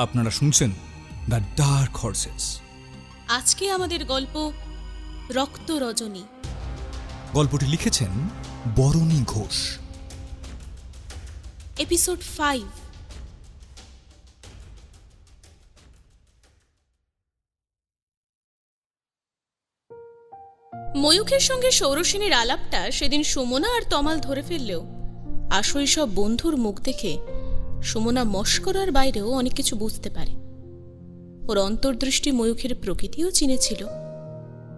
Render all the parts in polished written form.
আপনারা শুনছেন the dark horse's. আজকে আমাদের গল্প রক্ত রজনী। গল্পটি লিখেছেন বরণী ঘোষ। এপিসোড 5। ময়ূখের সঙ্গে সৌরসেনীর আলাপটা সেদিন সুমনা আর তমাল ধরে ফেললেও আসই সব বন্ধুর মুখ দেখে সুমনা মস্করার বাইরেও অনেক কিছু বুঝতে পারে। ওর অন্তর্দৃষ্টি ময়ূখের প্রকৃতিও চিনেছিল,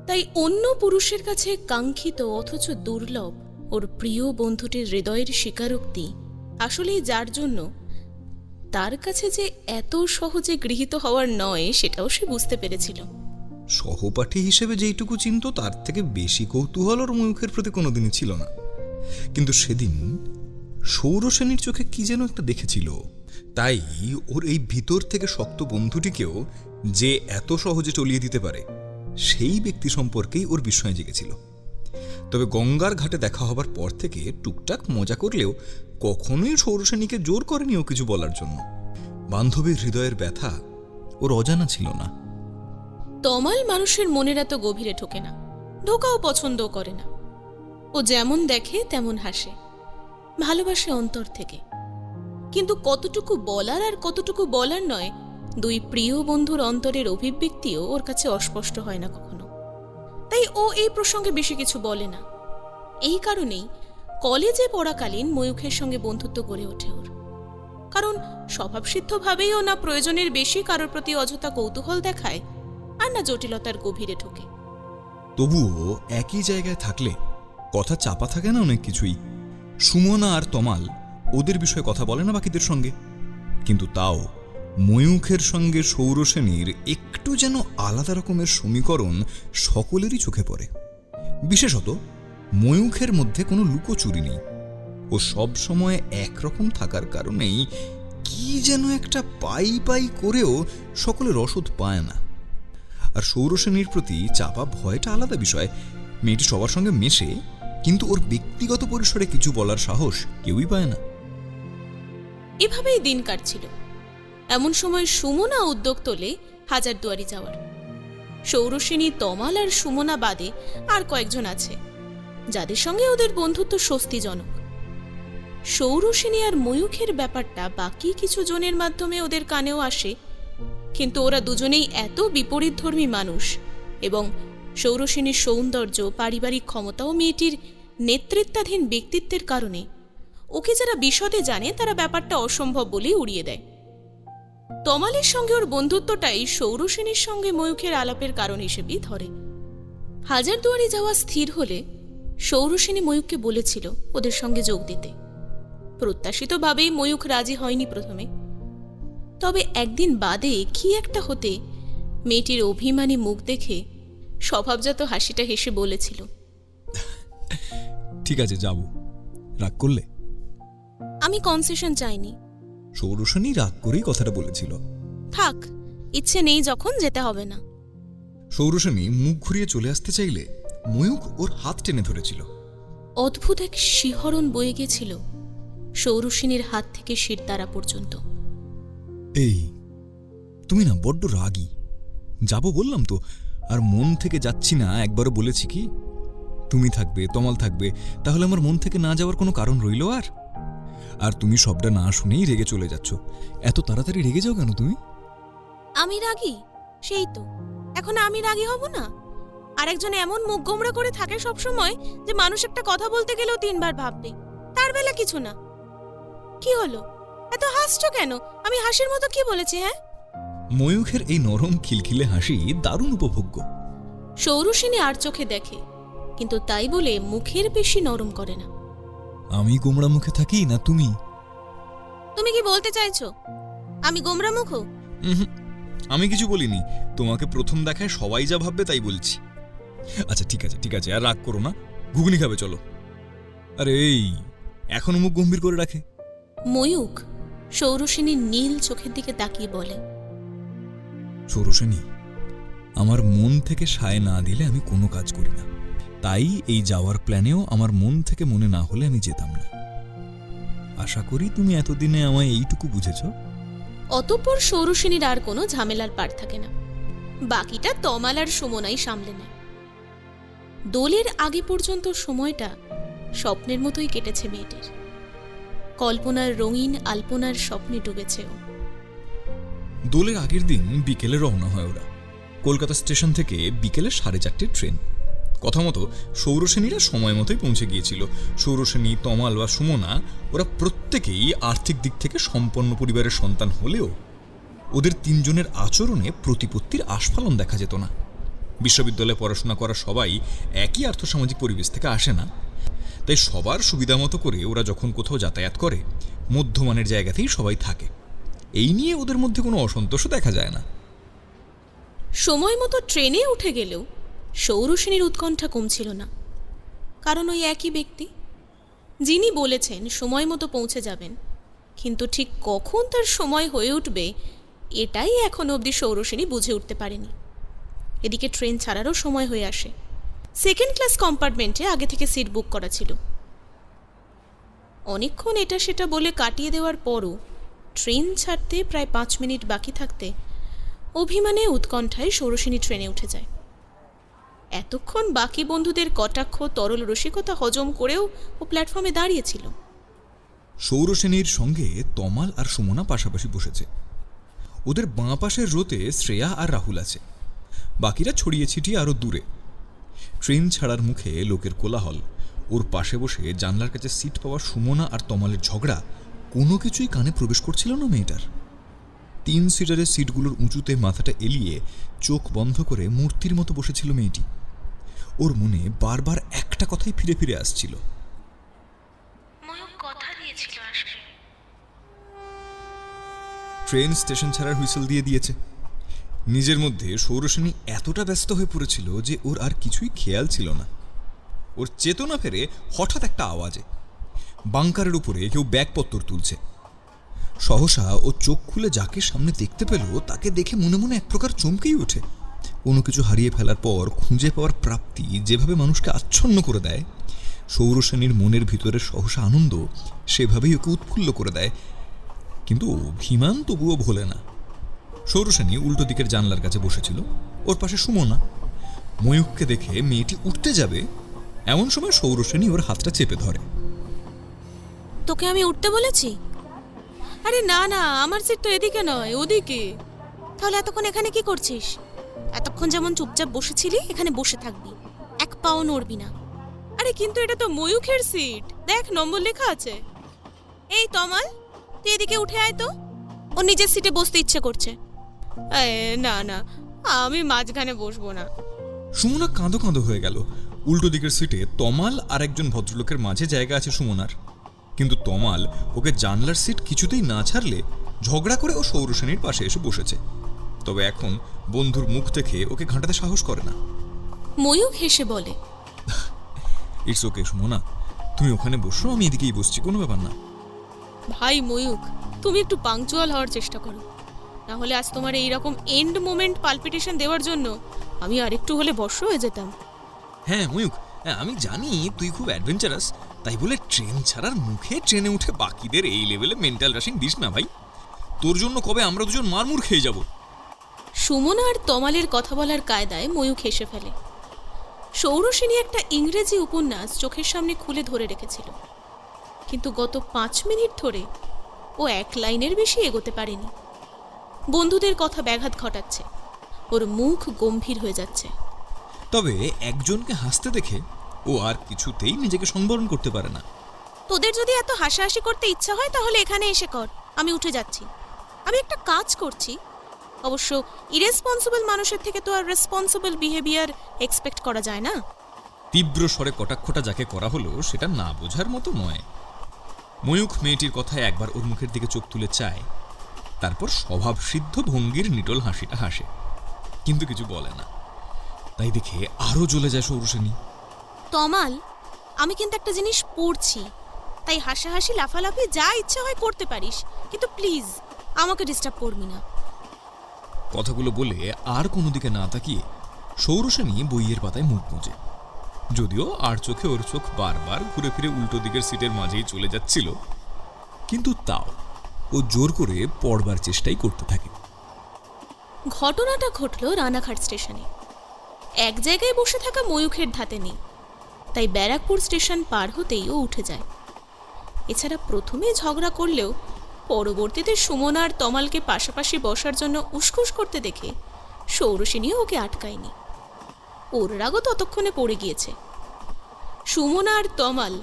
তাই অন্য পুরুষের কাছে কাঙ্ক্ষিত অথচ দুর্লভ ওর প্রিয় বন্ধুটির হৃদয়ের স্বীকারোক্তি আসলেই যার জন্য তার কাছে যে এত সহজে গৃহীত হওয়ার নয় সেটাও সে বুঝতে পেরেছিল। সহপাঠী হিসেবে যেইটুকু চিনত তার থেকে বেশি কৌতূহল ওর ময়ূখের প্রতি কোনোদিনই ছিল না। কিন্তু সেদিন সৌরসেনীর চোখে কি যেন একটা দেখেছিল, তাই ওর এই ভিতর থেকে শক্ত বন্ধুটিকেও যে এত সহজে টলিয়ে দিতে পারে সেই ব্যক্তি সম্পর্কেই ওর বিস্ময় জেগেছিল। তবে গঙ্গার ঘাটে দেখা হবার পর থেকে টুকটাক মজা করলেও কখনোই সৌরসেনীকে জোর করেনি ও কিছু বলার জন্য। বান্ধবীর হৃদয়ের ব্যথা ওর অজানা ছিল না। তমাল মানুষের মনের এত গভীরে ঢোকে না, ঢোকাও পছন্দও করে না। ও যেমন দেখে তেমন হাসে, ভালোবাসে অন্তর থেকে। কিন্তু কতটুকু বলার আর কতটুকু বলার নয়, দুই প্রিয় বন্ধুর অন্তরের অভিব্যক্তিও ওর কাছে অস্পষ্ট হয় না কখনো। তাই ও এই প্রসঙ্গে বেশি কিছু বলে না। এই কারণেই কলেজে পড়াকালীন ময়ূখের সঙ্গে বন্ধুত্ব গড়ে ওঠে ওর। কারণ স্বভাবসিদ্ধভাবেই ও না প্রয়োজনের বেশি কারোর প্রতি অযথা কৌতূহল দেখায়, আর না জটিলতার গভীরে ঢোকে। তবুও একই জায়গায় থাকলে কথা চাপা থাকে না অনেক কিছুই। সুমনা আর তমাল ওদের বিষয়ে কথা বলে না বাকিদের সঙ্গে, কিন্তু তাও ময়ূখের সঙ্গে সৌরসেনীর একটু যেন আলাদা রকমের সমীকরণ সকলেরই চোখে পড়ে। বিশেষত ময়ূখের মধ্যে কোনো লুকোচুরি নেই। ও সব সময় একরকম থাকার কারণেই কি যেন একটা পাই পাই করেও সকলে রসদ পায় না। আর সৌরসেনীর প্রতি চাপা ভয়টা আলাদা বিষয়। মেয়েটি সবার সঙ্গে মেশে, কিন্তু ওর ব্যক্তিগত পরিসরে কিছু বলার সাহস কেউই পায় না। এভাবেই দিন কাটছিল। এমন সময় সুমনা উদ্যোগ তোলে হাজারদুয়ারি যাওয়ার। সৌরসেনী, তমাল আর সুমনা বাদে আর কয়েকজন আছে যাদের সঙ্গে ওদের বন্ধুত্ব স্বস্তিজনক। সৌরসেনী আর ময়ূখের ব্যাপারটা বাকি কিছু জনের মাধ্যমে ওদের কানেও আসে, কিন্তু ওরা দুজনেই এত বিপরীতধর্মী মানুষ এবং সৌরসেনীর সৌন্দর্য, পারিবারিক ক্ষমতা ও মেয়েটির নেতৃত্বাধীন ব্যক্তিত্বের কারণে ওকে যারা বিশদে জানে তারা ব্যাপারটা অসম্ভব বলেই উড়িয়ে দেয়। তমালের সঙ্গে ওর বন্ধুত্বটাই সৌরসেনীর সঙ্গে ময়ূখের আলাপের কারণ হিসেবেই ধরে। হাজারদুয়ারি যাওয়া স্থির হলে সৌরসেনী ময়ূখকে বলেছিল ওদের সঙ্গে যোগ দিতে। প্রত্যাশিতভাবেই ময়ূখ রাজি হয়নি প্রথমে, তবে একদিন বাদে কি একটা হতে মেয়েটির অভিমানী মুখ দেখে স্বভাবজাত হাসিটা হেসে বলেছিল, ঠিক আছে, যাব। রাগ করলে? আমি কনসেশন চাইনি। সৌরসেনী রাগ করেই কথাটা বলেছিল। থাক, ইচ্ছে নেই যখন যেতে হবে না। সৌরসেনী মুখ ঘুরিয়ে চলে আসতে চাইলে ময়ূখ ওর হাত টেনে ধরেছিল। অদ্ভুত এক শিহরণ বয়ে গেছিল সৌরসেনীর হাত থেকে শিরদাঁড়া পর্যন্ত। এই, তুমি না বড্ড রাগী। যাব বললাম তো, আর মন থেকে যাচ্ছি না। একবারও বলেছি কি তুমি থাকবে, তমাল থাকবে, তাহলে আমার মন থেকে না যাওয়ার কোনো কারণ রইল? আর তুমি সবটা না শুনেই রেগে চলে যাচ্ছ। এত তাড়াতাড়ি রেগে যাও কেন তুমি? আমি রাগী? সেই তো, এখন আমি রাগী হব না? আর একজন এমন মুখ গোমড়া করে থাকে সব সময় যে মানুষ একটা কথা বলতে গেলেও 3 বার ভাববে। তার বেলা কিছু না। কি হলো, এত হাসছো কেন? আমি হাসির মতো কি বলেছি? হ্যাঁ, ময়ূখের এই নরম খিলখিলে হাসি দারুণ উপভোগ্য। সৌরসেনী আর চোখে দেখে, কিন্তু তাই বলে মুখের বেশি নরম করে না। আমি গোমড়া মুখে থাকি না তুমি? তুমি কি বলতে চাইছো আমি গোমড়া মুখ? আমি কিছু বলিনি। তোমাকে প্রথম দেখায় সবাই যা ভাববে তাই বলছি। আচ্ছা ঠিক আছে, ঠিক আছে, আর রাগ করো না। ঘুগনি খাবে চলো। আরে এই, এখনো মুখ গম্ভীর করে রাখে। ময়ূখ সৌরসেনীর নীল চোখের দিকে তাকিয়ে বলে, সৌরসেনী, আমার মন থেকে সায় না দিলে আমি কোনো কাজ করি না। তাই এই যাওয়ার প্ল্যানেও আমার মন থেকে মনে না হলে আমি যেতাম না। আশা করি তুমি এতদিনে আমায় এইটুকু বুঝেছ। অতঃপর সৌরসেনীর আর কোনো ঝামেলার পার থাকে না। বাকিটা তমাল আর সুমনাই সামলে নেয়। দোলের আগে পর্যন্ত সময়টা স্বপ্নের মতোই কেটেছে মেয়েটির। কল্পনার রঙিন আলপনার স্বপ্নে ডুবেছে ও। দোলের আগের দিন বিকেলে রওনা হয় ওরা। কলকাতা স্টেশন থেকে বিকেলে 4:30 ট্রেন। কথা মতো সৌরসেনীরা সময় মতোই পৌঁছে গিয়েছিল। সৌরসেনী, তমাল বা সুমনা ওরা প্রত্যেকেই আর্থিক দিক থেকে সম্পন্ন পরিবারের সন্তান হলেও ওদের তিনজনের আচরণে প্রতিপত্তির আস্ফালন দেখা যেত না। বিশ্ববিদ্যালয়ে পড়াশোনা করা সবাই একই আর্থসামাজিক পরিবেশ থেকে আসে না, তাই সবার সুবিধা মতো করে ওরা যখন কোথাও যাতায়াত করে মধ্যমানের জায়গাতেই সবাই থাকে। এই নিয়ে ওদের মধ্যে কোনো অসন্তোষও দেখা যায় না। সময় মতো ট্রেনে উঠে গেলেও সৌরসেনীর উৎকণ্ঠা কমছিল না। কারণ ওই একই ব্যক্তি যিনি বলেছেন সময় মতো পৌঁছে যাবেন, কিন্তু ঠিক কখন তার সময় হয়ে উঠবে এটাই এখনো অবধি সৌরসেনী বুঝে উঠতে পারেনি। এদিকে ট্রেন ছাড়ারও সময় হয়ে আসে। সেকেন্ড ক্লাস কম্পার্টমেন্টে আগে থেকে সিট বুক করা ছিল। অনেকক্ষণ এটা সেটা বলে কাটিয়ে দেওয়ার পরও ট্রেন ছাড়তে প্রায় 5 মিনিট বাকি থাকতে অভিমানে উৎকণ্ঠায় সৌরসেনী ট্রেনে উঠে যায়। এতক্ষণ বাকি বন্ধুদের কটাক্ষ, তরল রসিকতা হজম করেও ও প্ল্যাটফর্মে দাঁড়িয়েছিল। সৌরসেনীর সঙ্গে তমাল আর সুমনা পাশাপাশি বসেছে। ওদের বাঁ পাশের রোতে শ্রেয়া আর রাহুল আছে, বাকিরা ছড়িয়ে ছিটিয়ে আরো দূরে। ট্রেন ছাড়ার মুখে লোকের কোলাহল, ওর পাশে বসে জানলার কাছে সিট পাওয়া সুমনা আর তমালের ঝগড়া, কোনো কিছুই কানে প্রবেশ করছিল না মেয়েটার। 3 সিটারের সিটগুলোর উঁচুতে মাথাটা এলিয়ে চোখ বন্ধ করে মূর্তির মতো বসেছিল মেয়েটি। ওর মনে বারবার একটা কথাই ফিরে ফিরে আসছিল, ট্রেন স্টেশন ছাড়ার হুইসেল দিয়ে দিয়েছে। নিজের মধ্যে সৌরসেনী এতটা ব্যস্ত হয়ে পড়েছিল যে ওর আর কিছুই খেয়াল ছিল না। ওর চেতনা ফেরে হঠাৎ একটা আওয়াজে। বাংকারের উপরে কেউ ব্যাগপত্তর তুলছে। সহসা ও চোখ খুলে যাকে সামনে দেখতে পেল তাকে দেখে মনে মনে এক প্রকার চমকেই ওঠে। কোনো কিছু হারিয়ে ফেলার পর খুঁজে পাওয়ার প্রাপ্তি যেভাবে মানুষকে আচ্ছন্ন করে দেয়, সৌরসেনীর মনের ভিতরে সহসা আনন্দ সেভাবেই ওকে উৎফুল্ল করে দেয়। কিন্তু অভিমান তবুও ভোলে না। সৌরসেনী উল্টো দিকের জানলার কাছে বসেছিল, ওর পাশে সুমনা। ময়ূককে দেখে মেয়েটি উঠতে যাবে, এমন সময় সৌরসেনী ওর হাতটা চেপে ধরে। তোকে আমি উঠতে বলেছি? আরে না না, আমার সিট তো এদিকে নয়, ওদিকে। তাহলে এতক্ষণ এখানে কি করছিস? এতক্ষণ যেমন চুপচাপ বসেছিলি এখানে বসে থাকবি, এক পাও নড়বি না। আরে কিন্তু এটা তো ময়ূখের সিট, দেখ নম্বর লেখা আছে। এই তমাল, তুই এদিকে উঠে আয় তো, ও নিজের সিটে বসতে ইচ্ছে করছে। না না, আমি মাঝখানে বসবো না। সুমনা কাঁদো কাঁদো হয়ে গেল। উল্টো দিকের সিটে তমাল আর একজন ভদ্রলোকের মাঝে জায়গা আছে সুমনার, কিন্তু তমাল ওকে জানলার সিট কিছুতেই না ছাড়লে ঝগড়া করে ও সৌরসেনীর পাশে এসে বসেছে। তবে এখন বন্ধুর মুখ দেখে ওকে ঘাঁটাতে সাহস করে না। ময়ূখ হেসে বলে, ইটস ওকে সুমনা, তুমি ওখানে বসো, আমি এদিকেই বসছি, কোনো ব্যাপার না। ভাই ময়ূখ, তুমি একটু পাংচুয়াল হওয়ার চেষ্টা করো, না হলে আজ তোমার এইরকম এন্ড মোমেন্ট পালপিটেশন দেওয়ার জন্য আমি আরেকটু হলে বর্ষ হয়ে যেতাম। হ্যাঁ ময়ূক, আমি জানি তুই খুব অ্যাডভেঞ্চারাস, তাই বলে ট্রেন ছাড়ার মুখে ট্রেনে উঠে বাকিদের এই লেভেলে মেন্টাল রাশিং দিস না ভাই। তোর জন্য কবে আমরা দুজন মারমুর খেয়ে যাব। সুমনা আর তমালের কথা বলার কায়দায় ময়ূখ হেসে ফেলে। সৌরসেনী একটা ইংরেজি উপন্যাস চোখের সামনে খুলে ধরে রেখেছিল, কিন্তু গত 5 মিনিট ধরে ও 1 লাইনের বেশি এগোতে পারেনি। বন্ধুদের কথা ব্যাঘাত ঘটাচ্ছে, ওর মুখ গম্ভীর হয়ে যাচ্ছে। তবে একজনকে হাসতে দেখে ও আর কিছুতেই নিজেকে সংবরণ করতে পারে না। তোদের যদি এত হাসাহাসি করতে ইচ্ছা হয় তাহলে এখানে এসে কর, আমি উঠে যাচ্ছি। আমি একটা কাজ করছি। অবশ্য ইরেসপন্সিবল মানুষের থেকে তো আর রেসপন্সিবল বিহেভিয়ার এক্সপেক্ট করা যায় না। তীব্র স্বরে কটাক্ষটা যাকে করা হলো সেটা না বোঝার মতো নয়। ময়ূখ মেয়েটির কথায় একবার ওর মুখের দিকে চোখ তুলে চায়, তারপর স্বভাবসিদ্ধ ভঙ্গির নিটল হাসিটা হাসে, কিন্তু কিছু বলে না। তাই দেখে আরো জ্বলে যায় সৌরসেনী। তমাল, আমি কিন্তু একটা জিনিস পড়ছি, তাই হাসাহাসি লাফালাফি যা ইচ্ছা হয় করতে পারিস, কিন্তু প্লিজ আমাকে ডিস্টার্ব করবি না। কথাগুলো বলে আর কোনো দিকে না তাকিয়ে সৌরসেনী বইয়ের পাতায় মুখ গুঁজে, যদিও আর চোখে ওর চোখ বারবার ঘুরে ফিরে উল্টো দিকের সিটের মাঝেই চলে যাচ্ছিল, কিন্তু তাও ও জোর করে পড়বার চেষ্টাই করতে থাকে। ঘটনাটা ঘটল রানাঘাট স্টেশনে। এক জায়গায় বসে থাকা ময়ূখের ধাতে নেই, তাই ব্যারাকপুর স্টেশন পার হতেই ও উঠে যায়। এছাড়া প্রথমে ঝগড়া করলেও পরবর্তীতে সুমনা আর তমালকে পাশাপাশি বসার জন্য উসখুস করতে দেখে সৌরসেনীও ওকে আটকায়নি। ওর রাগও ততক্ষণে পড়ে গিয়েছে। সুমনা আর তমাল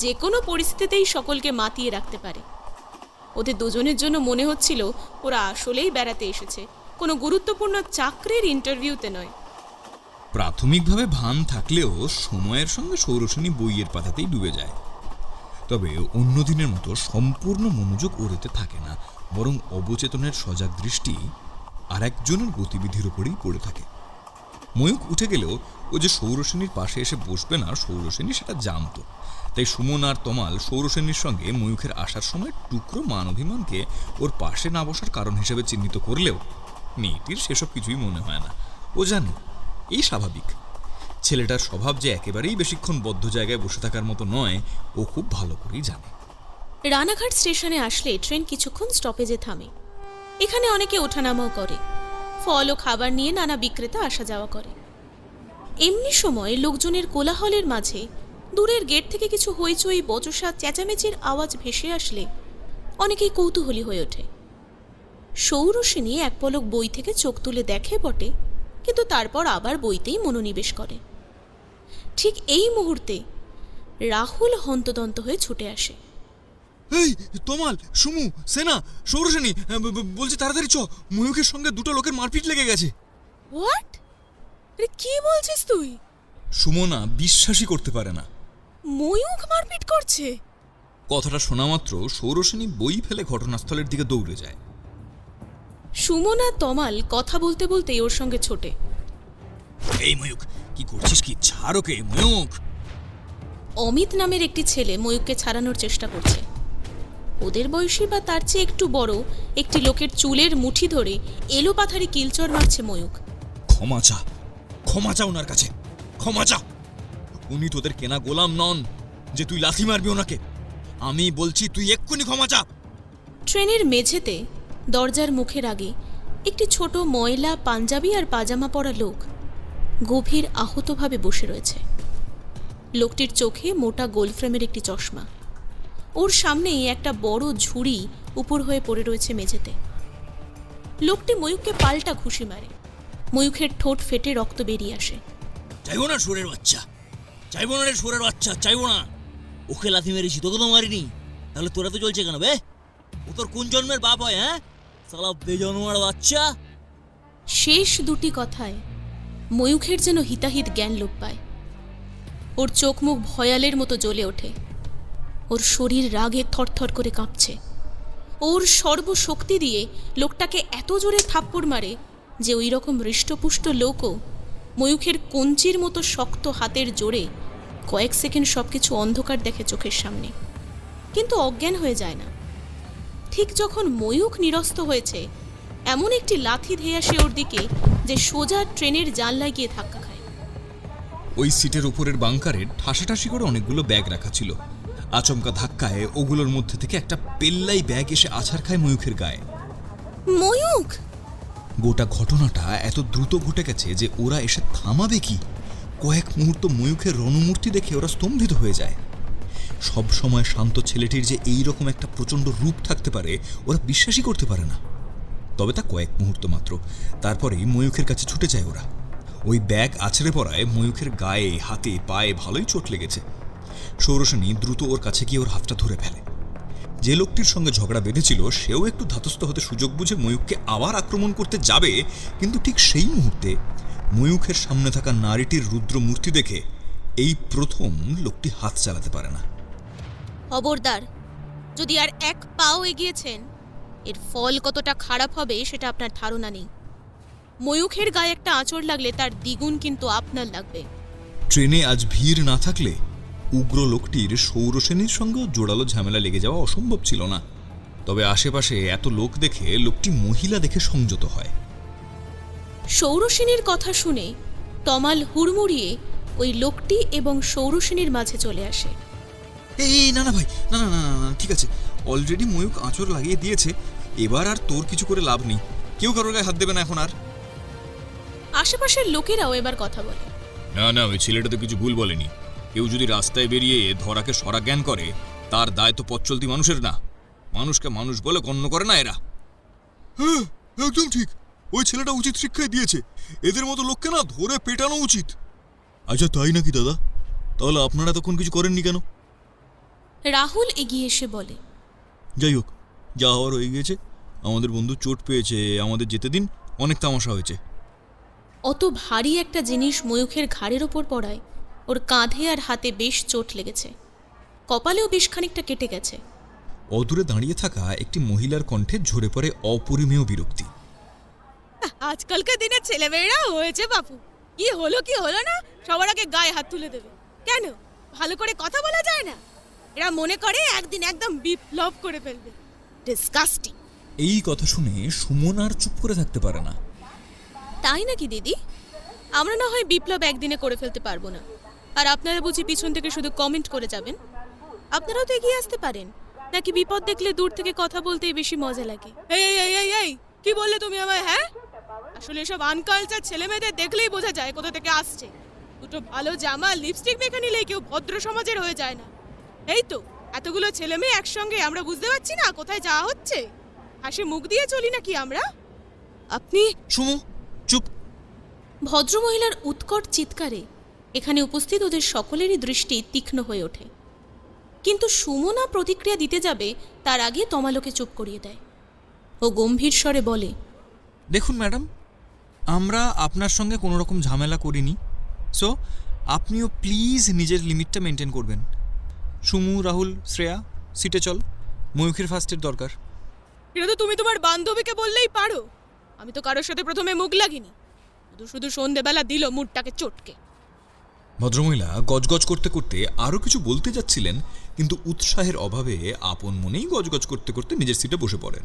যে কোনো পরিস্থিতিতেই সকলকে মাতিয়ে রাখতে পারে। ওদের দুজনের জন্য মনে হচ্ছিল ওরা আসলেই বেড়াতে এসেছে, কোনো গুরুত্বপূর্ণ চাকরির ইন্টারভিউতে নয়। প্রাথমিকভাবে ভান থাকলেও সময়ের সঙ্গে সৌরসেনী বইয়ের পাতাতেই ডুবে যায়। তবে অন্য দিনের মতো সম্পূর্ণ মনোযোগ ওরেতে থাকে না, বরং অবচেতনের সজাগ দৃষ্টি আর একজনের গতিবিধির উপরেই পড়ে থাকে। ময়ূখ উঠে গেলেও ও যে সৌরসেনীর পাশে এসে বসবে না, সৌরসেনী সেটা জানত। তাই সুমন আর তমাল সৌরসেনীর সঙ্গে ময়ূখের আসার সময় টুকরো মান অভিমানকে ওর পাশে না বসার কারণ হিসেবে চিহ্নিত করলেও মেয়েটির সেসব কিছুই মনে হয় না। ও জানে এই স্বাভাবিক। ছেলেটার স্বভাব যে একেবারেই বেশিক্ষণ বদ্ধ জায়গায় বসে থাকার মতো নয়, ও খুব ভালো করেই জানে। রানাঘাট স্টেশনে আসলে ট্রেন কিছুক্ষণ স্টপেজে থামে। এখানে অনেকে ওঠানামাও করে, ফল ও খাবার নিয়ে নানা বিক্রেতা আসা যাওয়া করে। এমনি সময় লোকজনের কোলাহলের মাঝে দূরের গেট থেকে কিছু হইচই, বচসা, চেঁচামেচির আওয়াজ ভেসে আসলে অনেকেই কৌতূহলী হয়ে ওঠে। সৌরসেনী এক পলক বই থেকে চোখ তুলে দেখে বটে, কিন্তু তারপর আবার বইতেই মনোনিবেশ করে। ঠিক এই মুহূর্তে রাহুল হন্তদন্ত হয়ে ছুটে আসে। এই তমাল, সুমু, সেনা, সৌরসেনী, বলছি তাড়াতাড়ি চ, ময়ূখের সঙ্গে দুটো লোকের মারপিট লেগে গেছে। হোয়াট? আরে কি বলছিস তুই? সুমনা বিশ্বাসই করতে পারে না। ময়ূখ মারপিট করছে? কথাটা শোনা মাত্র সৌরসেনী বই ফেলে ঘটনাস্থলের দিকে দৌড়ে যায়। সুমনা তমাল কথা বলতে বলতেই ওর সঙ্গে ছোটে। এই ময়ূখ, কি করছিস? কি ছাড় ওকে ময়ূখ। অমিত নামের একটি ছেলে ময়ূখকে ছাড়ানোর চেষ্টা করছে। ওদের বয়সী বা তার চেয়ে একটু বড় একটি লোকের চুলের মুঠি ধরে এলো পাথারি কিলচর মারছে ময়ূখ। ক্ষমা চা, ক্ষমা চা ওনার কাছে, ক্ষমা চা। উনি তোদের কেনা গোলাম নন যে তুই লাথি মারবি ওনাকে। আমি বলছি তুই এক্ষুনি ক্ষমা চা। ট্রেনের মেঝেতে দরজার মুখের আগে একটি ছোট ময়লা পাঞ্জাবি আর পাজামা পরা লোক গভীর আহতভাবে বসে রয়েছে। লোকটির চোখে মোটা গোলফ্রেমের একটি চশমা। ওর সামনেই একটা বড় ঝুড়ি উপর হয়ে পড়ে রয়েছে মেঝেতে। লোকটি ময়ূখকে পাল্টা ঘুষি মারে। ময়ূখের ঠোঁট ফেটে রক্ত বেরিয়ে আসে। চাইবো না সুরের বাচ্চা, চাইবো না রে সুরের বাচ্চা, চাইবো না। ওকে লাথি মেরেছি, তোকে তো মারিনি। তাহলে তোরা তো চলছে কেন বে? ও তোর কোন জন্মের বাপ হয়? হ্যাঁ সালা বেজন্মার বাচ্চা। শেষ দুটি কথায় ময়ূখের যেন হিতাহিত জ্ঞান লোপ পায়। ওর চোখ মুখ ভয়ালের মতো জ্বলে ওঠে। ওর শরীর রাগে থরথর করে কাঁপছে। ওর সর্বশক্তি দিয়ে লোকটাকে এত জোরে থাপ্পড় মারে যে ওই রকম হৃষ্টপুষ্ট লোকও ময়ূখের কঞ্চির মতো শক্ত হাতের জোরে কয়েক সেকেন্ড সবকিছু অন্ধকার দেখে চোখের সামনে, কিন্তু অজ্ঞান হয়ে যায় না। ঠিক যখন ময়ূখ নিরস্ত হয়েছে, এমন একটি লাথি ধেয়ে আসে ওর দিকে যে সোজা ট্রেনের জানলায় গিয়ে ধাক্কা খায়। ওই সিটের উপরের বাংকারে ঠাসাঠাসি করে অনেকগুলো ব্যাগ রাখা ছিল। আচমকা ধাক্কায় ওগুলোর মধ্যে থেকে একটা পেল্লাই ব্যাগ এসে আছাড় খায় ময়ূখের গায়ে। ময়ূখ! গোটা ঘটনাটা এত দ্রুত ঘটে গেছে যে ওরা এসে থামাবে কি? কয়েক মুহূর্ত ময়ূখের রণমূর্তি দেখে ওরা স্তম্ভিত হয়ে যায়। সব সময় শান্ত ছেলেটির যে এই রকম একটা প্রচণ্ড রূপ থাকতে পারে ওরা বিশ্বাসই করতে পারে না। তবে তা কয়েক মুহূর্ত মাত্র, তারপরেই ময়ূখের কাছে ছুটে যায় ওরা। ওই ব্যাগ আছড়ে পড়ায় ময়ূখের গায়ে, হাতে, পায়ে ভালোই চোট লেগেছে। সৌরসেনী দ্রুত ওর কাছে গিয়ে ওর হাতটা ধরে ফেলে। যে লোকটির সঙ্গে ঝগড়া বেঁধেছিল সেও একটু ধাতস্থ হতে সুযোগ বুঝে ময়ূখকে আবার আক্রমণ করতে যাবে, কিন্তু ঠিক সেই মুহূর্তে ময়ূখের সামনে থাকা নারীটির রুদ্র মূর্তি দেখে এই প্রথম লোকটি হাত চালাতে পারে না। খবরদার, যদি আর এক পাও এগিয়েছেন, এর ফল কতটা খারাপ হবে সেটা আপনার ধারণা নেই। ময়ূখের গায়ে একটা আঁচড় লাগলে তার দ্বিগুণ কিন্তু আপনার লাগবে। ট্রেনে আজ ভিড় না থাকলে উগ্র লোকটির সৌরসেনীর সঙ্গেও জোরালো ঝামেলা লেগে যাওয়া অসম্ভব ছিল না। তবে আশেপাশে এত লোক দেখে লোকটি মহিলা দেখে সংযত হয়। সৌরসেনীর কথা শুনে তমাল হুড়মুড়িয়ে ওই লোকটি এবং সৌরসেনীর মাঝে চলে আসে। এই না না ভাই, না না না না, ঠিক আছে, অলরেডি ময়ূক আঁচড় লাগিয়ে দিয়েছে, এবার আর তোর কিছু করে লাভ নেই। কেউ কারোর গায়ে হাত দেবে না এখন আর। আশেপাশের লোকেরাও এবার কথা বলে। না না, ওই ছেলেটা তো কিছু ভুল বলেনি। কেউ যদি রাস্তায় বেরিয়ে ধরাকে সরা জ্ঞান করে, তার দায় তো পথ চলতি মানুষের না। মানুষকে মানুষ বলে গণ্য করে না এরা। হ্যাঁ, একদম ঠিক। ওই ছেলেটা উচিত শিক্ষাই দিয়েছে। এদের মতো লোককে না ধরে পেটানো উচিত। আচ্ছা তাই নাকি দাদা? তাহলে আপনারা তখন কিছু করেননি কেন? রাহুল এগিয়ে এসে বলে, যাই হোক, যা হওয়ার হয়ে গিয়েছে। আমাদের বন্ধু চোট পেয়েছে, আমাদের যেতে দিন। অনেক তামাশা হয়েছে। অত ভারী একটা জিনিস ময়ূখের ঘাড়ের ওপর পড়ায় ওর কাঁধে আর হাতে বেশ চোট লেগেছে, কপালেও বেশ খানিকটা কেটে গেছে। অদূরে দাঁড়িয়ে থাকা একটি মহিলার কণ্ঠে ঝরে পড়ে অপরিমেয় বিরক্তি। আজকালকার দিনের ছেলেমেয়েরা হয়েছে বাপু, কি হলো না সবার আগে গায়ে হাত তুলে দেবে। কেন ভালো করে কথা বলা যায় না? এরা মনে করে একদিন একদম বিপ্লব করে ফেলবে। ডিসকাস্টিং। এই কথা শুনে সুমন আর চুপ করে থাকতে পারে না। তাই নাকি দিদি? আমরা না হয় বিপ্লব একদিনে করে ফেলতে পারবো না, আর আপনারা বুঝি পিছন থেকে শুধু কমেন্ট করে যাবেন? আপনারাও তো এগিয়ে আসতে পারেন। নাকি বিপদ দেখলে দূর থেকে কথা বলতেই বেশি মজা লাগে? এই এই এই এই কি বললে তুমি আমায়? হ্যাঁ, আসলে এসব আনকালচার ছেলে মেয়েদের দেখলেই বোঝা যায় কোথা থেকে আসছে। দুটো ভালো জামা লিপস্টিক মেখে নিলেই কেউ ভদ্র সমাজের হয়ে যায় না। এই তো এতগুলো ছেলে মেয়ে একসঙ্গে, আমরা বুঝতে পারছি না কোথায় যাওয়া হচ্ছে। হাসি মুখ দিয়ে চলি নাকি আমরা? আপনি সুমু চুপ। ভদ্রমহিলার উৎকট চিৎকারে এখানে উপস্থিত ওদের সকলেরই দৃষ্টি তীক্ষ্ণ হয়ে ওঠে। কিন্তু সুমনা প্রতিক্রিয়া দিতে যাবে তার আগে তমালোকে চুপ করিয়ে দেয়। ও গম্ভীর স্বরে বলে, দেখুন ম্যাডাম, আমরা আপনার সঙ্গে কোনো রকম ঝামেলা করিনি। সো আপনিও প্লিজ নিজের লিমিটটা মেনটেন করবেন। সুমু, রাহুল, শ্রেয়া, সিটে চল। ময়ূখের ফার্স্টের দরকার। এটা তো তুমি তোমার বান্ধবীকে বললেই পারো। আমি তো কারোর সাথে প্রথমে মুখ লাগিনি, শুধু শুধু সন্ধেবেলা দিল মুডটাকে চটকে। ভদ্রমহিলা গজগজ করতে করতে আরও কিছু বলতে যাচ্ছিলেন, কিন্তু উৎসাহের অভাবে আপন মনেই গজগজ করতে করতে নিজের সিটে বসে পড়েন।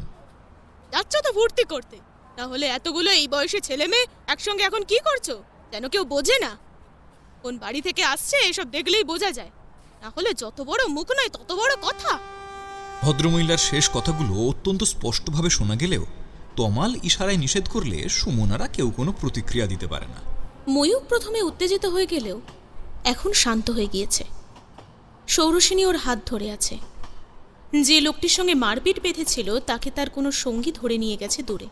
যাচ্ছ তো ফুর্তি করতে, তাহলে এতগুলো এই বয়সে ছেলে মেয়ে একসঙ্গে এখন কি করছো যেন কেউ বোঝে না? কোন বাড়ি থেকে আসছে এসব দেখলেই বোঝা যায়। না হলে যত বড় মুখ নয় তত বড় কথা। ভদ্রমহিলার শেষ কথাগুলো অত্যন্ত স্পষ্টভাবে শোনা গেলেও তমাল ইশারায় নিষেধ করলে সুমনারা কেউ কোনো প্রতিক্রিয়া দিতে পারে না। ময়ূক প্রথমে উত্তেজিত হয়ে গেলেও এখন শান্ত হয়ে গিয়েছে। সৌরসেনী ওর হাত ধরে আছে। যে লোকটির সঙ্গে মারপিট বেঁধেছিল তাকে তার কোনো সঙ্গী ধরে নিয়ে গেছে দূরে।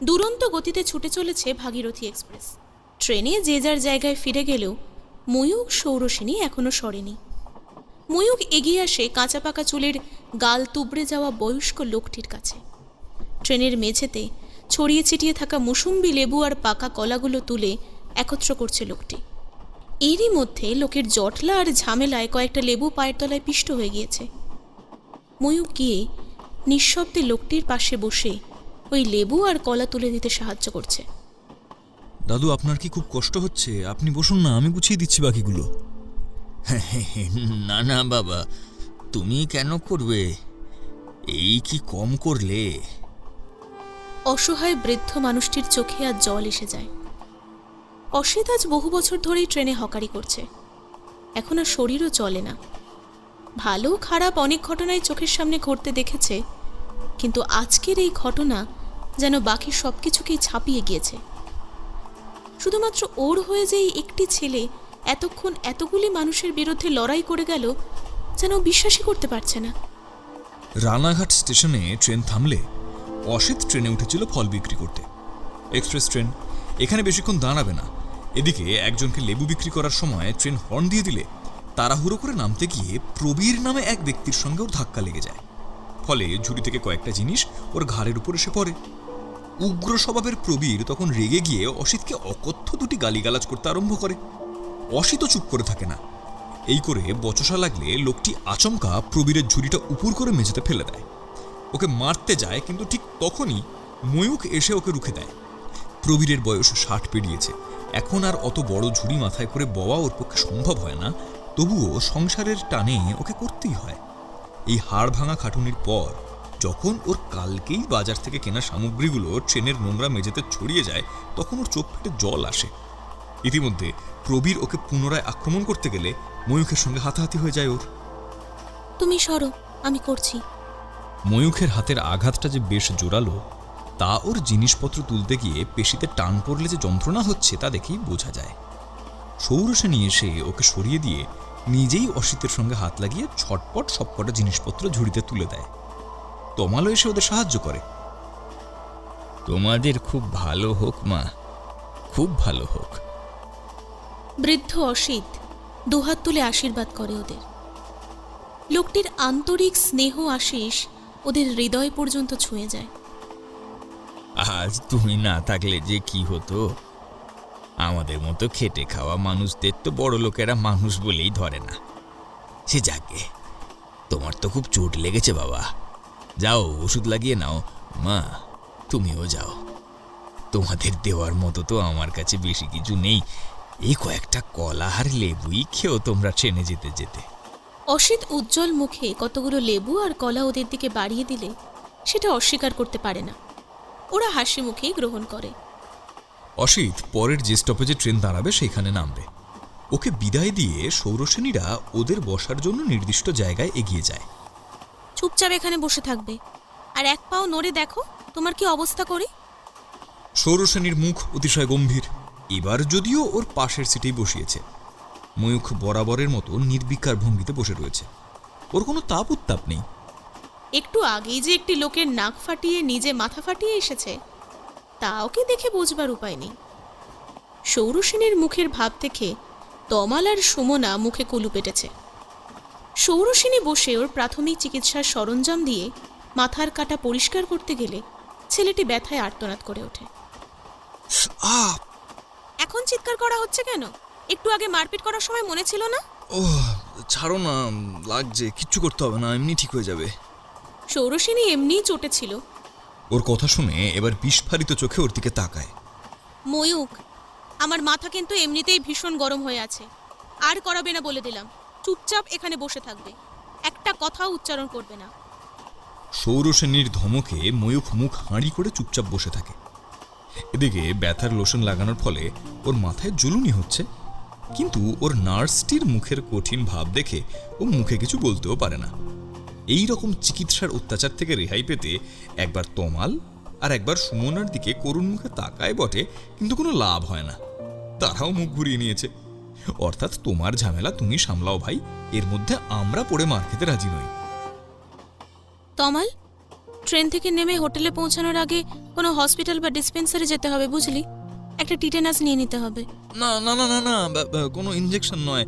দুরন্ত গতিতে ছুটে চলেছে ভাগীরথী এক্সপ্রেস। ট্রেনে যে যার জায়গায় ফিরে গেলেও ময়ূক সৌরসেনী এখনো সরেনি। ময়ূক এগিয়ে আসে কাঁচা পাকা চুলের গাল তুবড়ে যাওয়া বয়স্ক লোকটির কাছে। ট্রেনের মেঝেতে ছড়িয়ে ছিটিয়ে থাকা মুসুম্বি লেবু আর পাকা কলাগুলো তুলে একত্র করছে লোকটি। এরই মধ্যে লোকের জটলা আর ঝামেলায় কয়েকটা লেবু পায়ের তলায় পিষ্ট হয়ে গিয়েছে। ময়ূক গিয়ে নিঃশব্দে লোকটির পাশে বসে ওই লেবু আর কলা তুলে দিতে সাহায্য করছে। দাদু, আপনার কি খুব কষ্ট হচ্ছে? আপনি বসুন না, আমি গুছিয়ে দিচ্ছি বাকিগুলো। না না বাবা, তুমি কেন করবে? এই কি কম করলে? অসহায় বৃদ্ধ মানুষটির চোখে আর জল এসে যায়। অসিত আজ বহু বছর ধরেই ট্রেনে হকারি করছে, এখন আর শরীরও চলে না। ভালো খারাপ অনেক ঘটনাই চোখের সামনে ঘটতে দেখেছে, কিন্তু আজকের এই ঘটনা যেন বাকি সব কিছুকেই ছাপিয়ে গিয়েছে। শুধুমাত্র ওর হয়ে যে এই একটি ছেলে এতক্ষণ এতগুলি মানুষের বিরুদ্ধে লড়াই করে গেল, যেন বিশ্বাসই করতে পারছে না। রানাঘাট স্টেশনে ট্রেন থামলে অসিত ট্রেনে উঠেছিল ফল বিক্রি করতে। এক্সপ্রেস ট্রেন, এখানে বেশিক্ষণ দাঁড়াবে না। এদিকে একজনকে লেবু বিক্রি করার সময় ট্রেন হর্ন দিয়ে দিলে তাড়াহুড়ো করে নামতে গিয়ে প্রবীর নামে এক ব্যক্তির সঙ্গে ওর ধাক্কা লেগে যায়। ফলে ঝুড়ি থেকে কয়েকটা জিনিস ওর ঘাড়ের উপর এসে পড়ে। উগ্র স্বভাবের প্রবীর তখন রেগে গিয়ে অসিতকে অকথ্য দুটি গালিগালাজ করতে আরম্ভ করে। অসিতও চুপ করে থাকে না। এই করে বচসা লাগলে লোকটি আচমকা প্রবীরের ঝুড়িটা উপর করে মেঝেতে ফেলে দেয়। ওকে মারতে যায়, কিন্তু ঠিক তখনই ময়ূক এসে ওকে রুখে দেয়। প্রবীরের বয়স 60 পেরিয়েছে। এখন আর অত বড় ঝুড়ি মাথায় করে বওয়া ওর পক্ষে সম্ভব হয় না, তবুও সংসারের টানে ওকে করতেই হয়। এই হাড় ভাঙা খাটুনির পর যখন ওর কালকেই বাজার থেকে কেনা সামগ্রীগুলো ট্রেনের নোংরা মেঝেতে ছড়িয়ে যায়, তখন ওর চোখ ফেটে জল আসে। ইতিমধ্যে প্রবীর ওকে পুনরায় আক্রমণ করতে গেলে ময়ূখের সঙ্গে হাতাহাতি হয়ে যায় ওর। তুমি সরো, আমি করছি। ময়ূখের হাতের আঘাতটা যে বেশ জোরালো তা ওর জিনিসপত্র তুলতে গিয়ে পেশিতে টান পড়লে যে যন্ত্রণা হচ্ছে তা দেখেই বোঝা যায়। সৌরসেনী এসে ওকে সরিয়ে দিয়ে নিজেই অসিতের সঙ্গে হাত লাগিয়ে ছটপট সবকটা জিনিসপত্র ঝুড়িতে তুলে দেয়। তমালও এসে ওদের সাহায্য করে। তোমাদের খুব ভালো হোক মা, খুব ভালো হোক। বৃদ্ধ অসিত দুহাত তুলে আশীর্বাদ করে ওদের। লোকটির আন্তরিক স্নেহ আশিস ওদের হৃদয় পর্যন্ত ছুঁয়ে যায়। আজ তুমি না থাকলে যে কি হতো, আমাদের মতো খেটে খাওয়া মানুষদের তো বড় লোকেরা মানুষ বলেই ধরে না। সে যাকে, তোমার তো খুব চোট লেগেছে বাবা, যাও ওষুধ লাগিয়ে নাও। মা তুমিও যাও, তোমাদের দেওয়ার মতো তো আমার কাছে বেশি কিছু নেই, এই কয়েকটা কলা আর লেবুই খেও তোমরা ট্রেনে যেতে যেতে। অসিত উজ্জ্বল মুখে কতগুলো লেবু আর কলা ওদের দিকে বাড়িয়ে দিলে সেটা অস্বীকার করতে পারে না। ওরা হাসি মুখেই গ্রহণ করে। অসিত পরের যে স্টপেজে ট্রেন দাঁড়াবে সেখানে নামবে। ওকে বিদায় দিয়ে সৌরসেনীরা ওদের বসার জন্য নির্দিষ্ট জায়গায় এগিয়ে যায়। চুপচাপ এখানে বসে থাকবে, আর এক পাও নড়ে দেখো তোমার কি অবস্থা করি। সৌরসেনীর মুখ অতিশয় গম্ভীর। এবার যদিও ওর পাশের সিটেই বসিয়েছে। ময়ূখ বরাবরের মতো নির্বিকার ভঙ্গিতে বসে রয়েছে। ওর কোনো তাপ উত্তাপ নেই। একটু আগেই যে একটি লোকের নাক ফাটিয়ে নিজে মাথা ফাটিয়ে এসেছে তা ওকে দেখে বুঝবার উপায় নেই। সৌরসেনীর মুখের ভাব থেকে তমাল আর সুমনা মুখে কুলু পেটেছে। সৌরসেনী বসে ওর প্রাথমিক চিকিৎসার সরঞ্জাম দিয়ে মাথার কাটা পরিষ্কার করতে গেলে ছেলেটি ব্যথায় আর্তনাদ করে ওঠে। এখন চিৎকার করা হচ্ছে কেন? একটু আগে মারপিট করার সময় মনে ছিল না? ও ছাড়ো না, লাগছে, কিচ্ছু করতে হবে না, এমনি ঠিক হয়ে যাবে। সৌরসেনী এমনিই চোটে ছিল। ওর কথা শুনে এবার বিস্ফারিত চোখে ওর দিকে তাকায়। ময়ূক, আমার মাথা কিন্তু এমনিতেই ভীষণ গরম হয়ে আছে, আর করাবে না বলে দিলাম। চুপচাপ এখানে বসে থাকবে, একটা কথাও উচ্চারণ করবে না। সৌরসেনীর ধমকে ময়ূখ মুখ হাঁড়ি করে চুপচাপ বসে থাকে। এদিকে ব্যথার লোশন লাগানোর ফলে ওর মাথায় জ্বলুনি হচ্ছে, কিন্তু ওর নার্সটির মুখের কঠিন ভাব দেখে ও মুখে কিছু বলতেও পারে না। এই রকম চিকিৎসার অত্যাচার থেকে রেহাই পেতে একবার তমাল আর একবার সুমনার দিকে করুণ মুখে তাকায় বটে, কিন্তু কোনো লাভ হয় না। তারাও মুখ ঘুরিয়ে নিয়েছে। অর্থাৎ তোমার ঝামেলা তুমি সামলাও ভাই, এর মধ্যে আমরা পড়ে মার খেতে রাজি নই। তমাল, ট্রেন থেকে নেমে হোটেলে পৌঁছানোর আগে কোনো হসপিটাল বা ডিসপেন্সারি যেতে হবে, বুঝলি? একটা টিটেনাস নিয়ে নিতে হবে। না না না না না, কোনো ইনজেকশন নয়।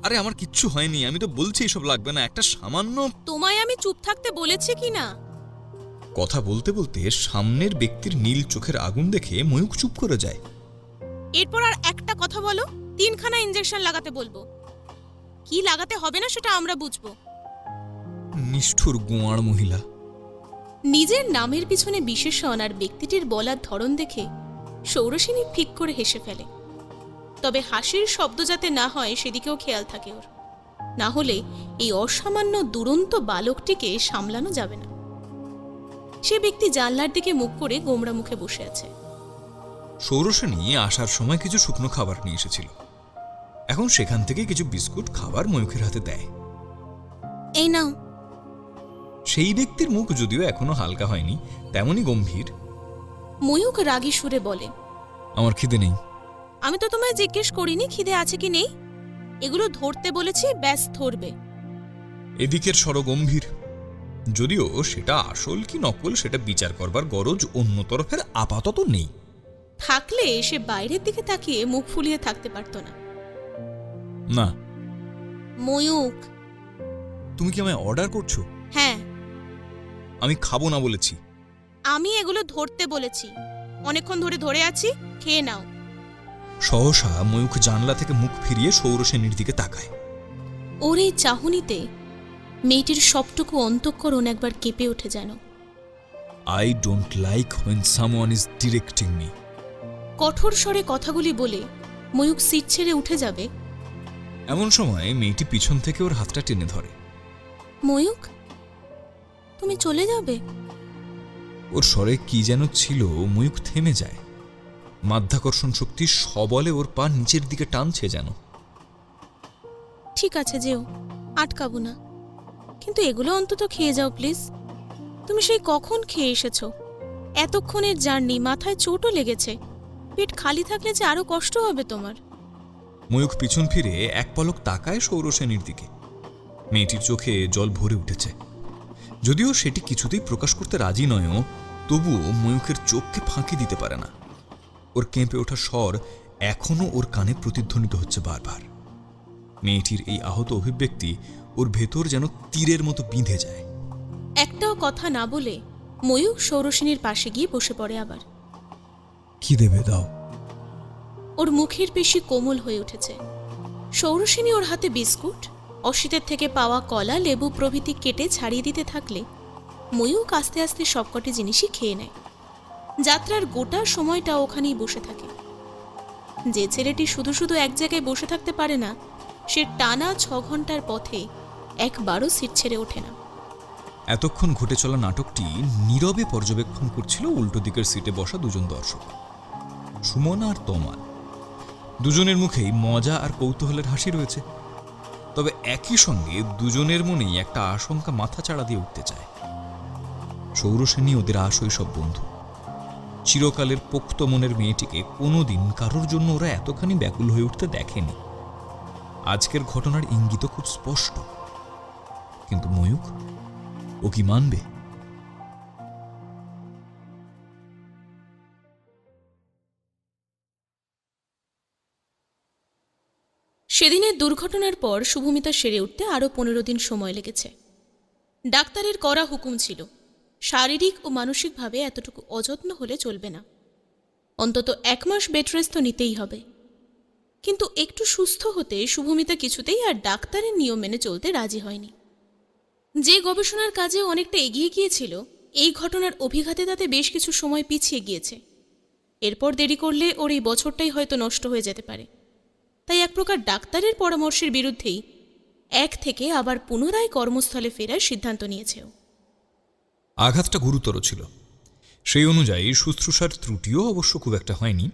আরে আমার কিচ্ছু হয়নি, আমি তো বলছি এসব লাগবে না, একটা সামান্য। তোমায় আমি চুপ থাকতে বলেছি কি না? কথা বলতে বলতে সামনের ব্যক্তির নীল চোখের আগুন দেখে ময়ূখ চুপ করে যায়। এরপর আর একটা কথা বলো, 3খানা ইনজেকশন লাগাতে বলবো। কি লাগাতে হবে না সেটা আমরা বুঝবো। নিষ্ঠুর গোয়াড় মহিলা। নিজের নামের পিছনে বিশেষণ আর ব্যক্তিটির বলার ধরন দেখে সৌরসেনী ফিক করে হেসে ফেলে। তবে হাসির শব্দ যাতে না হয় সেদিকেও খেয়াল থাকে ওর, না হলে এই অসামান্য দুরন্ত বালকটিকে সামলানো যাবে না। সে ব্যক্তি জানলার দিকে মুখ করে গোমড়া মুখে বসে আছে। সৌরসেনী আসার সময় কিছু শুকনো খাবার নিয়ে এসেছিল। এখন সেখান থেকে কিছু বিস্কুট খাবার ময়ূখের হাতে দেয়। এই নাও। সেই ব্যক্তির মুখ যদিও এখনো হালকা হয়নি, তেমনই গম্ভীর। ময়ূখ রাগী সুরে বলে, আমার খিদে নেই। আমি তো তোমায় জিজ্ঞেস করিনি খিদে আছে কি নেই। এগুলো ধরতে বলেছি, ব্যাস ধরবে। এদিকের স্বর গম্ভীর, যদিও সেটা আসল কি নকল সেটা বিচার করবার গরজ অন্য তরফের আপাতত নেই। থাকলে সে বাইরের দিকে তাকিয়ে মুখ ফুলিয়ে থাকতে পারত না। না। ময়ূক, তুমি কি আমায় অর্ডার করছো? হ্যাঁ, আমি খাবো না বলেছি। আমি এগুলো ধরতে বলেছি, অনেকক্ষণ ধরে ধরে আছি, খেয়ে নাও। সহসা ময়ূখ জানলা থেকে মুখ ফিরিয়ে সৌরসেনীর দিকে তাকায়। ওর এই চাহনিতে মেয়েটির সবটুকু অন্তঃকরণ একবার কেঁপে ওঠে যেন। I don't like when someone is directing me. কঠোর স্বরে কথাগুলি বলে ময়ূক সিট ছেড়ে উঠে যাবে, এমন সময় মেয়েটি পিছন থেকে ওর হাতটা টেনে ধরে। ময়ূক, তুমি চলে যাবে? ওর স্বরে কি যেন ছিল, ময়ূখ থেমে যায়। মাধ্যাকর্ষণ শক্তি সবলে ওর পা নিচের দিকে টানছে যেন। ঠিক আছে, যেও, আটকাবো না, কিন্তু এগুলো অন্তত খেয়ে যাও প্লিজ। তুমি সেই কখন খেয়ে এসেছো, এতক্ষণের জার্নি, মাথায় চোটও লেগেছে, পেট খালি থাকলে যে আরো কষ্ট হবে তোমার। ময়ূখ পিছন ফিরে এক পলক তাকায় সৌরসেনীর দিকে। মেয়েটির চোখে জল ভরে উঠেছে। যদিও সেটি কিছুতেই প্রকাশ করতে রাজি নয়ও, তবুও ময়ূখের চোখকে ফাঁকি দিতে পারে না। ওর কেঁপে ওঠা স্বর এখনও ওর কানে প্রতিধ্বনিত হচ্ছে বারবার। মেয়েটির এই আহত অভিব্যক্তি ওর ভেতর যেন তীরের মতো বিঁধে যায়। একটাও কথা না বলে ময়ূখ সৌরসেনীর পাশে গিয়ে বসে পড়ে আবার। কি দেবে দাও। ওর মুখের পেশি কোমল হয়ে উঠেছে। সৌরসেনী ওর হাতে বিস্কুট, অসিতের থেকে পাওয়া কলা, লেবু প্রভৃতি কেটে ছাড়িয়ে দিতে থাকলে ময়ূখ আস্তে আস্তে সবকটি জিনিসই খেয়ে নেয়। যাত্রার গোটা সময়টা ওখানেই বসে থাকে। যে ছেলেটি শুধু শুধু এক জায়গায় বসে থাকতে পারে না, সে টানা 6 ঘন্টার পথে একবারও সিট ছেড়ে ওঠে না। এতক্ষণ ঘটে চলা নাটকটি নীরবে পর্যবেক্ষণ করছিল উল্টো দিকের সিটে বসা দুজন দর্শক, সুমনা আর তমাল। দুজনের মুখেই মজা আর কৌতূহলের হাসি রয়েছে। তবে একই সঙ্গে দুজনের মনেই একটা আশঙ্কা মাথা চাড়া দিয়ে উঠতে চায়। সৌরসেনী ওদের আশৈশব বন্ধু। চিরকালের পোক্ত মনের মেয়েটিকে কোনোদিন কারোর জন্য ওরা এতখানি ব্যাকুল হয়ে উঠতে দেখেনি। আজকের ঘটনার ইঙ্গিত খুব স্পষ্ট। কিন্তু ময়ূখ, ও কি মানবে? সেদিনের দুর্ঘটনার পর শুভমিতা সেরে উঠতে আরও 15 দিন সময় লেগেছে। ডাক্তারের কড়া হুকুম ছিল, শারীরিক ও মানসিকভাবে এতটুকু অযত্ন হলে চলবে না। অন্তত 1 মাস বেড রেস্ট তো নিতেই হবে। কিন্তু একটু সুস্থ হতে শুভমিতা কিছুতেই আর ডাক্তারের নিয়ম মেনে চলতে রাজি হয়নি। যে গবেষণার কাজে অনেকটা এগিয়ে গিয়েছিল, এই ঘটনার অভিঘাতে তাতে বেশ কিছু সময় পিছিয়ে গিয়েছে। এরপর দেরি করলে ওর এই বছরটাই হয়তো নষ্ট হয়ে যেতে পারে। তাই এক প্রকার ডাক্তারের পরামর্শের বিরুদ্ধেই 1 থেকে আবার পুনরায় কর্মস্থলে ফেরার সিদ্ধান্ত নিয়েছে ও। আঘাতটা গুরুতর ছিল। সেই অনুযায়ী শুশ্রূষার ত্রুটিও অবশ্য খুব একটা হয়নি।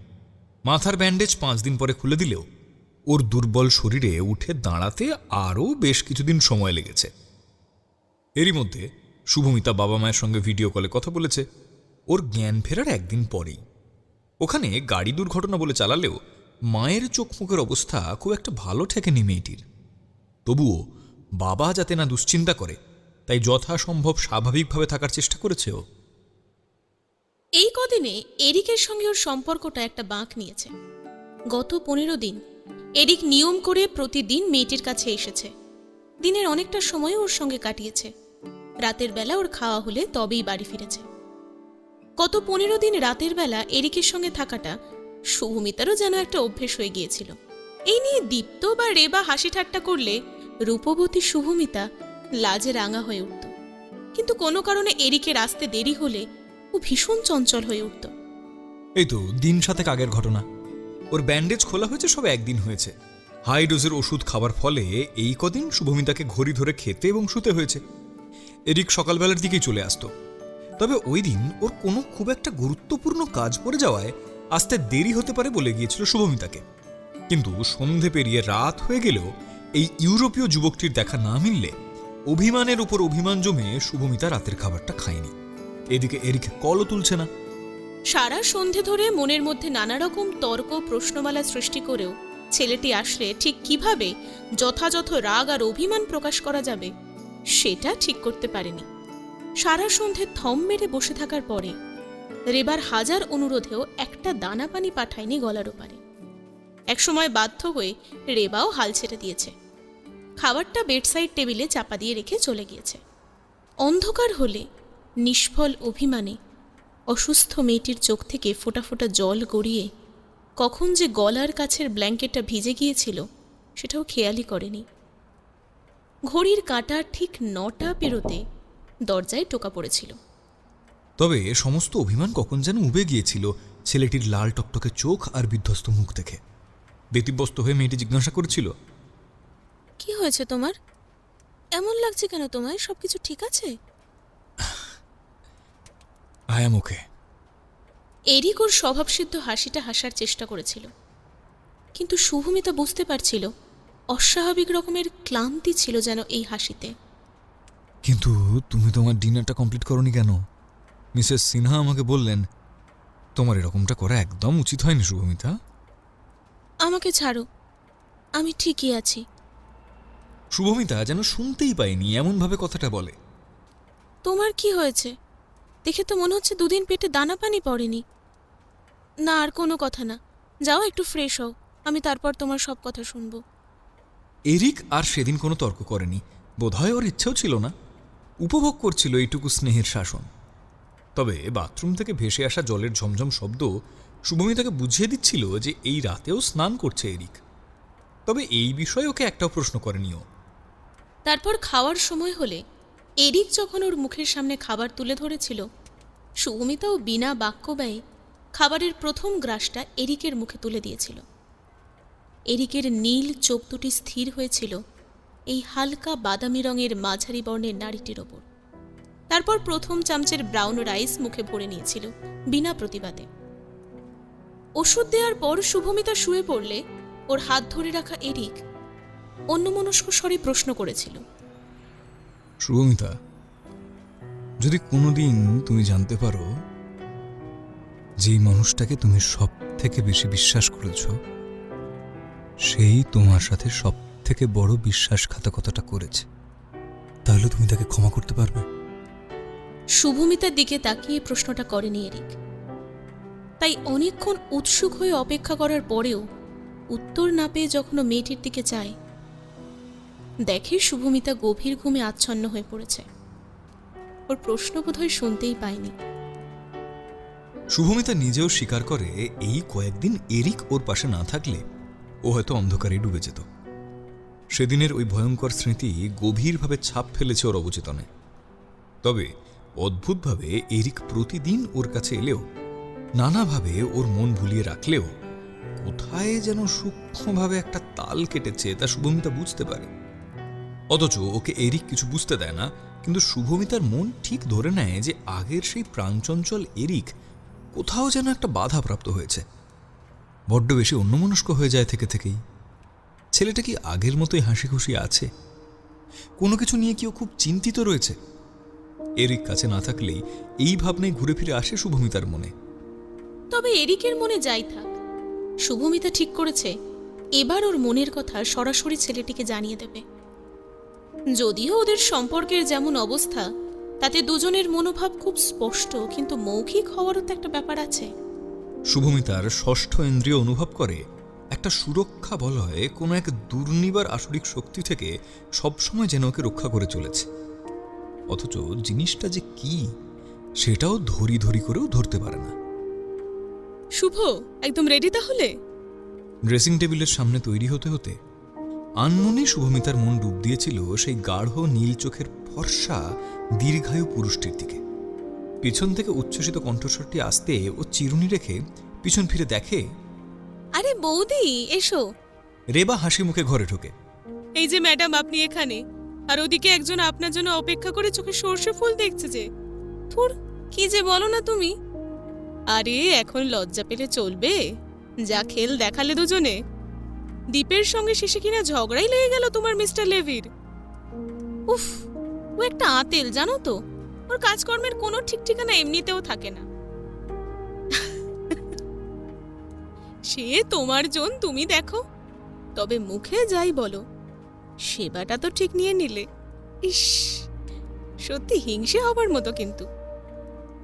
মাথার ব্যান্ডেজ 5 দিন পরে খুলে দিলেও ওর দুর্বল শরীরে উঠে দাঁড়াতে আরও বেশ কিছুদিন সময় লেগেছে। এরই মধ্যে শুভমিতা বাবা মায়ের সঙ্গে ভিডিও কলে কথা বলেছে ওর জ্ঞান ফেরার 1 দিন পরেই। ওখানে গাড়ি দুর্ঘটনা বলে চালালেও মায়ের চোখ মুখের অবস্থা খুব একটা ভালো ঠেকেনি মেয়েটির। তবুও বাবা যাতে না দুশ্চিন্তা করে, তাই যথাসম্ভব স্বাভাবিকভাবে থাকার চেষ্টা করেছে ও। এই কদিনে এরিকের সঙ্গে ওর সম্পর্কটা একটা বাঁক নিয়েছে। গত 15 দিন এরিক নিয়ম করে প্রতিদিন মেয়েটির কাছে এসেছে। দিনের অনেকটা সময় ওর সঙ্গে কাটিয়েছে। রাতের বেলা ওর খাওয়া হলে তবেই বাড়ি ফিরেছে। গত 15 দিন রাতের বেলা এরিকের সঙ্গে থাকাটা শুভমিতারও যেন একটা অভ্যেস হয়ে গিয়েছিল। এই নিয়ে দীপ্ত বা রেবা হাসি ঠাট্টা করলে রূপবতী শুভমিতা লাজে রাঙা হয়ে উঠত। কিন্তু কোনো কারণে এরিকের আসতে দেরি হলে ও ভীষণ চঞ্চল হয়ে উঠত। এই তো দিন 7 আগের ঘটনা। ওর ব্যান্ডেজ খোলা হয়েছে সব 1 দিন হয়েছে। হাই ডোজের ওষুধ খাবার ফলে এই কদিন শুভমিতাকে ঘড়ি ধরে খেতে এবং শুতে হয়েছে। এরিক সকালবেলার দিকেই চলে আসতো। তবে ওই দিন ওর কোনো খুব একটা গুরুত্বপূর্ণ কাজ পড়ে যাওয়ায় আসতে দেরি হতে পারে বলে গিয়েছিল শুভমিতাকে। কিন্তু সন্ধে পেরিয়ে রাত হয়ে গেলেও এই ইউরোপীয় যুবকটির দেখা না মিললে অভিমানের উপর অভিমান জমে শুভমিতা রাতের খাবারটা খায়নি। এদিকে এরিক কলও তুলছে না। সারা সন্ধে ধরে মনের মধ্যে নানা রকম তর্ক প্রশ্নমালা সৃষ্টি করেও ছেলেটি আসলে ঠিক কিভাবে যথাযথ রাগ আর অভিমান প্রকাশ করা যাবে সেটা ঠিক করতে পারেনি। সারা সন্ধে থম মেরে বসে থাকার পরে রেবার হাজার অনুরোধেও একটা দানা পানি পাঠায়নি গলার ওপারে। একসময় বাধ্য হয়ে রেবাও হাল ছেড়ে দিয়েছে। খাবারটা বেডসাইড টেবিলে চাপা দিয়ে রেখে চলে গিয়েছে। অন্ধকার হলে নিষ্ফল অভিমানে অসুস্থ মেয়েটির চোখ থেকে ফোঁটা ফোঁটা জল গড়িয়ে কখন যে গলার কাছের ব্ল্যাঙ্কেটটা ভিজে গিয়েছিল সেটাও খেয়ালই করেনি। ঘড়ির কাঁটা ঠিক 9টা পেরোতে দরজায় টোকা পড়েছিল। তবে সমস্ত অভিমান কখন যেন উবে গিয়েছিল ছেলেটির লাল টকটকে চোখ আর বিধ্বস্ত মুখ দেখে। ব্যতিব্যস্ত হয়ে মেয়েটি জিজ্ঞাসা করেছিল, কি হয়েছে তোমার? এমন লাগছে কেন তোমায়? সবকিছু ঠিক আছে? I am okay. এরিক ওর স্বভাবসিদ্ধ হাসিটা হাসার চেষ্টা করেছিল, কিন্তু শুভমিতা বুঝতে পারছিল অস্বাভাবিক রকমের ক্লান্তি ছিল যেন এই হাসিতে। কিন্তু তুমি তোমার ডিনারটা কমপ্লিট করনি কেন? মিসেস সিনহা আমাকে বললেন তোমার এরকমটা করা একদম উচিত হয়নি শুভমিতা। আমাকে ছাড়ো, আমি ঠিকই আছি। শুভমিতা যেন শুনতেই পায়নি এমনভাবে কথাটা বলে। তোমার কি হয়েছে? দেখে তো মনে হচ্ছে দুদিন পেটে দানা পানি পড়েনি। না, আর কোনো কথা না, যাও একটু ফ্রেশ হও, আমি তারপর তোমার সব কথা শুনবো। এরিক আর সেদিন কোনো তর্ক করেনি, বোধহয় ওর ইচ্ছেও ছিল না, উপভোগ করছিল এইটুকু স্নেহের শাসন। তবে বাথরুম থেকে ভেসে আসা জলের ঝমঝম শব্দ শুভমিতাকে বুঝিয়ে দিচ্ছিল যে এই রাতেও স্নান করছে এরিক। তবে এই বিষয়ে ওকে একটাও প্রশ্ন করেনি ও। তারপর খাওয়ার সময় হলে এরিক যখন ওর মুখের সামনে খাবার তুলে ধরেছিল, শুভমিতাও বিনা বাক্য ব্যয়ে খাবারের প্রথম গ্রাসটা এরিকের মুখে তুলে দিয়েছিল। এরিকের নীল চোখ দুটি স্থির হয়েছিল এই হালকা বাদামি রঙের মাঝারি বর্ণের নারীটির ওপর। তারপর প্রথম চামচের ব্রাউন রাইস মুখে ভরে নিয়েছিল বিনা প্রতিবাদে। ওষুধ দেওয়ার পর শুভমিতা শুয়ে পড়লে ওর হাত ধরে রাখা এরিক অন্যমনস্ক স্বরে প্রশ্ন করেছিল, শুভমিতা, যদি কোনোদিন তুমি জানতে পারো যেই মানুষটাকে তুমি সব থেকে বেশি বিশ্বাস করেছ সেই তোমার সাথে সব থেকে বড় বিশ্বাসঘাতকতাটা করেছে, তাহলে তুমি তাকে ক্ষমা করতে পারবে? শুভমিতার দিকে তাকিয়ে প্রশ্নটা করেনি এরিক। তাই অনেকক্ষণ উৎসুক হয়ে অপেক্ষা করার পরেও উত্তর না পেয়ে যখন মেয়েটির দিকে চায়, দেখে শুভমিতা গভীর ঘুমে আচ্ছন্ন হয়ে পড়েছে। ওর প্রশ্ন বোধহয় শুনতেই পায়নি। শুভমিতা নিজেও স্বীকার করে এই কয়েকদিন এরিক ওর পাশে না থাকলে ও হয়তো অন্ধকারে ডুবে যেত। সেদিনের ওই ভয়ঙ্কর স্মৃতি গভীরভাবে ছাপ ফেলেছে ওর অবচেতনে। তবে অদ্ভুতভাবে এরিক প্রতিদিন ওর কাছে এলেও, নানাভাবে ওর মন ভুলিয়ে রাখলেও কোথায় যেন সূক্ষ্মভাবে একটা তাল কেটেছে তা শুভমিতা বুঝতে পারে। অথচ ওকে এরিক কিছু বুঝতে দেয় না, কিন্তু শুভমিতার মন ঠিক ধরে নেয় যে আগের সেই প্রাণচঞ্চল এরিক কোথাও যেন একটা বাধা প্রাপ্ত হয়েছে। বড্ড বেশি অন্যমনস্ক হয়ে যায় থেকে থেকেই। ছেলেটা কি আগের মতোই হাসি খুশি আছে? কোনো কিছু নিয়ে কি ও খুব চিন্তিত রয়েছে? এরিক কাছে না থাকলেই এই ভাবনায় ঘুরে ফিরে আসে শুভমিতার মনে। তবে এরিকের মনে যাই থাক, শুভমিতা ঠিক করেছে এবার ওর মনের কথা সরাসরি ছেলেটিকে জানিয়ে দেবে। যদিও ওদের সম্পর্কের যেমন অবস্থা তাতে দুজনের মনোভাব খুব স্পষ্ট, কিন্তু মৌখিক হওয়ারও তো একটা ব্যাপার আছে। শুভমিতার ষষ্ঠ ইন্দ্রিয় অনুভব করে একটা সুরক্ষা বলয় কোনো এক দুর্নিবার আসরিক শক্তি থেকে সবসময় যেন ওকে রক্ষা করে চলেছে। অথচ জিনিসটা যে কি সেটাও ধরি ধরি করেও ধরতে পারে না। শুভ, একদম রেডি তাহলে? ড্রেসিং টেবিলের সামনে তৈরি হতে হতে আনমনে শুভমিতার মন ডুব দিয়েছিল সেই গাঢ় নীল চোখের ফর্সা দীর্ঘায়ু পুরুষটির দিকে। পিছন থেকে উচ্ছ্বসিত কণ্ঠস্বরটি আসতে ও চিরুনি রেখে পিছন ফিরে দেখে, আরে বৌদি এসো। রেবা হাসি মুখে ঘরে ঢোকে। এই যে ম্যাডাম, আপনি এখানে, আর ওদিকে একজন আপনার জন্য অপেক্ষা করে চোখে সর্ষে ফুল দেখছে যে। ধুর, কি যে বলো না তুমি। আরে এখন লজ্জা পেলে চলবে? যা খেল দেখালে দুজনে। দীপের সঙ্গে শেষে কিনা ঝগড়াই লেগে গেল তোমার মিস্টার লেভির। উফ, ও একটা আতেল জানো তো, ওর কাজকর্মের কোনো ঠিক ঠিকানা এমনিতেও থাকে না। সে তোমার জন, তুমি দেখো। তবে মুখে যাই বলো, সেবাটা তো ঠিক নিয়ে নিলে। ইস, সত্যি হিংসে হবার মতো। কিন্তু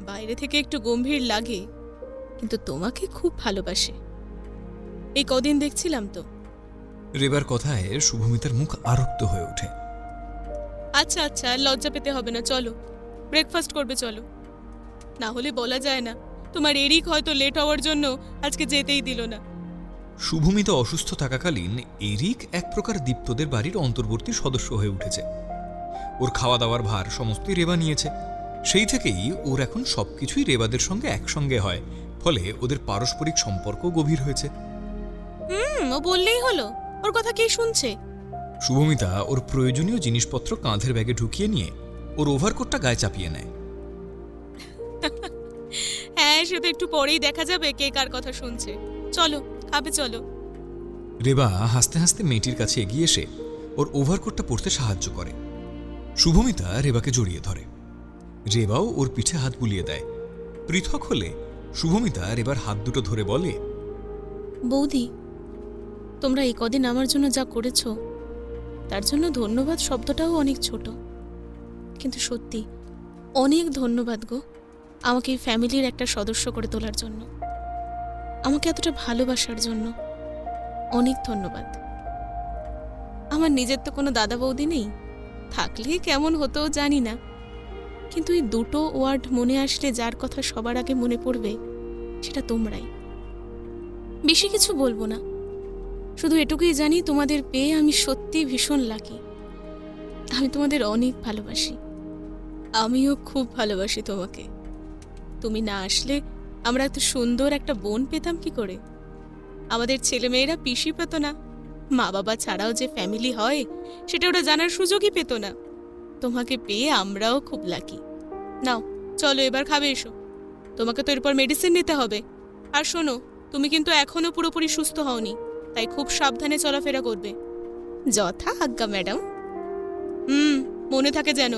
বাইরে থেকে একটু গম্ভীর লাগে, কিন্তু তোমাকে খুব ভালোবাসে। এই কদিন দেখছিলাম তো। রেবার কথায় শুভমিতার মুখ আরক্ত হয়ে ওঠে। আচ্ছা আচ্ছা, লজ্জা পেতে হবে না, চলো ব্রেকফাস্ট করবে চলো। না হলে বলা যায় না তোমার এরিক হয়তো লেট হওয়ার জন্য আজকে যেতেই দিল না। শুভমিতা অসুস্থ থাকাকালীন এরিক এক প্রকার দীপ্তদের বাড়ির অন্তর্বর্তী সদস্য হয়ে উঠেছে। ওর খাওয়া দাওয়ার ভার সমস্তই রেবা নিয়েছে। সেই থেকেই ওর এখন সবকিছুই রেবাদের সঙ্গে একসঙ্গে হয়, ফলে ওদের পারস্পরিক সম্পর্ক গভীর হয়েছে। ও বললেই হলো, ওর কথা কে শুনছে? শুভমিতা ওর প্রয়োজনীয় জিনিসপত্র কাঁধের ব্যাগে ঢুকিয়ে নিয়ে ওর ওভারকোটটা গায়ে চাপিয়ে নেয়। হ্যাঁ এসে তো একটু পরেই দেখা যাবে কে কার কথা শুনছে। চলো খাবে চলো। রেবা হাসতে হাসতে মেয়েটির কাছে এগিয়ে এসে ওর ওভারকোটটা পরতে সাহায্য করে। শুভমিতা রেবাকে জড়িয়ে ধরে। রেবাও ওর পিঠে হাত বুলিয়ে দেয়। পৃথক হলে শুভমিতা রেবার হাত দুটো ধরে বলে, বৌদি, তোমরা এই কদিন আমার জন্য যা করেছো তার জন্য ধন্যবাদ শব্দটাও অনেক ছোট, কিন্তু সত্যি অনেক ধন্যবাদ গো আমাকে এই ফ্যামিলির একটা সদস্য করে তোলার জন্য, আমাকে এতটা ভালোবাসার জন্য অনেক ধন্যবাদ। আমার নিজের তো কোনো দাদা বৌদি নেই, থাকলে কেমন হতো জানি না, কিন্তু এই দুটো ওয়ার্ড মনে আসলে যার কথা সবার আগে মনে পড়বে সেটা তোমরাই। বেশি কিছু বলবো না, শুধু এটুকুই জানি তোমাদের পেয়ে আমি সত্যি ভীষণ লাকি। আমি তোমাদের অনেক ভালোবাসি, আমিও খুব ভালোবাসি তোমাকে। তুমি না আসলে আমরা এত সুন্দর একটা বোন পেতাম কি করে? আমাদের ছেলেমেয়েরা পিসি পেত না, মা বাবা ছাড়াও যে ফ্যামিলি হয় সেটা ওরা জানার সুযোগই পেত না। তোমাকে পেয়ে আমরাও খুব লাকি। নাও চলো এবার খাবে এসো, তোমাকে তো এরপর মেডিসিন নিতে হবে। আর শোনো, তুমি কিন্তু এখনো পুরোপুরি সুস্থ হওনি, তাই খুব সাবধানে চলাফেরা করবে। যথা আজ্ঞা ম্যাডাম। মনে থাকে যেন।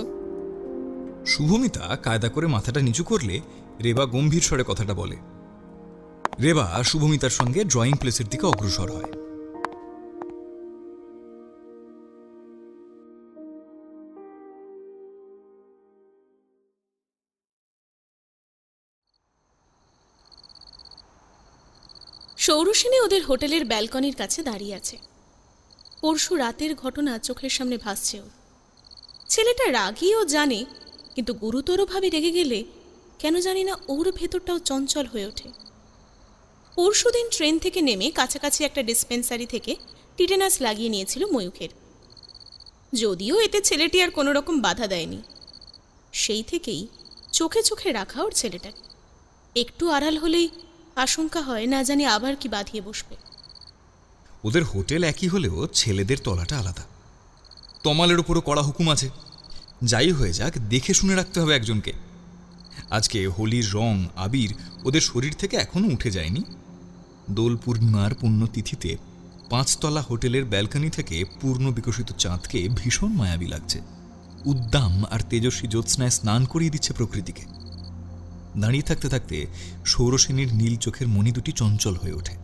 শুভমিতা কায়দা করে মাথাটা নিচু করলে রেবা গম্ভীর স্বরে কথাটা বলে। রেবা শুভমিতার সঙ্গে ড্রয়িং প্লেসের দিকে অগ্রসর হয়। সৌরসেনী ওদের হোটেলের ব্যালকনির কাছে দাঁড়িয়ে আছে। পরশু রাতের ঘটনা চোখের সামনে ভাসছে ওর। ছেলেটা রাগীও জানে, কিন্তু গুরুতরভাবে রেগে গেলে কেন জানি না ওর ভেতরটাও চঞ্চল হয়ে ওঠে। পরশুদিন ট্রেন থেকে নেমে কাছাকাছি একটা ডিসপেন্সারি থেকে টিটেনাস লাগিয়ে নিয়েছিল ময়ূখের। যদিও এতে ছেলেটি আর কোনো রকম বাধা দেয়নি, সেই থেকেই চোখে চোখে রাখা ওর ছেলেটাকে। একটু আড়াল হলেই আশঙ্কা হয় না জানি আবার কি বাঁধিয়ে বসবে। ওদের হোটেল একই হলেও ছেলেদের তলাটা আলাদা। তমালের উপরও কড়া হুকুম আছে, যাই হয়ে যাক দেখে শুনে রাখতে হবে একজনকে। আজকে হোলির রং আবির ওদের শরীর থেকে এখনো উঠে যায়নি। দোল পূর্ণিমার পুণ্যতিথিতে 5 তলা হোটেলের ব্যালকনি থেকে পূর্ণ বিকশিত চাঁদকে ভীষণ মায়াবী লাগছে। উদ্দাম আর তেজস্বী জ্যোৎস্নায় স্নান করিয়ে দিচ্ছে প্রকৃতিকে। দাঁড়িয়ে থাকতে থাকতে সৌরসেনীর নীল চোখের মণি দুটি চঞ্চল হয়ে ওঠে।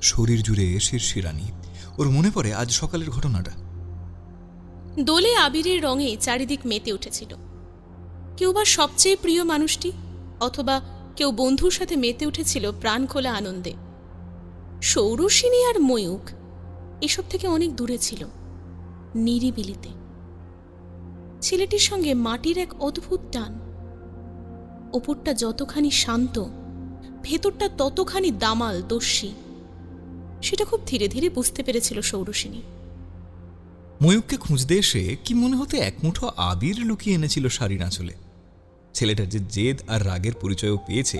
শরীর জুড়ে শিরশিরানি। ওর মনে পড়ে আজ সকালের ঘটনাটা। দোলে আবিরের রঙে চারিদিক মেতে উঠেছিল। কেউ বা সবচেয়ে প্রিয় মানুষটি, অথবা কেউ বন্ধুর সাথে মেতে উঠেছিল প্রাণ খোলা আনন্দে। সৌরসেনী আর ময়ূখ এসব থেকে অনেক দূরে ছিল, নিরিবিলিতে। ছেলেটির সঙ্গে মাটির এক অদ্ভুত টান। ওপরটা যতখানি শান্ত, ভেতরটা ততখানি দামাল দস্যি। সেটা খুব ধীরে ধীরে বুঝতে পেরেছিল সৌরসেনী। ময়ূককে খুঁজতে এসে কি মনে হতে এক মুঠো আবির লুকিয়ে এনেছিল শাড়ির আঁচলে। ছেলেটার যে জেদ আর রাগের পরিচয়ও পেয়েছে,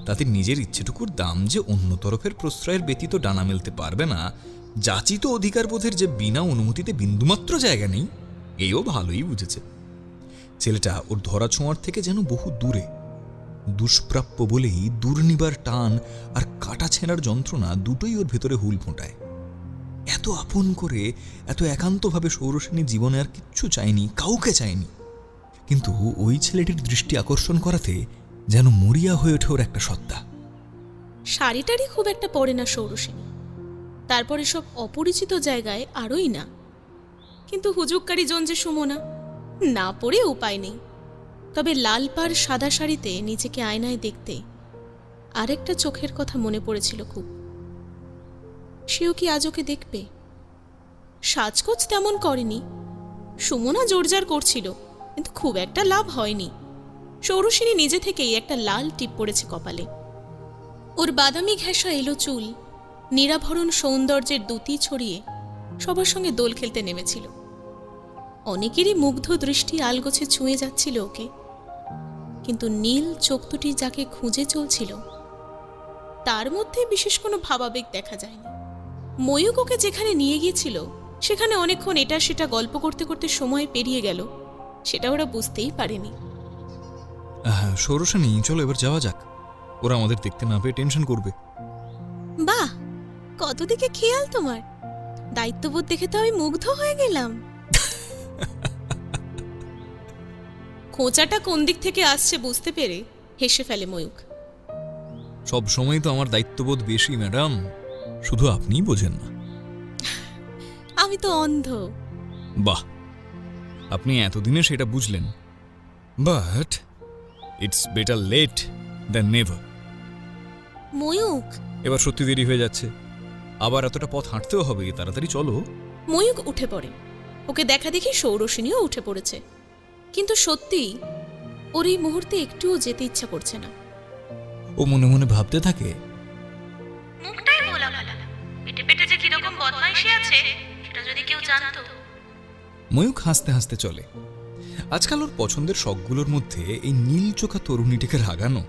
তাতে নিজের ইচ্ছেটুকুর দাম যে অন্য তরফের প্রশ্রয়ের ব্যতীত ডানা মেলতে পারবে না, যাচিত অধিকারবোধের যে বিনা অনুমতিতে বিন্দুমাত্র জায়গা নেই, এও ভালোই বুঝেছে। ছেলেটা ওর ধরা ছোঁয়ার থেকে যেন বহু দূরে। দুষ্প্রাপ্য বলেই দুর্নিবার টান আর কাটা ছেঁড়ার যন্ত্রণা দুটোই ওর ভেতরে হুল ফোঁটায়। এত আপন করে, এত একান্তভাবে সৌরসেনী জীবনে আর কিচ্ছু চায়নি, কাউকে চায়নি। কিন্তু ওই ছেলেটির দৃষ্টি আকর্ষণ করাতে যেন মরিয়া হয়ে ওঠে ওর একটা সত্তা। শাড়িটারই খুব একটা পড়ে না সৌরসেনী, তারপরে সব অপরিচিত জায়গায় আরোই না। কিন্তু হুজুগকারী জন যে সুমনা, না পড়ে উপায় নেই। তবে লাল পাড় সাদা শাড়িতে নিজেকে আয়নায় দেখতে আরেকটা চোখের কথা মনে পড়েছিল খুব। সেও কি আজ ওকে দেখবে? সাজগোজ তেমন করেনি, সুমনা জোরজার করছিল, কিন্তু খুব একটা লাভ হয়নি। সৌরসেনী নিজে থেকেই একটা লাল টিপ পড়েছে কপালে। ওর বাদামি ঘেঁষা এলো চুল নিরাভরণ সৌন্দর্যের দ্যুতি ছড়িয়ে সবার সঙ্গে দোল খেলতে নেমেছিল। অনেকেরই মুগ্ধ দৃষ্টি আলগোছে ছুঁয়ে যাচ্ছিল ওকে, কিন্তু নীল চোখ দুটি যাকে খুঁজে চলছিল তার মধ্যে বিশেষ কোনো ভাবাবেগ দেখা যায়নি। ময়ূক ওকে যেখানে নিয়ে গিয়েছিল সেখানে অনেকক্ষণ এটা সেটা গল্প করতে করতে সময় পেরিয়ে গেল, সেটা ওরা বুঝতেই পারেনি। সৌরসেনী, চলো এবার যাওয়া যাক। ওরা আমাদের দেখতে না পেয়ে টেনশন করবে। বাহ, কত দিকে খেয়াল তোমার! দায়িত্ববোধ দেখে তো আমি মুগ্ধ হয়ে গেলাম। খোঁচাটা কোন দিক থেকে আসছে বুঝতে পেরে হেসে ফেলে ময়ূক। সব সময় তো আমার দায়িত্ববোধ বেশি ম্যাডাম, শুধু আপনিই বোঝেন না। আমি তো অন্ধ। বাহ, আপনি এতদিনে সেটা বুঝলেন, but it's better late than never. Mayuk, এবার সত্যি দেরি হয়ে যাচ্ছে, আবার এতটা পথ হাঁটতেও হবে, তাড়াতাড়ি চলো। ময়ূক উঠে পড়ে। ওকে দেখা দেখি ষোড়শিনীও উঠে পড়েছে, কিন্তু সত্যি ওর এই মুহূর্তে একটুও যেতে ইচ্ছা করছে না। ও মনে মনে ভাবতে থাকে, মুখটাই বলা ভালো, পেটে পেটে যে কিরকম বদমাইশি আছে সেটা যদি কেউ জানতো। ময়ূক হাসতে হাসতে চলে। আজকাল ওর পছন্দের শখগুলোর মধ্যে এই নীল চোখা তরুণীটিকে রাগানো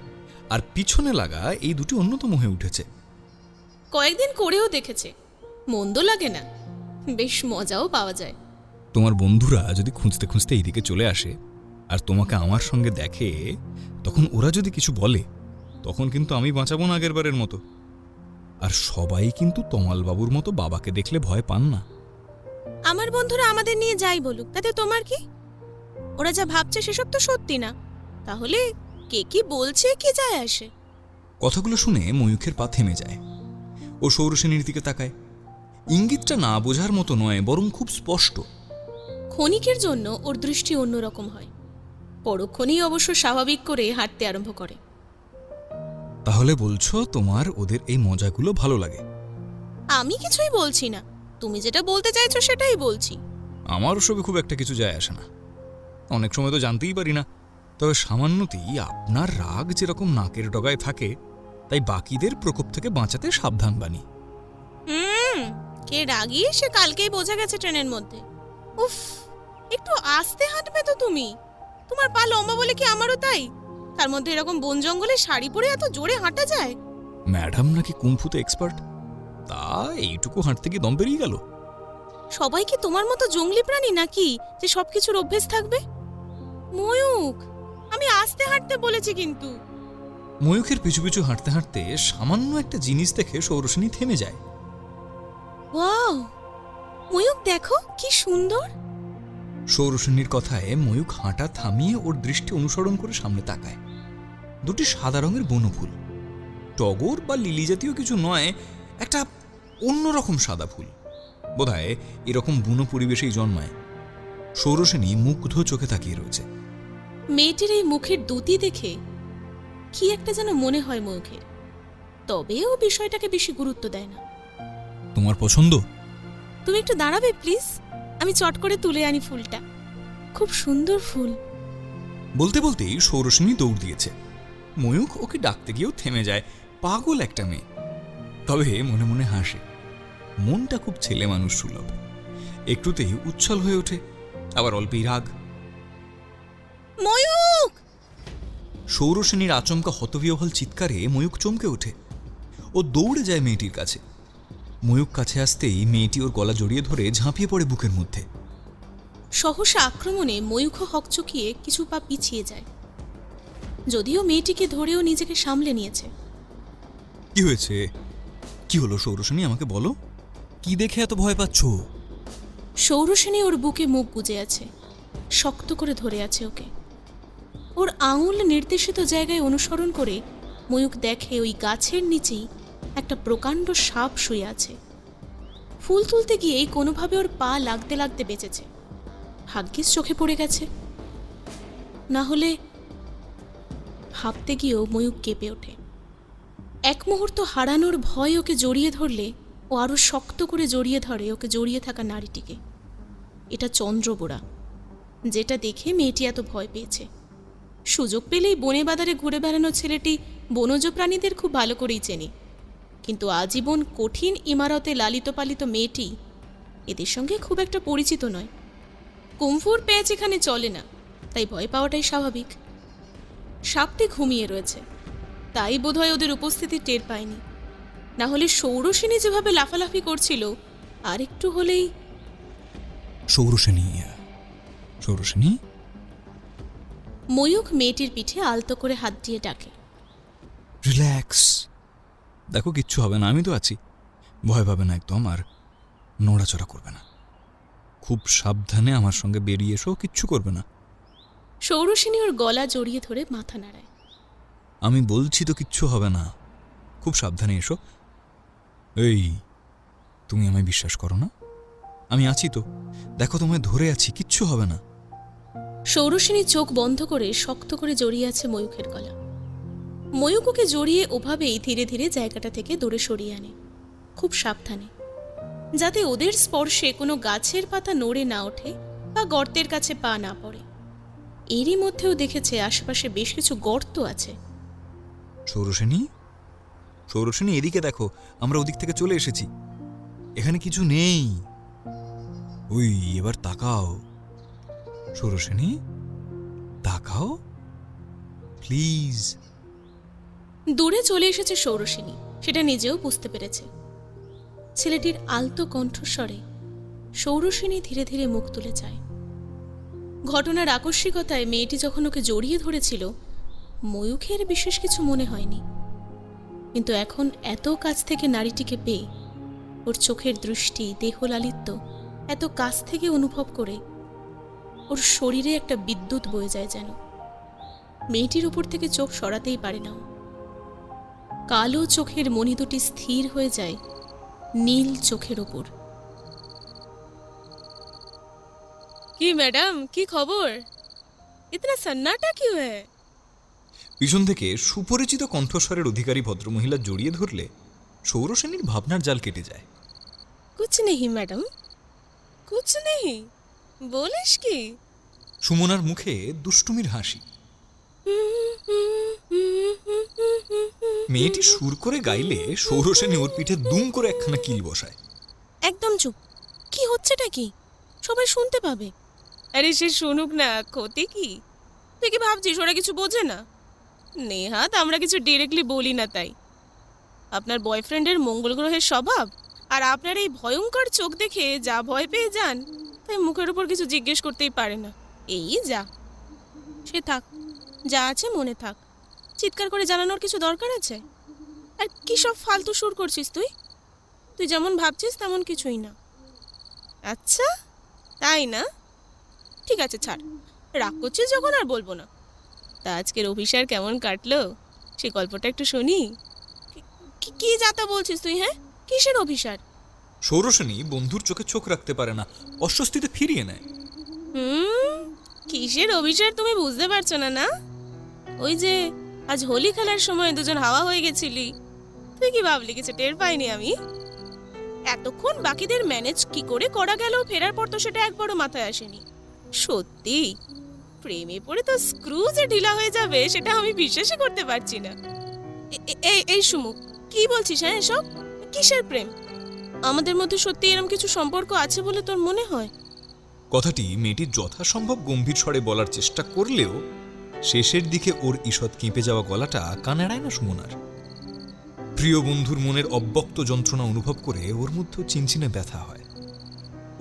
আর পিছনে লাগা এই দুটি অন্যতম হয়ে উঠেছে। কয়েকদিন করেও দেখেছে, মন্দ লাগে না, বেশ মজাও পাওয়া যায়। তোমার বন্ধুরা যদি খুঁজতে খুঁজতে এইদিকে চলে আসে আর তোমাকে আমার সঙ্গে দেখে, তখন ওরা যদি কিছু বলে, তখন কিন্তু আমি বাঁচাবো না আগের বারের মতো। আর সবাই কিন্তু তমালবাবুর মতো বাবাকে দেখলে ভয় পান না। আমার বন্ধুরা আমাদের নিয়ে যাই বলুক, তাতে তোমার কি? ওরা যা ভাবছে সেসব তো সত্যি না, তাহলে কে কি বলছে কি যায় আসে? কথাগুলো শুনে ময়ূখের পা থেমে যায়। ও সৌরসেনীর দিকে তাকায়। ইঙ্গিতটা না বোঝার মতো নয়, বরং খুব স্পষ্ট। ক্ষণিকের জন্য ওর দৃষ্টি অন্যরকম হয়, পরক্ষণেই অবশ্য স্বাভাবিক করে হাঁটতে আরম্ভ করে। তাহলে বলছো তোমার ওদের এই মজাগুলো ভালো লাগে? আমি কিছুই বলছি না, তুমি যেটা বলতে চাইছো সেটাই বলছি। আমার ওসবে খুব একটা কিছু যায় আসে না, অনেক সময় তো জানতেই পারি না। তবে সামান্যতেই আপনার রাগ যেরকম নাকের ডগায় থাকে, তাই বাকিদের প্রকোপ থেকে বাঁচাতে সাবধান বানি। কে রাগী সে কালকেই বোঝা গেছে ট্রেনের মধ্যে। উফ, একটু আস্তে হাঁটবে তো তুমি। তোমার পা লম্বা বলে কি আমারও তাই? তার মধ্যে এরকম বন জঙ্গলে শাড়ি পরে এত জোরে হাঁটা যায়? ম্যাডাম নাকি কুংফুতে এক্সপার্ট, তা এইটুকু হাঁটতে গিয়ে দম বেরিয়ে গেল। সবাই কি তোমার মতো জঙ্গলি প্রাণী নাকি যে সবকিছুর অভ্যেস থাকবে? ময়ূক, আমি আস্তে হাঁটতে বলেছি কিন্তু। ময়ূখের পিছু পিছু হাঁটতে হাঁটতে সামান্য একটা জিনিস দেখে সৌরসেনী থেমে যায়। ওয়াও, ময়ূক দেখো কি সুন্দর! সৌরসেনীর কথায় ময়ূখ হাঁটা থামিয়ে ওর দৃষ্টি অনুসরণ করে সামনে তাকায়। দুটি সাদা রঙের বনফুল, টগর বা লিলি জাতীয় কিছু নয়, একটা অন্যরকম সাদা ফুল। বোধহয় এরকম বুনো পরিবেশেই জন্মায়। সৌরসেনী মুগ্ধ চোখে তাকিয়ে রয়েছে। মেয়েটির এই মুখের দ্যুতি দেখে কি একটা যেন মনে হয় ময়ূখের, তবে ও বিষয়টাকে বেশি গুরুত্ব দেয় না। তোমার পছন্দ? তুমি একটু দাঁড়াবে প্লিজ, আমি চট করে তুলে আনি ফুলটা। খুব সুন্দর ফুল। বলতে বলতেই সৌরসেনী দৌড় দিয়েছে। ময়ূখ ওকে ডাকতে গিয়েও থেমে যায়। পাগল একটা মেয়ে, তবে মনে মনে হাসে। মনটা খুব ছেলে মানুষ সুলভ। একটুতেই উচ্ছল হয়ে ওঠে, আবার অল্পেই রাগ। ময়ূক! সৌরসেনীর আচমকা হতবিহ্বল চিৎকারে ময়ূক চমকে ওঠে। ও দৌড়ে যায় মেয়েটির কাছে। ময়ূক কাছে আসতেই মেয়েটি ওর গলা জড়িয়ে ধরে ঝাঁপিয়ে পড়ে বুকের মধ্যে। সহসা আক্রমণে ময়ূখ হকচকিয়ে কিছু পা পিছিয়ে যায়, যদিও মেয়েটিকে ধরেও নিজেকে সামলে নিয়েছে। কি হয়েছে? কি হলো সৌরসেনী, আমাকে বলো। কি দেখে এত ভয় পাচ্ছ? সৌরসেনী ওর বুকে মুখ গুজে আছে, শক্ত করে ধরে আছে ওকে। ওর আঙুল নির্দেশিত জায়গায় অনুসরণ করে ময়ূক দেখে ওই গাছের নিচেই একটা প্রকাণ্ড সাপ শুয়ে আছে। ফুল তুলতে গিয়ে কোনোভাবে ওর পা লাগতে লাগতে বেঁচেছে। ভাগ্যিস চোখে পড়ে গেছে, না হলে। ভাবতে গিয়েও ময়ূক কেঁপে ওঠে। এক মুহূর্ত হারানোর ভয় ওকে জড়িয়ে ধরলে ও আরো শক্ত করে জড়িয়ে ধরে ওকে জড়িয়ে থাকা নারীটিকে। এটা চন্দ্রবোড়া, যেটা দেখে মেয়েটি এত ভয় পেয়েছে। সুযোগ পেলেই বনে বাজারে ঘুরে বেড়ানো ছেলেটি বনজ প্রাণীদের খুব ভালো করেই চেনে, কিন্তু আজীবন কঠিন ইমারতে লালিত পালিত মেয়েটি এদের সঙ্গে খুব একটা পরিচিত নয়। কুমফুর পেঁচ এখানে চলে না, তাই ভয় পাওয়াটাই স্বাভাবিক। সাপটি ঘুমিয়ে রয়েছে, তাই বোধহয় ওদের উপস্থিতি টের পায়নি। না হলে সৌরসেনী যেভাবে লাফালাফি করছিল, আর একটু হলেই। সৌরসেনী, সৌরসেনী। ময়ূক মেয়েটির পিঠে আলতো করে হাত দিয়ে ডাকে। রিল্যাক্স। দেখো কিচ্ছু হবে না, আমি তো আছি। ভয় পাবে না একদম, আর নড়াচড়া করবে না। খুব সাবধানে আমার সঙ্গে বেরিয়ে এসো, কিচ্ছু করবে না। সৌরসেনী ওর গলা জড়িয়ে ধরে মাথা নাড়ায়। আমি বলছি তো কিচ্ছু হবে না, খুব সাবধানে এসো। এই, তুমি আমায় বিশ্বাস করো না? আমি আছি তো, দেখো তোমায় ধরে আছি, কিচ্ছু হবে না। সৌরসেনী চোখ বন্ধ করে শক্ত করে জড়িয়ে আছে ময়ূখের গলা। ময়ূখ ওকে জড়িয়ে ওভাবেই ধীরে ধীরে জায়গাটা থেকে দূরে সরিয়ে আনে, খুব সাবধানে, যাতে ওদের স্পর্শে কোনো গাছের পাতা নড়ে না ওঠে বা গর্তের কাছে পা না পড়ে। এরই মধ্যেও দেখেছে আশেপাশে বেশ কিছু গর্ত আছে। সৌরসেনী, সৌরসেনী, এদিকে দেখো, আমরা ওদিক থেকে চলে এসেছি। এখানে কিছু নেই। ওই, এবার তাকাও। সৌরসেনী, তাকাও প্লিজ। দূরে চলে এসেছে সৌরসেনী, সেটা নিজেও বুঝতে পেরেছে। ছেলেটির আলতো কণ্ঠস্বরে সৌরসেনী ধীরে ধীরে মুখ তুলে যায়। ঘটনার আকস্মিকতায় মেয়েটি যখন ওকে জড়িয়ে ধরেছিল, ময়ূখের বিশেষ কিছু মনে হয়নি, কিন্তু এখন এত কাছ থেকে নারীটিকে পেয়ে, ওর চোখের দৃষ্টি, দেহলালিত্য এত কাছ থেকে অনুভব করে ওর শরীরে একটা বিদ্যুৎ বয়ে যায় যেন। মেয়েটির উপর থেকে চোখ সরাতেই পারে না ও। কালো চোখের মণি দুটি স্থির হয়ে যায় নীল চোখের ওপর। কি ম্যাডাম, কি খবর? ইতনা সন্নাটা কিউ হ্যায়? পিছন থেকে সুপরিচিত কণ্ঠস্বরের অধিকারী ভদ্রমহিলা জড়িয়ে ধরলে সৌরসেনীর ভাবনার জাল কেটে যায়। কুছ নেহি ম্যাডাম, কুছ নেহি। বলিস কি? সুমনার মুখে দুষ্টুমির হাসি। মেয়েটি সুর করে গাইলে সৌরসেনী ওর পিঠে দুম করে একখানা কিল বসায়। একদম চুপ। কি হচ্ছেটা কি? সবাই শুনতে পাবে। আরে সে শুনুক না, ক্ষতি কি? তুই কি ভাবছিস ওরা কিছু বোঝে না? নেহাত আমরা কিছু ডিরেক্টলি বলি না তাই। আপনার বয়ফ্রেন্ডের মঙ্গল গ্রহের স্বভাব আর আপনার এই ভয়ঙ্কর চোখ দেখে যা ভয় পেয়ে যান, তাই মুখের উপর কিছু জিজ্ঞেস করতেই পারে না। এই যা, সে থাক, যা আছে মনে থাক। চিৎকার করে জানানোর কিছু দরকার আছে? আর কি সব ফালতু সুর করছিস তুই? তুই যেমন ভাবছিস তেমন কিছুই না। আচ্ছা, তাই না? ঠিক আছে, ছাড়, রাগ করছিস যখন আর বলবো না। তা আজকের অভিসার কেমন কাটলো সে গল্পটা একটু শুনি। কি যাতা বলছিস তুই? হ্যাঁ, কিসের অভিসার? সৌরসেনী বন্ধুর চোখে চোখ রাখতে পারে না, অস্বস্তিতে ফিরিয়ে নেয়। কিসের অভিসার তুমি বুঝতে পারছো না? না, ওই যে আজ হোলি খেলার সময় দুজন হাওয়া হয়ে গেছিলি, তুই কি ভাবলি কিছু টের পাইনি আমি? এতক্ষণ বাকিদের ম্যানেজ কি করে করা গেল ফেরার পর তো সেটা একবারও মাথায় আসেনি। সত্যি প্রেমে পড়ে তো স্ক্রু যে ঢিলা হয়ে যাবে সেটা আমি বিশ্বাসই করতে পারছি না। এই সুমু, কি বলছিস? হ্যাঁ, এসব কিসের প্রেম? আমাদের মধ্যে সত্যি এরকম কিছু সম্পর্ক আছে বলে তোর মনে হয়? কথাটি মেয়েটি যথাসম্ভব গম্ভীর স্বরে বলার চেষ্টা করলেও শেষের দিকে ওর ঈষৎ কেঁপে যাওয়া গলাটা কান এড়ায় না সুমনার। প্রিয় বন্ধুর মনের অব্যক্ত যন্ত্রণা অনুভব করে ওর মধ্যেও চিনচিনে ব্যথা হয়।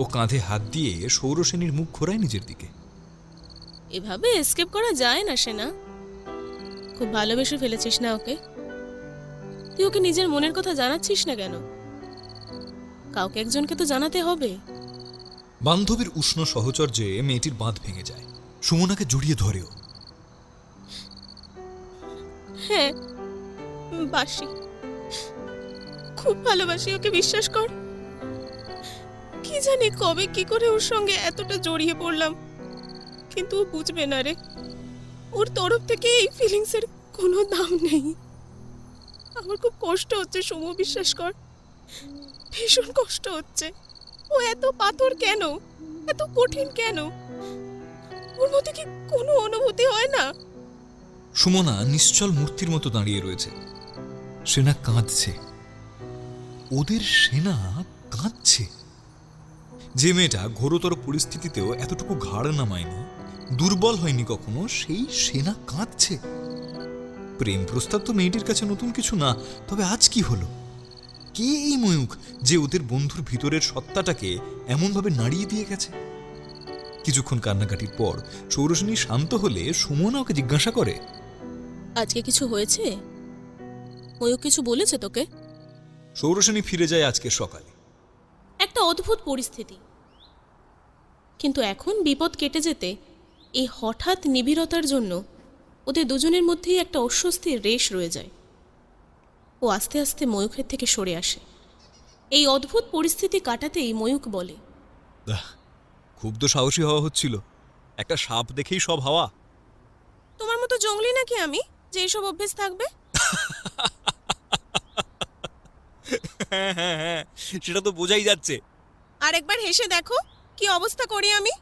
ও কাঁধে হাত দিয়ে সৌরসেনীর মুখ ঘোরায় নিজের দিকে। এভাবে এসকেপ করা যায় না সেনা। খুব ভালোবেসে ফেলেছিস না ওকে? তুই ওকে নিজের মনের কথা জানাচ্ছিস না কেন? কাউকে একজনকে তো জানাতে হবে। বান্ধবীর উষ্ণ সহচর্যে মেয়েটির বাঁধ ভেঙে যায়। সুমনাকে জড়িয়ে ধরেও। হ্যাঁ, বাসি, খুব ভালোবাসি ওকে, বিশ্বাস কর। কি জানি কবে কি করে ওর সঙ্গে এতটা জড়িয়ে পড়লাম, কিন্তু ও বুঝবে না রে। ওর তরফ থেকে এই ফিলিংসের কোনো দাম নেই। আমার খুব কষ্ট হচ্ছে সুমু, বিশ্বাস কর, ভীষণ কষ্ট হচ্ছে। ও এত পাথর কেন, এত কঠিন কেন? ওর মধ্যে কি কোনো অনুভূতি হয় না? সুমনা নিশ্চল মূর্তির মতো দাঁড়িয়ে রয়েছে। সেনা কাঁদছে, ওদের সেনা কাঁদছে। যে মেয়েটা ঘোরতর পরিস্থিতিতেও এতটুকু ঘাড় নামায়নি, দুর্বল হয়নি কখনো, সেই সেনা কাঁদছে। প্রেম প্রস্তাব তো মেয়েটির কাছে নতুন কিছু না, তবে আজ কি হলো? কে এই ময়ূখ যে ওদের বন্ধুর ভিতরের সত্তাটাকে এমনভাবে নাড়িয়ে দিয়ে গেছে? কিছুক্ষণ কান্নাকাটির পর সৌরসেনী শান্ত হলে সুমনা ওকে জিজ্ঞাসা করে, আজকে কিছু হয়েছে? ময়ূক কিছু বলেছে তোকে? সৌরসেনী ফিরে যায় আজকে সকালে। একটা অদ্ভুত পরিস্থিতি, কিন্তু এখন বিপদ কেটে যেতে এই হঠাৎ নিবিড়তার জন্য ওদের দুজনের মধ্যেই একটা অস্বস্তির রেশ রয়ে যায়। ও আস্তে আস্তে ময়ূকের থেকে সরে আসে। এই অদ্ভুত পরিস্থিতি কাটাতেই ময়ূক বলে, খুব তো সাহসী হওয়া হচ্ছিল, একটা সাপ দেখেই সব হাওয়া। তোমার মতো জঙ্গলি নাকি আমি যে এইসব অভ্যেস থাকবে? হ্যাঁ, সেটা তো বোঝাই যাচ্ছে। আরেকবার হেসে দেখো কি অবস্থা করি আমি।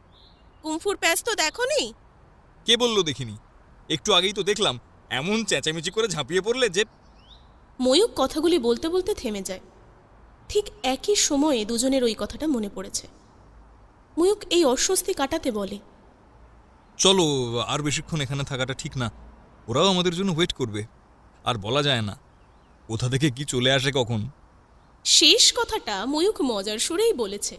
কুমফুর প্যাচ তো দেখো নি? কে বললো দেখিনি? একটু আগেই তো দেখলাম এমন চেঁচামেচি করে ঝাঁপিয়ে পড়লে যে। ময়ূক কথাগুলি বলতে বলতে থেমে যায়। ঠিক একই সময়ে দুজনের ওই কথাটা মনে পড়েছে। ময়ূক এই অস্বস্তি কাটাতে বলে, চলো, আর বেশিক্ষণ এখানে থাকাটা ঠিক না। ওরাও আমাদের জন্য ওয়েট করবে, আর বলা যায় না কোথা থেকে কি চলে আসে কখন। শেষ কথাটা ময়ূক মজার সুরেই বলেছে।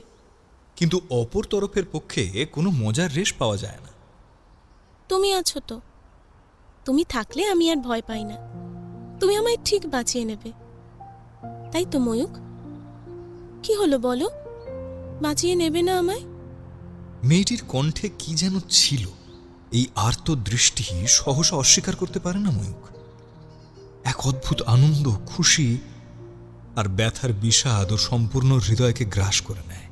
কিন্তু অপর তরফের পক্ষে কোনো মজার রেশ পাওয়া যায় না। তুমি আছো তো, তুমি থাকলে আমি আর ভয় পাই না। তুমি আমায় ঠিক বাঁচিয়ে নেবে, তাই তো ময়ূক? কি হলো বলো, বাঁচিয়ে নেবে না আমায়? মেয়েটির কণ্ঠে কি যেন ছিল, এই আর্ত দৃষ্টি সহসা অস্বীকার করতে পারে না ময়ূক। এক অদ্ভুত আনন্দ, খুশি আর ব্যথার বিষাদ ও সম্পূর্ণ হৃদয়কে গ্রাস করে নেয়।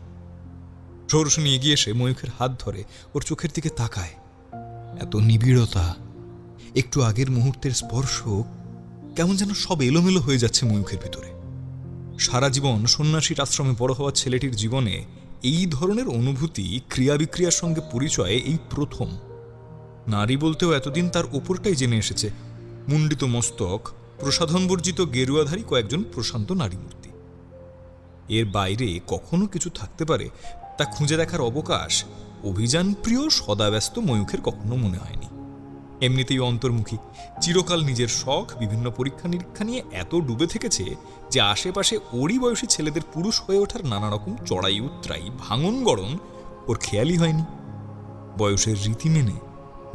সৌরসেনী এগিয়ে এসে ময়ূকের হাত ধরে ওর চোখের দিকে তাকায়। এত নিবিড়তা, একটু আগের মুহূর্তের স্পর্শ, কেমন যেন সব এলোমেলো হয়ে যাচ্ছে ময়ূকের ভিতরে। সারা জীবন সন্ন্যাসীর আশ্রমে বড় হওয়া ছেলেটির জীবনে এই ধরনের অনুভূতি, ক্রিয়া বিক্রিয়ার সঙ্গে পরিচয় এই প্রথম। নারী বলতেও এতদিন তার ওপরটাই জেনে এসেছে, মুন্ডিত মস্তক, প্রসাধনবর্জিত গেরুয়াধারী কয়েকজন প্রশান্ত নারী মূর্তি। এর বাইরে কখনো কিছু থাকতে পারে তা খুঁজে দেখার অবকাশ অভিযানপ্রিয় সদাব্যস্ত ময়ূখের কখনো মনে হয়নি। এমনিতেই অন্তর্মুখী, চিরকাল নিজের শখ, বিভিন্ন পরীক্ষা নিরীক্ষা নিয়ে এত ডুবে থেকেছে যে আশেপাশে ওরই বয়সী ছেলেদের পুরুষ হয়ে ওঠার নানা রকম চড়াই উতরাই, ভাঙন গড়ন ওর খেয়ালই হয়নি। বয়সের রীতি মেনে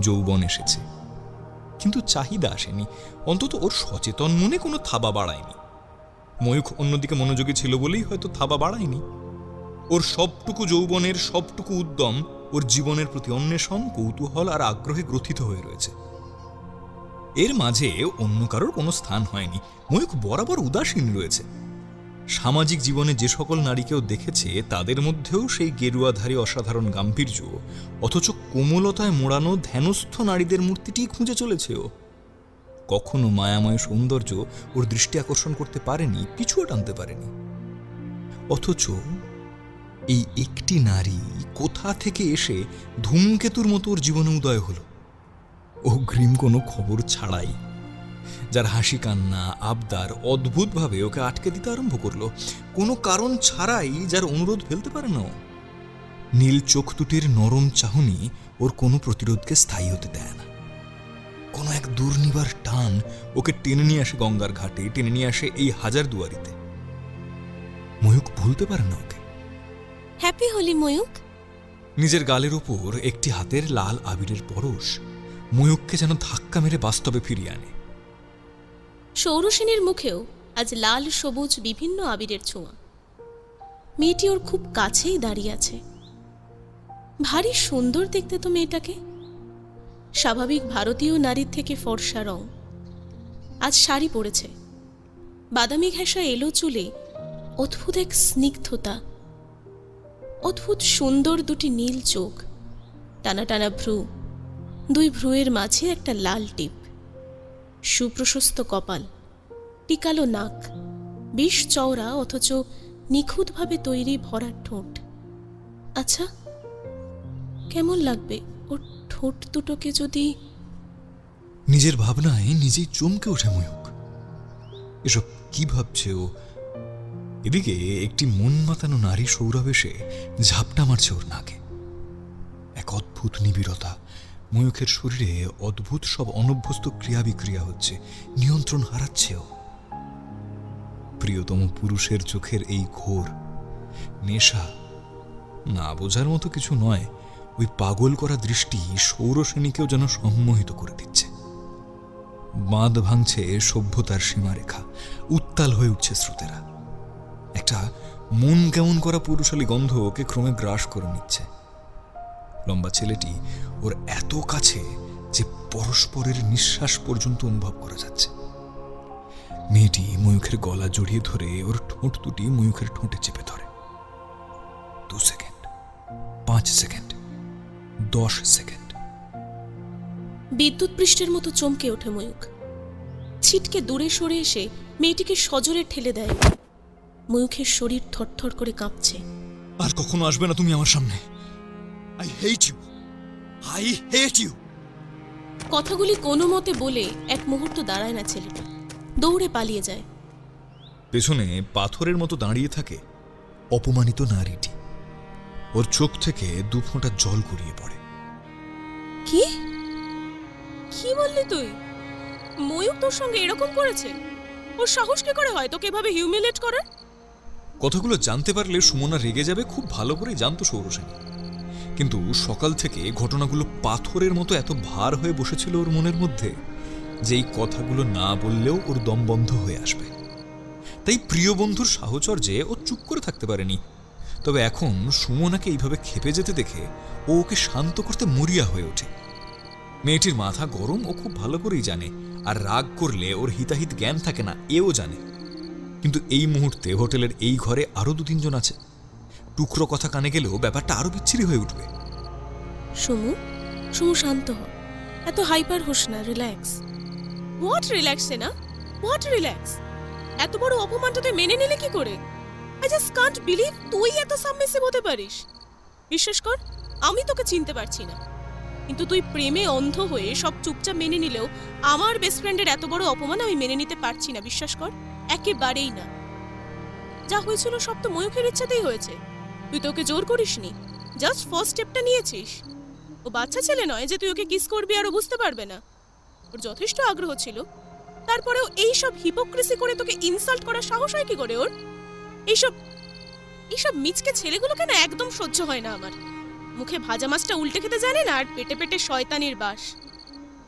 যৌবন এসেছে, কিন্তু চাহিদা আসেনি, অন্তত ওর সচেতন মনে কোনো থাবা বাড়ায়নি। ময়ূখ অন্যদিকে মনোযোগী ছিল বলেই হয়তো থাবা বাড়ায়নি। ওর সবটুকু যৌবনের সবটুকু উদ্যম ওর জীবনের প্রতি অন্বেষণ, কৌতূহল আর আগ্রহে গ্রথিত হয়ে রয়েছে। এর মাঝে অন্য কারোর কোনো স্থান হয়নি। ময়ূখ বরাবর উদাসীন রয়েছে। সামাজিক জীবনে যে সকল নারীকেও দেখেছে তাদের মধ্যেও সেই গেরুয়াধারী অসাধারণ গাম্ভীর্য, অথচ কোমলতায় মোড়ানো ধ্যানস্থ নারীদের মূর্তিটি খুঁজে চলেছে ও। কখনো মায়াময় সৌন্দর্য ওর দৃষ্টি আকর্ষণ করতে পারেনি, পিছুও টানতে পারেনি। অথচ এই একটি নারী কোথা থেকে এসে ধূমকেতুর মতো ওর জীবনে উদয় হলো, অগ্রিম কোনো খবর ছাড়াই। যার হাসি, কান্না, আবদার অদ্ভুতভাবে ওকে আটকে দিতে আরম্ভ করলো, কোনো কারণ ছাড়াই, যার অনুরোধ ফেলতে পারে না। নীল চোখ দুটির নরম চাহনি ওর কোনো প্রতিরোধকে স্থায়ী হতে দেয় না। কোনো এক দুর্নিবার টান ওকে টেনে নিয়ে আসে গঙ্গার ঘাটে, টেনে নিয়ে আসে এই হাজারদুয়ারিতে। ময়ূক ভুলতে পারে না ওকে। হ্যাপি হোলি ময়ূক। নিজের গালের উপর একটি হাতের লাল আবিরের পরশ ময়ূককে যেন ধাক্কা মেরে বাস্তবে ফিরিয়ে আনে। সৌরসেনীর মুখেও আজ লাল সবুজ বিভিন্ন আবিরের ছোঁয়া। মেয়েটি ওর খুব কাছেই দাঁড়িয়ে আছে। ভারী সুন্দর দেখতে তো মেয়েটাকে। স্বাভাবিক ভারতীয় নারীর থেকে ফর্সা রং। আজ শাড়ি পরেছে, বাদামি ঘেঁষা এলো চুলে অদ্ভুত এক স্নিগ্ধতা, অদ্ভুত সুন্দর দুটি নীল চোখ, টানা টানা ভ্রু, দুই ভ্রুয়ের মাঝে একটা লাল টিপ, সুপ্রশস্ত কপাল, টিকালো নাক, বেশ চওড়া অথচ নিখুঁতভাবে তৈরি ভরা ঠোঁট। আচ্ছা, কেমন লাগবে ওর ঠোঁট দুটোকে যদি। নিজের ভাবনায় নিজেই চমকে ওঠে ময়ূক। এসব কি ভাবছে ও? এদিকে একটি মন মাতানো নারী সৌরভ এসে ঝাপটা মারছে ওর নাকে। এক অদ্ভুত নিবিড়তা, ময়ূখের শরীরে অদ্ভুত সব অনভ্যস্ত ক্রিয়া বিক্রিয়া হচ্ছে, নিয়ন্ত্রণ হারাচ্ছে ও। প্রিয়তম পুরুষের চোখের এই ঘোর নেশা না বোঝার মতো কিছু নয়। ওই পাগল করা দৃষ্টি সৌরসেনীকেও যেন সম্মোহিত করে দিচ্ছে। বাঁধ ভাঙছে সভ্যতার সীমারেখা, উত্তাল হয়ে উঠছে স্রোতেরা। একটা মন কেমন করা পুরুষালী গন্ধ ওকে ক্রমে গ্রাস করে নিচ্ছে। লম্বা ছেলেটি ওর এত কাছে যে পরস্পরের নিঃশ্বাস পর্যন্ত অনুভব করা যাচ্ছে। মেয়েটি ময়ূখের গলা জড়িয়ে ধরে ওর ঠোঁট দুটি ময়ূখের ঠোঁটে চেপে ধরে। 2 সেকেন্ড, 5 সেকেন্ড, 10 সেকেন্ড। বিদ্যুৎ পৃষ্ঠের মতো চমকে ওঠে ময়ূখ। ছিটকে দূরে সরে এসে মেয়েটিকে সজোরে ঠেলে দেয়। ময়ূখের শরীর থরথর করে কাঁপছে। আর কখনো আসবে না তুমি আমার সামনে। I hate you, I hate you. কথাগুলি কোনো মতে বলে এক মুহূর্ত দাঁড়ায় না ছেলেটা, দৌড়ে পালিয়ে যায়। পেছনে পাথরের মতো দাঁড়িয়ে থাকে অপমানিত নারীটি। ওর চোখ থেকে 2 ফোঁটা জল গড়িয়ে পড়ে। কি কি বললি তুই? ময়ূখ তোর সঙ্গে এরকম করেছে? ওর সাহস কি করে হয় তোকে এভাবে হিউমিলেট করার? কথাগুলো জানতে পারলে সুমনা রেগে যাবে খুব ভালো করেই জানতো সৌরসেনী। কিন্তু সকাল থেকে ঘটনাগুলো পাথরের মতো এত ভার হয়ে বসেছিল ওর মনের মধ্যে যে এই কথাগুলো না বললেও ওর দম বন্ধ হয়ে আসবে। তাই প্রিয় বন্ধুর সাহচর্যে ও চুপ করে থাকতে পারেনি। তবে এখন সুমনাকে এইভাবে খেপে যেতে দেখে ও ওকে শান্ত করতে মরিয়া হয়ে ওঠে। মেয়েটির মাথা গরম ও খুব ভালো করেই জানে, আর রাগ করলে ওর হিতাহিত জ্ঞান থাকে না এও জানে। কিন্তু এই মুহূর্তে হোটেলের এই ঘরে আরো 2-3 জন আছে। টুকরো কথা কানে গেলেও ব্যাপারটা আরো বিচ্ছিরি হয়ে উঠবে। সুমু, সুমু শান্ত হ, এত হাইপার হোস না, রিল্যাক্স। হোয়াট রিল্যাক্স না, হোয়াট রিল্যাক্স? এত বড় অপমানটা তুই মেনে নিলে কি করে? আই জাস্ট কান্ট বিলিভ তুই এত সাবমিসিভ হতে পারিস। বিশ্বাস কর, আমি তোকে চিনতে পারছি না, কিন্তু তুই প্রেমে অন্ধ হয়ে সব চুপচাপ মেনে নিলেও আমার বেস্ট ফ্রেন্ডের এত বড় অপমান আমি মেনে নিতে পারছি না। বিশ্বাস কর, একেবারেই না। যা হয়েছিল সব তো ময়ূখের ইচ্ছাতেই হয়েছে। তুই তো ওকে জোর করিসনি, জাস্ট ফার্স্ট স্টেপটা নিয়েছিস। ও বাচ্চা ছেলে নয় যে তুই ওকে কিস করবি আর ও বুঝতে পারবে না। ওর যথেষ্ট আগ্রহ ছিল, তারপরেও এইসব হিপোক্রেসি করে তোকে ইনসাল্ট করার সাহস হয় কি করে ওর? এইসব এইসব মিচকে ছেলেগুলোকে না একদম সহ্য হয় না আমার। মুখে ভাজা মাছটা উল্টে খেতে জানে না, আর পেটে পেটে শয়তানির বাস।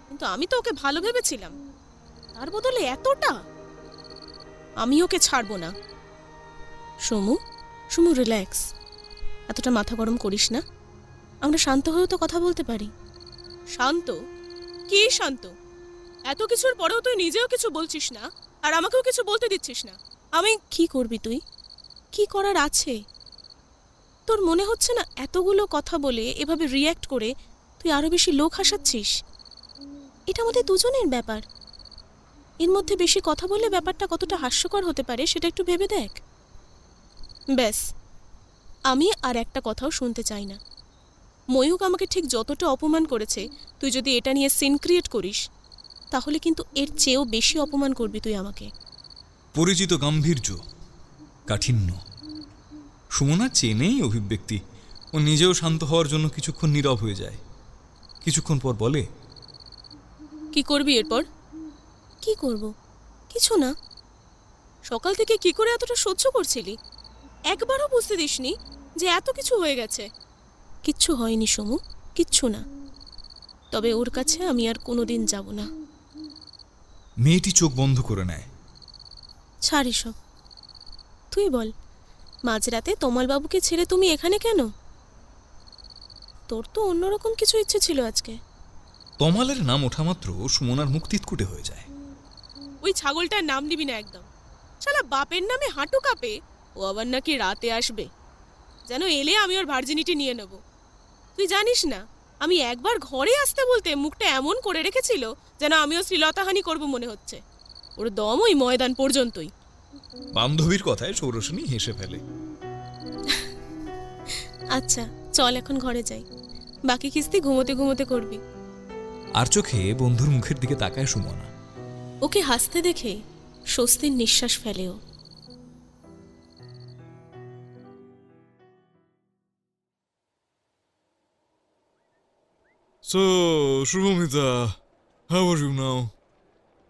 কিন্তু আমি তো ওকে ভালো ভেবেছিলাম, তার বদলে এতটা? আমি ওকে ছাড়বো না। সমু, সমু রিল্যাক্স, এতটা মাথা গরম করিস না। আমরা শান্ত হয়েও তো কথা বলতে পারি। শান্ত? কি শান্ত? এত কিছুর পরেও তুই নিজেও কিছু বলছিস না, আর আমাকেও কিছু বলতে দিচ্ছিস না। আমি কি করবি? তুই কি করার আছে? তোর মনে হচ্ছে না এতগুলো কথা বলে এভাবে রিয়্যাক্ট করে তুই আরো বেশি লোক হাসাচ্ছিস? এটা আমাদের দুজনের ব্যাপার। এর মধ্যে বেশি কথা বললে ব্যাপারটা কতটা হাস্যকর হতে পারে সেটা একটু ভেবে দেখ। ব্যাস, আমি আর একটা কথাও শুনতে চাই না। ময়ূখ আমাকে ঠিক যতটা অপমান করেছে, তুই যদি এটা নিয়ে সিন ক্রিয়েট করিস তাহলে কিন্তু এর চেয়েও বেশি অপমান করবি তুই আমাকে। পরিচিত গাম্ভীর্য, কাঠিন্য। সুমনা চেনেই অভিব্যক্তি। ও নিজেও শান্ত হওয়ার জন্য কিছুক্ষণ নীরব হয়ে যায়। কিছুক্ষণ পর বলে, কি করবি এরপর? কি করব? কিছু না। সকাল থেকে কি করে এতটা সহ্য করছিলি? একবারও বুঝতে দিসনি যে এত কিছু হয়ে গেছে? কিচ্ছু হয়নি সমু, কিচ্ছু না। তবে ওর কাছে আমি আর কোনোদিন যাব না। মেয়েটি চোখ বন্ধ করে নেয়। ছাড় এসব। তুই বল, মাঝরাতে তমালবাবুকে ছেড়ে তুমি এখানে কেন? তোর তো অন্যরকম কিছু ইচ্ছে ছিল আজকে। তমালের নাম ওঠা মাত্র সুমনার মুখ তিতকুটে হয়ে যায়। ওই ছাগলটার নাম নিবি না একদম। শালা বাপের নামে হাঁটু কাঁপে, ও আবার নাকি রাতে আসবে। যেন এলে আমি ওর ভার্জিনিটি নিয়ে নেব। তুই জানিস না, আমি একবার ঘরে আসতে বলতে মুখটা এমন করে রেখেছিল যেন আমিও শ্লীলতাহানি করব মনে হচ্ছে। ওর দম ওই ময়দান পর্যন্তই। বান্ধবীর কথায় সৌরসেনী হেসে ফেলে। আচ্ছা চল এখন ঘরে যাই, বাকি কিস্তি ঘুমোতে ঘুমোতে করবি। আর চোখে বন্ধুর মুখের দিকে তাকায় সুমনা। ওকে হাসতে দেখে স্বস্তির নিঃশ্বাস ফেলেও। So, Shubhamita, how are you now?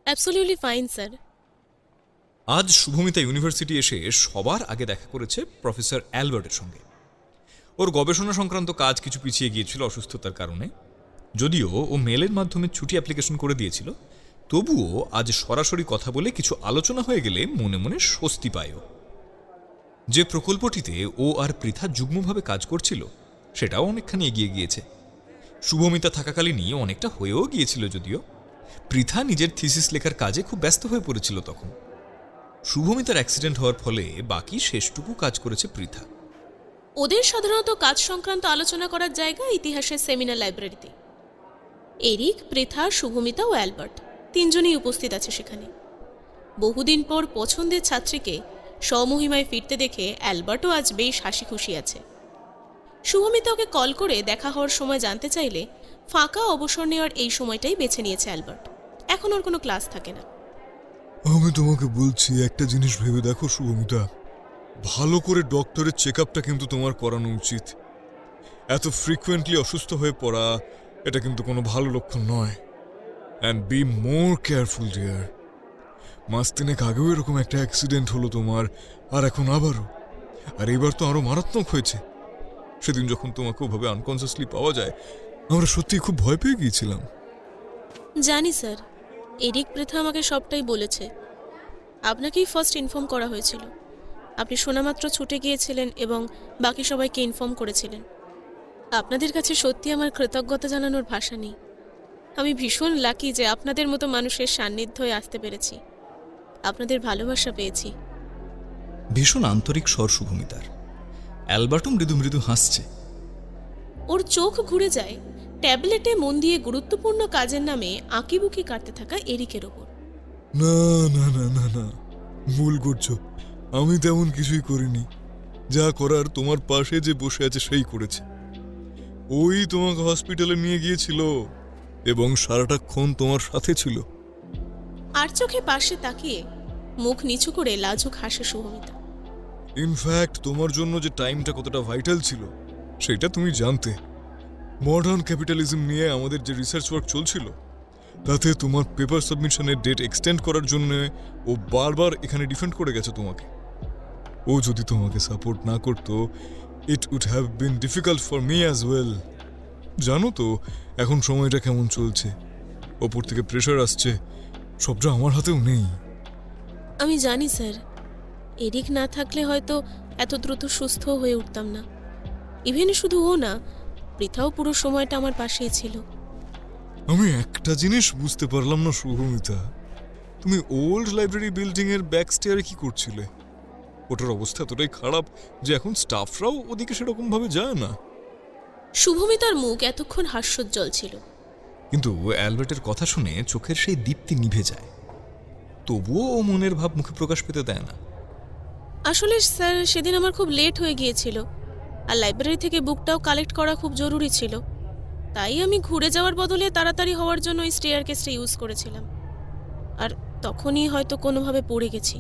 Absolutely fine sir. আজ শুভমিতা ইউনিভার্সিটি এসে সবার আগে দেখা করেছে প্রফেসর অ্যালবার্টের সঙ্গে। ওর গবেষণা সংক্রান্ত কাজ কিছু পিছিয়ে গিয়েছিল অসুস্থতার কারণে। যদিও ও মেলের মাধ্যমে ছুটি অ্যাপ্লিকেশন করে দিয়েছিল, তবুও আজ সরাসরি কথা বলে কিছু আলোচনা হয়ে গেলে মনে মনে স্বস্তি পায়। যে প্রকল্পটিতে ও আর পৃথা যুগ্মভাবে কাজ করছিল সেটাও অনেকখানি এগিয়ে গিয়েছে। শুভমিতা থাকাকালীনই অনেকটা হয়েও গিয়েছিল, যদিও পৃথা নিজের থিসিস লেখার কাজে খুব ব্যস্ত হয়ে পড়েছিল তখন। শুভমিতার অ্যাক্সিডেন্ট হওয়ার ফলে বাকি শেষটুকু কাজ করেছে পৃথা। ওদের সাধারণত কাজ সংক্রান্ত আলোচনা করার জায়গা ইতিহাসের সেমিনার লাইব্রেরিতে। এরিক, পৃথা, শুভমিতা ও অ্যালবার্ট তিনজনই উপস্থিত আছে সেখানে। বহুদিন পর পছন্দের ছাত্রীকে স্বমহিমায় ফিরতে দেখে অ্যালবার্টও আজ বেশ হাসি খুশি আছে। শুভমিতা ওকে কল করে দেখা হওয়ার সময় জানতে চাইলে ফাঁকা অবসর নেওয়ার এই সময়টাই বেছে নিয়েছে অ্যালবার্ট। এখন ওর কোনো ক্লাস থাকে না। আমি তোমাকে বলছি, একটা জিনিস ভেবে দেখো শুভমিতা, ভালো করে ডক্টরের চেক আপটা কিন্তু তোমার করানো উচিত। এত ফ্রিকুয়েন্টলি অসুস্থ হয়ে পড়া এটা কিন্তু কোনো ভালো লক্ষণ নয়। And be more careful dear. মাস তিনেক আগেও এরকম একটা অ্যাক্সিডেন্ট হলো তোমার, আর এখন আবারও। আর এবার তো আরো মারাত্মক হয়েছে। সেদিন যখন তোমাকে ওভাবে আনকনসিয়াসলি পাওয়া যায়, আমরা সত্যিই খুব ভয় পেয়ে গিয়েছিলাম। জানি স্যার, এরিক, পৃথা আমাকে সবটাই বলেছে। আপনাকেই ফার্স্ট ইনফর্ম করা হয়েছিল। আপনি শোনামাত্র ছুটে গিয়েছিলেন এবং বাকি সবাইকে ইনফর্ম করেছিলেন। আপনাদের কাছে সত্যি আমার কৃতজ্ঞতা জানানোর ভাষা নেই। আমি ভীষণ লাকি যে আপনাদের মতো মানুষের সান্নিধ্যে আসতে পেরেছি, আপনাদের ভালোবাসা পেয়েছি। ভীষণ আন্তরিক স্বর শুভমিতার। অ্যালবার্টও মৃদু মৃদু হাসছে। ওর চোখ ঘুরে যায় ট্যাবলেটে মন দিয়ে গুরুত্বপূর্ণ কাজের নামে আঁকিবুকি কাটতে থাকা এরিকের ওপর। না না না না না, ভুল করছো। আমি তেমন কিছুই করিনি। যা করার তোমার পাশে যে বসে আছে সেই করেছে। ওই তোমাকে হসপিটালে নিয়ে গিয়েছিল এবং সারাটাক্ষণ তোমার সাথে ছিল। আর চোখে পাশে তাকিয়ে মুখ নিচু করে লাজুক হাসে শুভমিতা। ইনফ্যাক্ট তোমার জন্য যে টাইমটা কতটা ভাইটাল ছিল সেটা তুমি জানতে। মডার্ন ক্যাপিটালিজম নিয়ে আমাদের যে রিসার্চ ওয়ার্ক চলছিল, তাতে তোমার পেপার সাবমিশনের ডেট এক্সটেন্ড করার জন্য ও বারবার এখানে ডিফেন্ড করে গেছে তোমাকে। ও যদি তোমাকে সাপোর্ট না করতো, it would have been difficult for me as well. জানো তো এখন সময়টা কেমন চলছে, ওপর থেকে প্রেশার আসছে, সবটা আমার হাতেও নেই। আমি জানি স্যার, এরিক না থাকলে হয়তো এত দ্রুত সুস্থ হয়ে উঠতাম না। ইভেন শুধু ও না, পৃথাও পুরো সময়টা আমার পাশেই ছিল। আমি একটা জিনিস বুঝতে পারলাম না শুভমিতা, তুমি ওল্ড লাইব্রেরি বিল্ডিং এর ব্যাক স্টেয়ারে কি করছিলে? ওটার অবস্থা এতটাই খারাপ যে এখন স্টাফরাও ওদিকে সেরকম ভাবে যায় না। শুভমিতার মুখ এতক্ষণ হাস্যোজ্জ্বল ছিল, কিন্তু অ্যালবার্টের কথা শুনে চোখের সেই দীপ্তি নিভে যায়। তবুও ও মনের ভাব মুখে প্রকাশ পেতে দেয় না। আসলে স্যার সেদিন আমার খুব লেট হয়ে গিয়েছিল, আর লাইব্রেরি থেকে বুকটাও কালেক্ট করা খুব জরুরি ছিল। তাই আমি ঘুরে যাওয়ার বদলে তাড়াতাড়ি হওয়ার জন্য ওই স্টেয়ার কেসটা ইউজ করেছিলাম, আর তখনই হয়তো কোনোভাবে পড়ে গেছি।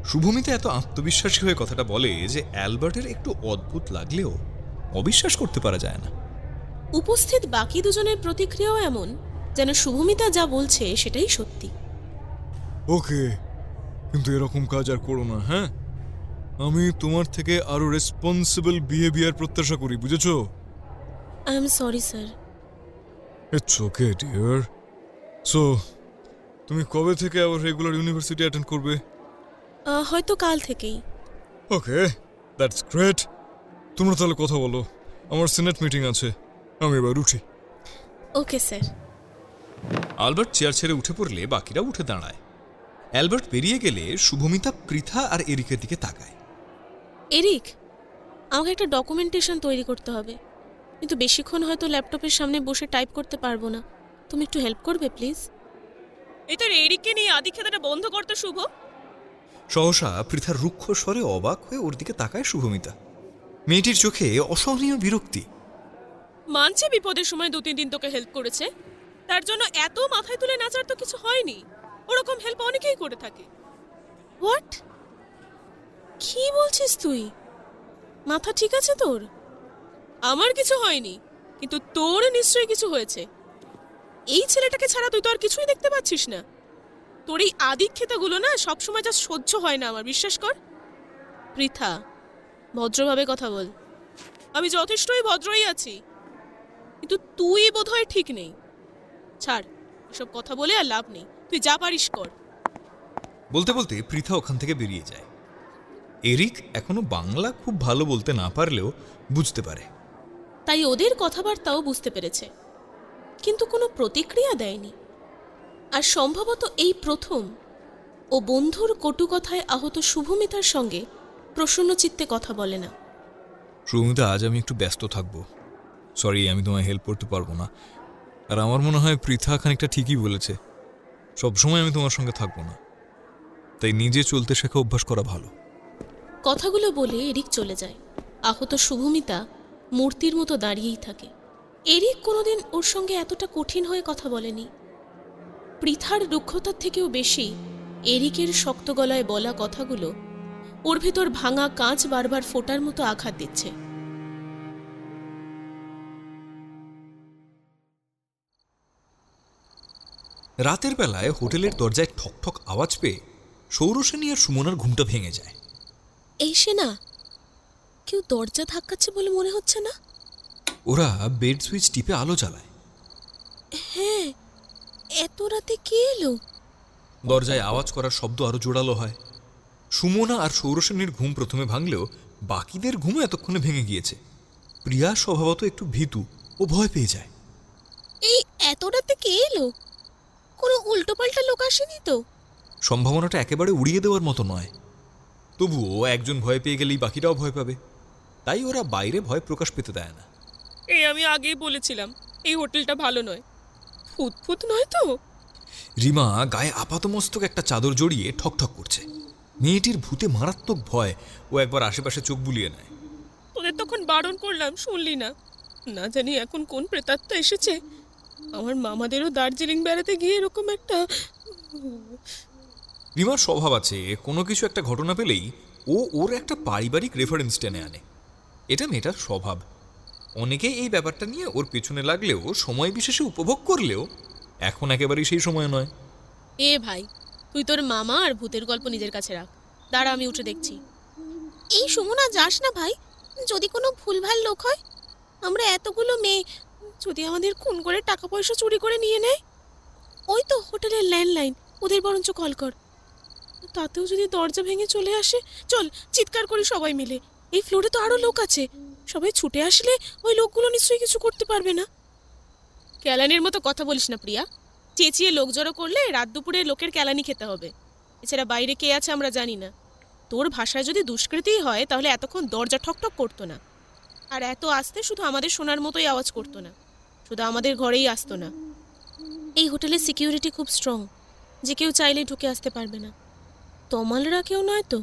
শুভমিতা এত আত্মবিশ্বাসী হয়ে কথাটা বলে যে অ্যালবার্টের একটু অদ্ভুত লাগলেও অবিশ্বাস করতে পারা যায় না। উপস্থিত বাকি দুজনের প্রতিক্রিয়াও এমন যেন শুভমিতা যা বলছে সেটাই সত্যি। ওকে, কিন্তু এরকম কাজ আর করো না, হ্যাঁ? আমি তোমার থেকে আরো রেসপন্সিবল বিহেভিয়ার প্রত্যাশা করি, বুঝেছো? I am sorry sir. It's okay dear. So তুমি কবে থেকে আবার রেগুলার ইউনিভার্সিটি অ্যাটেন্ড করবে? হয়তো কাল থেকেই। ওকে, দ্যাটস গ্রেট। তোমরা তাহলে কথা বলো, আমার সিনেট মিটিং আছে, আমি এবার উঠি। Okay sir. আলবার্ট চেয়ার ছেড়ে উঠে পড়লে বাকিরা উঠে দাঁড়ায়। অ্যালবার্ট বেরিয়ে গেলে শুভমিতা পৃথা আর এরিকের দিকে তাকায়। এরিক, আমাকে একটা ডকুমেন্টেশন তৈরি করতে হবে, কিন্তু বেশিক্ষণ হয়তো ল্যাপটপের সামনে বসে টাইপ করতে পারবো না। তুমি একটু হেল্প করবে প্লিজ? এটা এরিককে নিয়ে আদি খেতাটা বন্ধ করতে শুভ। সহসা পৃথার রুক্ষ স্বরে অবাক হয়ে ওর দিকে তাকায় শুভমিতা। মেয়েটির চোখে অসহনীয় বিরক্তি। মানছে বিপদের সময় 2-3 দিন তোকে হেল্প করেছে, তার জন্য এত মাথায় তুলে নাচার তো কিছু হয়নি। ওরকম হেল্প অনেকেই করে থাকে। হোয়াট? কি বলছিস তুই? মাথা ঠিক আছে তোর? আমার কিছু হয়নি, কিন্তু তোর নিশ্চয়ই কিছু হয়েছে। এই ছেলেটাকে ছাড়া তুই তো আর কিছুই দেখতে পাচ্ছিস না। তোর এই আদিক্ষেতাগুলো না সবসময় যা সহ্য হয় না আমার, বিশ্বাস কর। পৃথা, ভদ্রভাবে কথা বল। আমি যথেষ্টই ভদ্রই আছি, কিন্তু তুই বোধহয় ঠিক নেই। ছাড়, এসব কথা বলে আর লাভ নেই, তুই যা পারিস কর। বলতে বলতে পৃথা ওখান থেকে বেরিয়ে যায়। এরিক এখনো বাংলা খুব ভালো বলতে না পারলেও বুঝতে পারে। তাই ওদের কথাবার্তাও বুঝতে পেরেছে, কিন্তু কোনো প্রতিক্রিয়া দেয়নি। আর সম্ভবত এই প্রথম ও বন্ধুর কটু কথায় আহত শুভমিতার সঙ্গে প্রসন্ন চিত্তে কথা বলে না। সুমিতা, আজ আমি একটু ব্যস্ত থাকবো, সরি আমি তোমায় হেল্প করতে পারবো না। আর আমার মনে হয় পৃথা খানিকটা ঠিকই বলেছে, সবসময় আমি তোমার সঙ্গে থাকবো না, তাই নিজে চলতে শেখা অভ্যাস করা ভালো। কথাগুলো বলে এরিক চলে যায়। আহত শুভমিতা মূর্তির মতো দাঁড়িয়েই থাকে। এরিক কোনোদিন ওর সঙ্গে এতটা কঠিন হয়ে কথা বলেনি। পৃথার দুঃখতার থেকেও বেশি এরিকের শক্ত গলায় বলা কথাগুলো ওর ভেতর ভাঙা কাঁচ বারবার ফোটার মতো আঘাত দিচ্ছে। রাতের বেলায় হোটেলের দরজায় ঠক ঠক আওয়াজ পেয়ে সৌরসেনী আর সুমনার ঘুমটা ভেঙে যায়। এই সে না, কেউ দরজা ধাক্কাচ্ছে বলে মনে হচ্ছে না? ওরা বেড সুইচ টিপে আলো জ্বালায়। হ্যাঁ, এত রাতে কে এলো? দরজায় আওয়াজ করার শব্দ আরো জোরালো হয়। সুমনা আর সৌরসেনীর ঘুম প্রথমে ভাঙলেও বাকিদের ঘুমও এতক্ষণে ভেঙে গিয়েছে। প্রিয়া স্বভাবত একটু ভীতু ও ভয় পেয়ে যায়। এই এত রাতে কে এলো? কোনো উল্টোপাল্টা লোক আসেনি তো? সম্ভাবনাটা একেবারে উড়িয়ে দেওয়ার মতো নয়, তবুও একজন ভয় পেয়ে গেলেই বাকিরাও ভয় পাবে, তাই ওরা বাইরে ভয় প্রকাশ পেতে দেয় না। এই আমি আগেই বলেছিলাম এই হোটেলটা ভালো নয়। ফুটফুট নয় তো? রিমা গায়ে আপাতমস্তক একটা চাদর জড়িয়ে ঠকঠক করছে। মেয়েটির ভূতে মারাত্মক ভয়, ও একবার আশেপাশে চোখ বুলিয়ে নেয়। তোদের তখন বারণ করলাম, শুনলি না। না জানি এখন কোন প্রেতাত্মা এসেছে। আমার মামাদেরও দার্জিলিং বেড়াতে গিয়ে এরকম একটা... রিমার স্বভাব আছে, কোনো কিছু একটা ঘটনা পেলেই ওর একটা পারিবারিক রেফারেন্স টেনে আনে। এটা মেয়েটার স্বভাব। অনেকেই এই ব্যাপারটা নিয়ে ওর পেছনে লাগলেও, সময় বিশেষে উপভোগ করলেও এখন একেবারেই সেই সময় নয়। এ ভাই, তুই তোর মামা আর ভূতের গল্প নিজের কাছে রাখ। দাঁড়া, আমি উঠে দেখছি। এই সুমনা, যাস না ভাই, যদি কোনো ভুলভাল লোক হয়। আমরা এতগুলো মেয়ে, যদি আমাদের খুন করে টাকা পয়সা চুরি করে নিয়ে নেয়। ওই তো হোটেলের ল্যান্ডলাইন, ওদের বরঞ্চ কল কর। তাতেও যদি দরজা ভেঙে চলে আসে, চল চিৎকার করি সবাই মিলে। এই ফ্লোরে তো আরো লোক আছে, সবাই ছুটে আসলে ওই লোকগুলো নিশ্চয়ই কিছু করতে পারবে না। কেলানির মতো কথা বলিস না প্রিয়া। চেঁচিয়ে লোক জড়ো করলে রাত দুপুরে লোকের কেলানি খেতে হবে। এছাড়া বাইরে কে আছে আমরা জানি না। তোর ভাষায় যদি দুষ্কৃতিই হয় তাহলে এতক্ষণ দরজা ঠকঠক করতো না, আর এত আসতে শুধু আমাদের শোনার মতোই আওয়াজ করতো না, শুধু আমাদের ঘরেই আসতো না। এই হোটেলের সিকিউরিটি খুব স্ট্রং, যে কেউ চাইলেই ঢুকে আসতে পারবে না। তমালরা কেউ নয় তো?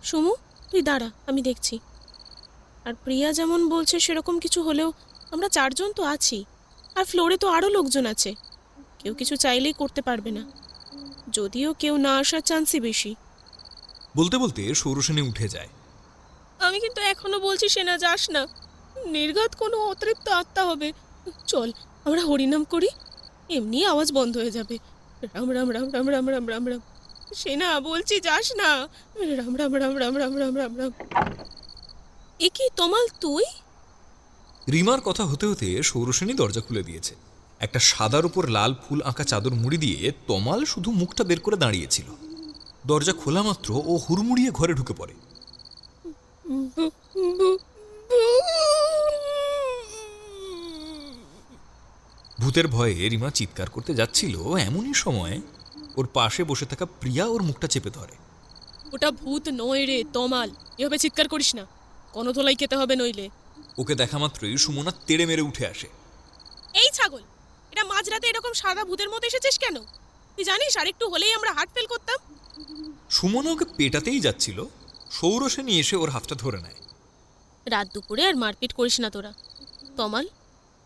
সুমু, তুই দাঁড়া, আমি দেখছি। আর প্রিয়া যেমন বলছে সেরকম কিছু হলেও আমরা চারজন তো আছি, আর ফ্লোরে তো আরও লোকজন আছে। কেউ কিছু চাইলেই করতে পারবে না, যদিও কেউ না আসার চান্সই বেশি। বলতে বলতে সৌরসেনী উঠে যায়। আমি কিন্তু এখনো বলছি সেনা, যাস না। নির্ঘাত কোনো অতৃপ্ত আত্মা হবে। চল আমরা হরিনাম করি, এমনি আওয়াজ বন্ধ হয়ে যাবে। রাম রাম রাম রাম রাম রাম রাম রাম। সেনা বলছি, যাস না। রাম রাম রাম রাম রাম রাম রাম রাম। এ কি তমাল, তুই? রিমার কথা হতে হতে সৌরসেনী দরজা খুলে দিয়েছে। একটা সাদার উপর লাল ফুল আঁকা চাদর মুড়ি দিয়ে তমাল শুধু মুখটা বের করে দাঁড়িয়েছিল। দরজা খোলা মাত্র ও হুড়মুড়িয়ে ঘরে ঢুকে পড়ে। ভূতের ভয়ে রিমা চিৎকার করতে যাচ্ছিল, এমনই সময় ওর পাশে বসে থাকা প্রিয়া ওর মুখটা চেপে ধরে। ওটা ভূত নয় রে তমাল, এভাবে চিৎকার করিস না, কনতলাই খেতে হবে নইলে। ওকে দেখা মাত্রই সুমনা তেড়ে মেরে উঠে আসে। এই ছাগল, এটা মাঝরাতে এরকম সাদা ভূতের মতো এসেছিস কেন? তুই জানিস আর একটু হলেই আমরা হার্ট ফেল করতাম। সুমনা ওকে পেটাতেই যাচ্ছিল, সৌরসেনী এসে ওর হাতটা ধরে নেয়। রাত দুপুরে আর মারপিট করিস না তোরা। তমাল,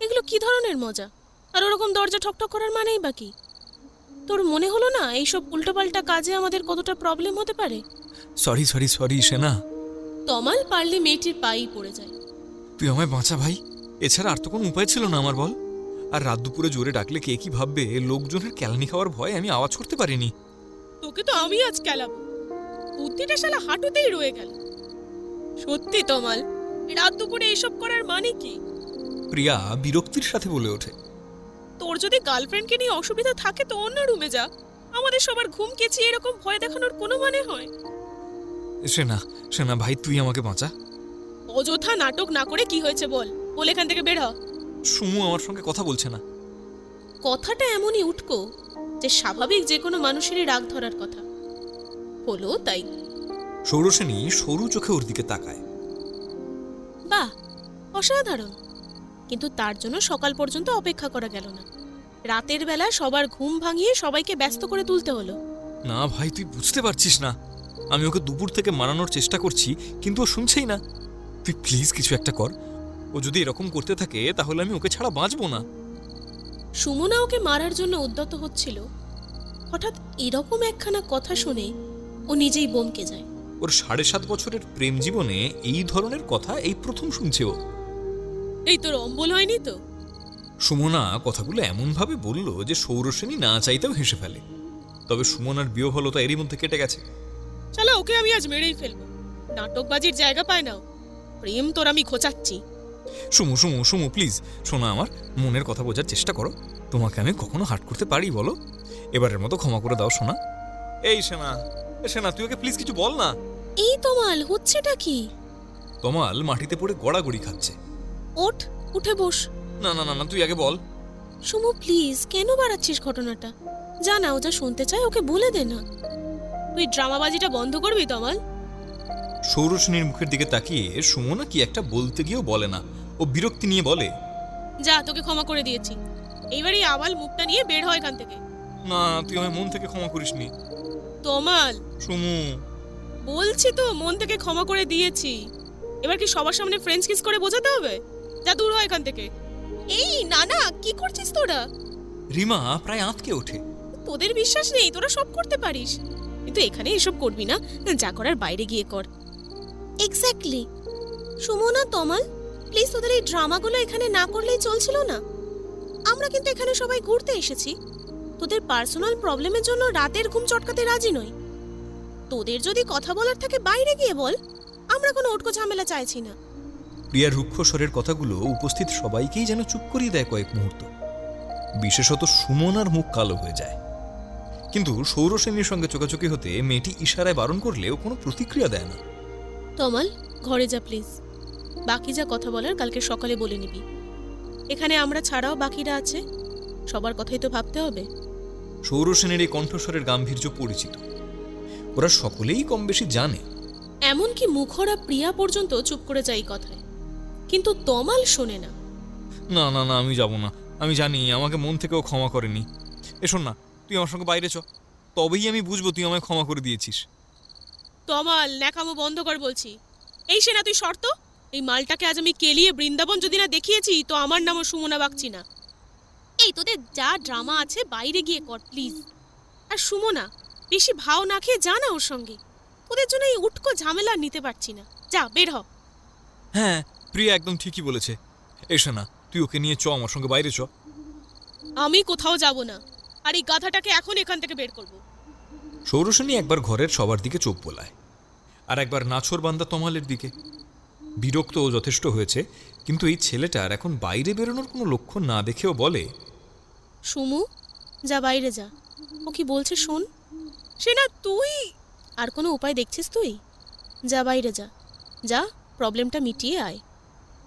এগুলো কি ধরনের মজা? আর ওরকম দরজা ঠকঠক করার মানেই বাকি? তোর মনে হলো না এইসব উল্টোপাল্টা কাজে আমাদের কতটা প্রবলেম হতে পারে? সরি সরি সরি সেনা। তমাল পারলে মেয়েটির পায়েই পড়ে যায়। তুই আমায় বাঁচা ভাই, এছাড়া আর তো কোনো উপায় ছিল না আমার, বল। আর রাত দুপুরে জোরে ডাকলে কে কি ভাববে, লোকজনের কেলানি খাওয়ার ভয়ে আমি আওয়াজ করতে পারিনি। তোকে তো আমি আজ কেলাবো, বুদ্ধিটা শালা হাঁটুতেই রয়ে গেল। সত্যি তমাল, রাত দুপুরে এসব করার মানে কি? প্রিয়া বিরক্তির সাথে বলে ওঠে। তোর যদি গার্লফ্রেন্ডকে নিয়ে অসুবিধা থাকে তো অন্য রুমে যা। আমাদের সবার ঘুম কেচিয়ে এরকম ভয় দেখানোর কোনো মানে হয়? সেনা সেনা ভাই, তুই আমাকে বাঁচা। অযথা নাটক না করে কি হয়েছে বল, বল এখান থেকে বের হ। সুমু আমার সঙ্গে কথা বলছে না। কথাটা এমনই উটকো যে স্বাভাবিক যে কোনো মানুষেরই রাগ ধরার কথা হলো, তাই। সৌরসেনী সরু চোখে ওর দিকে তাকায়। বাহ, অসাধারণ। কিন্তু তার জন্য সকাল পর্যন্ত অপেক্ষা করা গেল না। রাতের বেলা সবার ঘুম ভাঙিয়ে সবাইকে ব্যস্ত করে তুলতে হলো। না ভাই, তুই বুঝতে পারছিস না। আমি ওকে দুপুর থেকে মানানোর চেষ্টা করছি, কিন্তু ও শুনছেই না। তুই প্লিজ কিছু একটা কর। ও যদি এরকম করতে থাকে তাহলে আমি ওকে ছাড়া বাঁচবো না। সুমনা ওকে মারার জন্য উদ্যত হচ্ছিল, হঠাৎ এরকম একখানা কথা শুনে ও নিজেই বমকে যায়। ওর 7.5 বছরের প্রেম জীবনে এই ধরনের কথা এই প্রথম শুনছে ও। এই তোর অম্বল হয়নি তো? সুমনা কথাগুলো এমনভাবে বলল যে সৌরসেনী না চাইতেও হেসে ফেলে। তবে সুমনার বিহ্বলতা এরই মধ্যে কেটে গেছে। চলো, ওকে আমি আজ মেরেই ফেলবো। নাটকবাজির জায়গা পায় না ও। প্রেম তোর আমি খোঁচাচ্ছি। সুমু সুমু সুমু প্লিজ শোনা, আমার মনের কথা বোঝার চেষ্টা করো। তোমাকে আমি কখনো হার্ট করতে পারি বলো? এবারের মতো ক্ষমা করে দাও সোনা। এই সেনা, সেনা তুই ওকে প্লিজ কিছু বল না। এই তমাল, হচ্ছেটা কি? তমাল মাটিতে পড়ে গড়াগড়ি খাচ্ছে। ওঠ, উঠে বস। না না না না, তুই আগে বল। সুমু প্লিজ, কেন বাড়াচ্ছিস ঘটনাটা? জানা ও যা শুনতে চায় ওকে বলে দে না। তুই ড্রামাবাজিটা বন্ধ করবি তমাল? সৌরসেনীর মুখের দিকে তাকিয়ে সুমনা কি একটা বলতে গিয়েও বলে না। ও বিরক্তি নিয়ে বলে, যা, তোকে ক্ষমা করে দিয়েছি। এইবারই আবাল মুখটা নিয়ে বের হয় এখান থেকে। না তুই আমায় মন থেকে ক্ষমা করিসনি। তমাল, সুমু বলছি তো মন থেকে ক্ষমা করে দিয়েছি। এবার কি সবার সামনে ফ্রেঞ্চ কিস করে বোঝাতে হবে? যা, দূর হয় এখান থেকে। এই না না, কি করছিস তোরা? রিমা প্রায় আঁতকে ওঠে। তোদের বিশ্বাস নেই, তোরা সব করতে পারিস, কিন্তু এখানে এসব করবি না। যা করার বাইরে গিয়ে কর। এক্স্যাক্টলি। সুমনা, তমাল, প্লিজ তোদের এই ড্রামাগুলো এখানে না করলেই চলছিল না? আমরা কিন্তু এখানে সবাই ঘুরতে এসেছি। তোদের পার্সোনাল প্রবলেমের জন্য রাতের ঘুম চটকাতে রাজি নই। তোদের যদি কথা বলার থাকে বাইরে গিয়ে বল। আমরা কোনো উটকো ঝামেলা চাইছি না। প্রিয়ার রুক্ষ স্বরের কথাগুলো উপস্থিত সবাইকেই যেন চুপ করিয়ে দেয় কয়েক মুহূর্ত। বিশেষত সুমনার মুখ কালো হয়ে যায়। কিন্তু সৌরসেনীর সঙ্গে চোকাচোকি হতে মেয়েটি ইশারায় বারণ করলেও কোনো প্রতিক্রিয়া দেয় না। তমাল, ঘরে যা প্লিজ। বাকি যা কথা বলার কালকে সকালে বলে নিবি। এখানে আমরা ছাড়াও বাকিরা আছে, সবার কথাই তো ভাবতে হবে। সৌরসেনের এই কণ্ঠস্বরের গাম্ভীর্য পরিচিত। ওরা সকলেই কম বেশি জানে। এমনকি মুখরা প্রিয়া পর্যন্ত চুপ করে যায় এই কথায়, কিন্তু তমাল শোনে না। না না না, আমি যাব না। আমি জানি আমাকে মন থেকেও ক্ষমা করেনি। এসো না, তুই আমার সঙ্গে বাইরে চ, তবেই আমি বুঝবো তুই আমায় ক্ষমা করে দিয়েছিস। তমাল, ন্যাকামো বন্ধ কর বলছি। এই সেনা, তুই শর্ত। এই মালটাকে আজ আমি কেলিয়ে বৃন্দাবন যদি না দেখিয়েছি তো আমার নামও সুমনা বাগচি না। এই তোদের যা ড্রামা আছে বাইরে গিয়ে কর প্লিজ। আর সুমনা, বেশি ভাও না খেয়ে যা না ওর সঙ্গে। তোদের জন্য এই উটকো ঝামেলা নিতে পারছি না। যা, বের হ। হ্যাঁ, প্রিয়া একদম ঠিকই বলেছে। এসো না, তুই ওকে নিয়ে চ, আমার সঙ্গে বাইরে চ। আমি কোথাও যাব না, আর এই গাধাটাকে এখন এখান থেকে বের করব। সৌরসেনী একবার ঘরের সবার দিকে চোখ বোলায়, আর একবার নাছোড়বান্দা তমালের দিকে। বিরক্ত ও যথেষ্ট হয়েছে, কিন্তু এই ছেলেটার এখন বাইরে বেরোনোর কোনো লক্ষণ না দেখেও বলে, সুমু, যা বাইরে যা। ও কি বলছে শোন। সে না, তুই আর কোনো উপায় দেখছিস? তুই যা, বাইরে যা। যা, প্রবলেমটা মিটিয়ে আয়।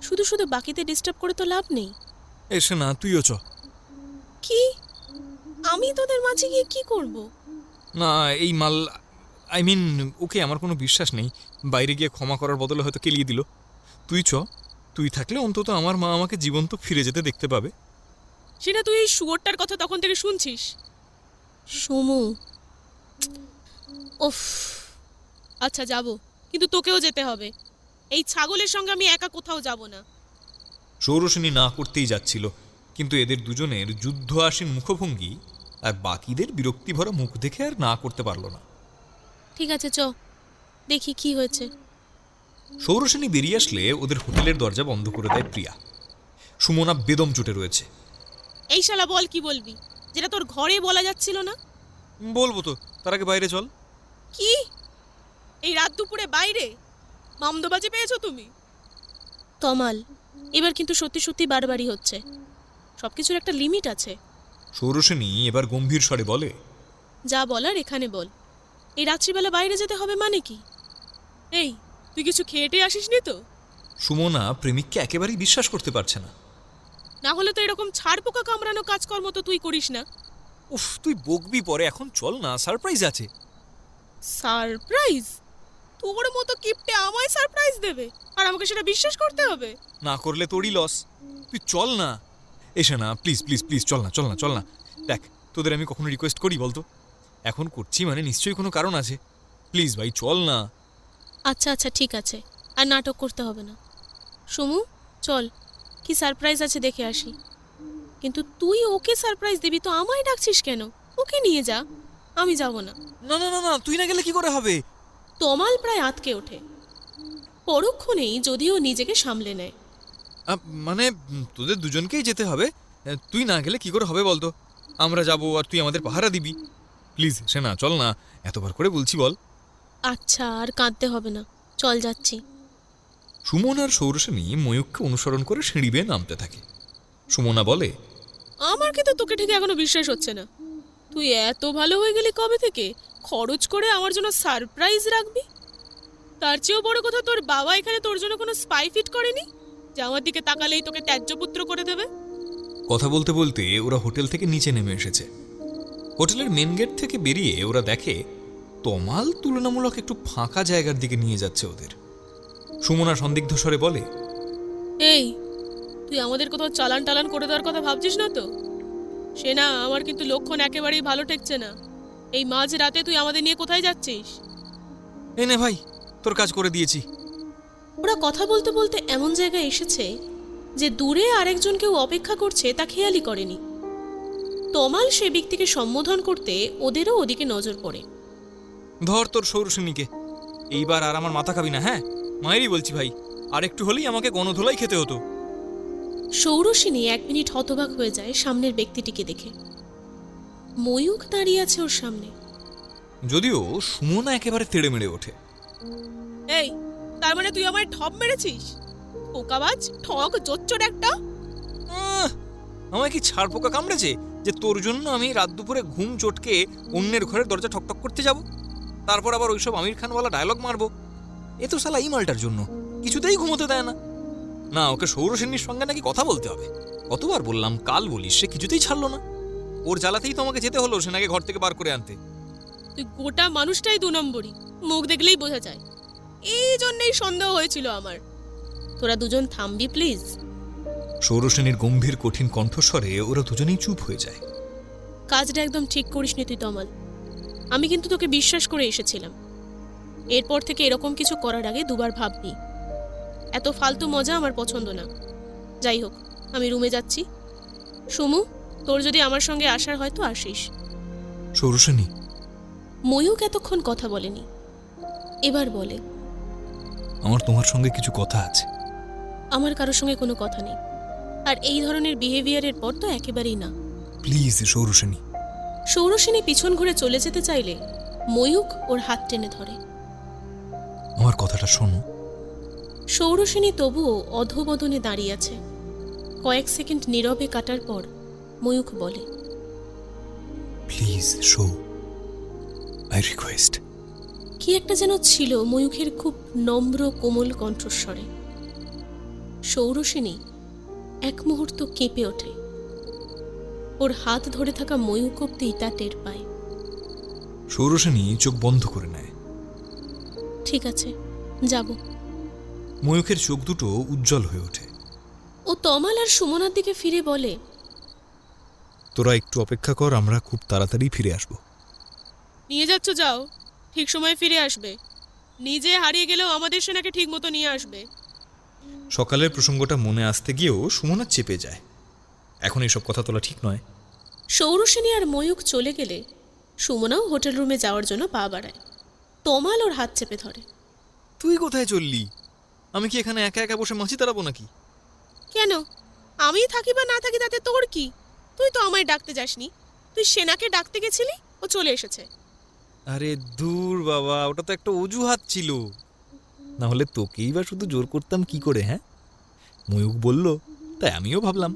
শুধু শুধু বাকিতে ডিস্টার্ব করে তো লাভ নেই। এসে না, তুইও চ। কি? আমি তোদের মাঝে গিয়ে কি করব? না, এই মাল, আই মিন, ওকে আমার কোনো বিশ্বাস নেই। বাইরে গিয়ে ক্ষমা করার বদলে হয়তো কেলিয়ে দিল। তুই চ, তুই থাকলে অন্তত আমার মা আমাকে জীবন্ত ফিরে যেতে দেখতে পাবে। সে না, তুই এই শুয়োরটার কথা তখন থেকে শুনছিস। সুমু, ওফ। আচ্ছা যাব, কিন্তু তোকেও যেতে হবে। এই ছাগলের সঙ্গে আমি একা কোথাও যাব না। সৌরসেনী না করতেই যাচ্ছিল, কিন্তু এদের দুজনের যুদ্ধ আসীন মুখভঙ্গি আর বাকিদের বিরক্তিভরা মুখ দেখে আর না করতে পারল না। ঠিক আছে, চ, দেখি কি হয়েছে। সৌরসেনী বেরিয়ে আসলে ওদের হোটেলের দরজা বন্ধ করে দেয় প্রিয়া। সুমনা বেদম চটে রয়েছে। এই শালা, বল কি বলবি, যেটা তোর ঘরে বলা যাচ্ছিল না? বলবো তো, তার আগে বাইরে চল। কি? এই রাত দুপুরে বাইরে? মামদোবাজি পেয়েছো তুমি? তমাল, এবার কিন্তু সত্যি সত্যি বারবারই হচ্ছে। সবকিছুর একটা লিমিট আছে। ষোড়শিনী এবার গম্ভীর স্বরে বলে, যা বলার এখানে বল। এই রাত্রিবেলা বাইরে যেতে হবে মানে কি? এই, তুই কিছু খেয়েটে আসিসনি তো? সুমনা প্রেমিককে একেবারেই বিশ্বাস করতে পারছে না। না হলে তো এরকম ছাড় পোকা কামড়ানো কাজকর্ম তো তুই করিস না। উফ, তুই বকবি পরে, এখন চল না, সারপ্রাইজ আছে। সারপ্রাইজ? তোর মতো কিপটে আমায় সারপ্রাইজ দেবে আর আমাকে সেটা বিশ্বাস করতে হবে? না করলে তোরই লস। তুই চল না। এসে না, প্লিজ প্লিজ প্লিজ, চল না চল না চল না। দেখ, তোদের আমি কখনো রিকোয়েস্ট করি বলতো? এখন করছি মানে নিশ্চয়ই কোনো কারণ আছে। প্লিজ ভাই, চল না। আচ্ছা আচ্ছা, ঠিক আছে, আর নাটক করতে হবে না। সুমু, চল, কি সারপ্রাইজ আছে দেখে আসি। কিন্তু তুই ওকে সারপ্রাইজ দিবি তো আমায় ডাকছিস কেন? ওকে নিয়ে যা, আমি যাব না। না না না না, তুই না গেলে কি করে হবে? তমাল প্রায় আঁতকে ওঠে। পরক্ষণেই যদিও নিজেকে সামলে নেয়। মানে তোদের দুজনকেই যেতে হবে। তুই না গেলে কি করে হবে বলতো? আমরা যাব আর তুই আমাদের পাহারা দিবি। প্লিজ সে না, চল না, এতবার করে বলছি বল। আচ্ছা, আর কাঁদতে হবে না, চল যাচ্ছি। সুমন আর সৌরসেনী ময়ূককে অনুসরণ করে সিঁড়ি বেয়ে নামতে থাকে। সুমনা বলে, আমার কিন্তু তোকে ঠিক এখনো বিশ্বাস হচ্ছে না। তুই এত ভালো হয়ে গেলি কবে থেকে খরচ করে আমার জন্য সারপ্রাইজ রাখবি? তার চেয়েও বড় কথা, তোর বাবা এখানে তোর জন্য কোনো স্পাই ফিট করেনি যে আমার দিকে তাকালেই তোকে ত্যায্যপুত্র করে দেবে? কথা বলতে বলতে ওরা হোটেল থেকে নিচে নেমে এসেছে। হোটেলের মেন গেট থেকে বেরিয়ে ওরা দেখে তমাল তুলনামূলক একটু ফাঁকা জায়গার দিকে নিয়ে যাচ্ছে ওদের। সুমনা সন্দিগ্ধ স্বরে বলে, এই, তুই আমাদের কোথাও চালান টালান করে দেওয়ার কথা ভাবছিস না তো? সে না, আমার কিন্তু লক্ষণ একেবারেই ভালো ঠেকছে না। এই মাঝ রাতে তুই আমাদের নিয়ে কোথায় যাচ্ছিস? এই নে ভাই, তোর কাজ করে দিয়েছি। ওরা কথা বলতে বলতে এমন জায়গায় এসেছে যে দূরে আরেকজন কেউ অপেক্ষা করছে তা খেয়ালই করেনি। তমাল সে ব্যক্তিকে সম্বোধন করতে ওদেরও ওদিকে নজর পড়ে। ধর তোর সৌরসেনীকে, এইবার আর আমার মাথা খাবি না, হ্যাঁ? মায়েরই বলছি ভাই, আর একটু হলেই আমাকে গণধোলাই খেতে হতো। সৌরসেনী 1 মিনিট হতবাক হয়ে যায় সামনের ব্যক্তিটিকে দেখে। ময়ূক দাঁড়িয়ে আছে ওর সামনে। যদিও সুমনা একেবারে তেড়ে মেড়ে ওঠে। এই, তার মানে তুই আমায় ঠপ মেরেছিস? পোকাবাজ, ঠক, জোচ্চোর একটা। আমায় কি ছাড় পোকা কামড়েছে যে তোর জন্য আমি রাত দুপুরে ঘুম চটকে অন্যের ঘরের দরজা ঠকঠক করতে যাব, তারপর আবার ওইসব আমির খানওয়ালা ডায়লগ মারবো? এ তো শালা এই মালটার জন্য কিছুতেই ঘুমোতে দেয় না। না, ওকে সৌরসেনীর সঙ্গে নাকি কথা বলতে হবে। কতবার বললাম কাল বলিস, সে কিছুতেই ছাড়লো না। ওর জ্বালাতেই তো আমাকে যেতে হলো সেনাকে ঘর থেকে বার করে আনতে। তুই গোটা মানুষটাই 2 নম্বরই, মুখ দেখলেই বোঝা যায়। এই জন্যই সন্দেহ হয়েছিল আমার। তোরা দুজন থামবি প্লিজ? সৌরসেনীর গম্ভীর কঠিন কণ্ঠস্বরে ওরা দুজনেই চুপ হয়ে যায়। কাজটা একদম ঠিক করিসনি তুই তমাল। আমি কিন্তু তোকে বিশ্বাস করে এসেছিলাম। এরপর থেকে এরকম কিছু করার আগে দুবার ভাববি। এত ফালতু মজা আমার পছন্দ না। যাই হোক, আমি রুমে যাচ্ছি। সুমু, তোর যদি আমার সঙ্গে আসার হয় তো আসিস। সৌরসেনী, ময়ূক এতক্ষণ কথা বলেনি, এবার বলে, আমার তোমার সঙ্গে কিছু কথা আছে। আমার কারোর সঙ্গে কোনো কথা নেই, আর এই ধরনের বিহেভিয়ারের পর তো একেবারেই না। প্লিজ সৌরসেনী। সৌরসেনী পিছন ঘুরে চলে যেতে চাইলে ময়ূক ওর হাত টেনে ধরে। আমার কথাটা শোনো। সৌরসেনী তবুও অধোবদনে দাঁড়িয়ে আছে। কয়েক সেকেন্ড নীরবে কাটার পর ময়ূক বলে, প্লিজ শো, আই রিকোয়েস্ট। কি একটা যেন ছিল ময়ূখের খুব নম্র কোমল কণ্ঠস্বরে। সৌরসেনী এক মুহূর্ত কেঁপে ওঠে। ওর হাত ধরে থাকা ময়ূক অব্দি তা টের পায়। সৌরসেনী চোখ বন্ধ করে নেয়। ঠিক আছে, যাব। ময়ূখের চোখ দুটো উজ্জ্বল হয়ে ওঠে। ও তমাল আর সুমনার দিকে ফিরে বলে, তোরা একটু অপেক্ষা কর, আমরা খুব তাড়াতাড়ি ফিরে আসব। নিয়ে যাচ্ছ, যাও, ঠিক সময় ফিরে আসবে। নিজে হারিয়ে গেলেও আমাদের সেনাকে ঠিক মতো নিয়ে আসবে। সকালের প্রসঙ্গটা মনে আসতে গিয়েও সুমনা চেপে যায়। এখন এইসব কথা তোলা ঠিক নয়। সৌরসেনী আর ময়ূক চলে গেলে সুমনাও হোটেল রুমে যাওয়ার জন্য পা বাড়ায়। তমাল ওর হাত চেপে ধরে। তুই কোথায় চললি? আমি কি এখানে একা একা বসে মাছি তাড়াবো নাকি? কেন? আমি থাকি বা না থাকি তাতে তোর কি? তুই তো আমায় ডাকতে যাসনি, তুই সেনাকে ডাকতে গেছিলি, ও চলে এসেছে। আরে দূর বাবা, ওটা তো একটা অজুহাত ছিল। না হলে তোকেই বা শুধু জোর করতাম কি করে, হ্যাঁ? ময়ূক বলল তাই আমিও ভাবলাম।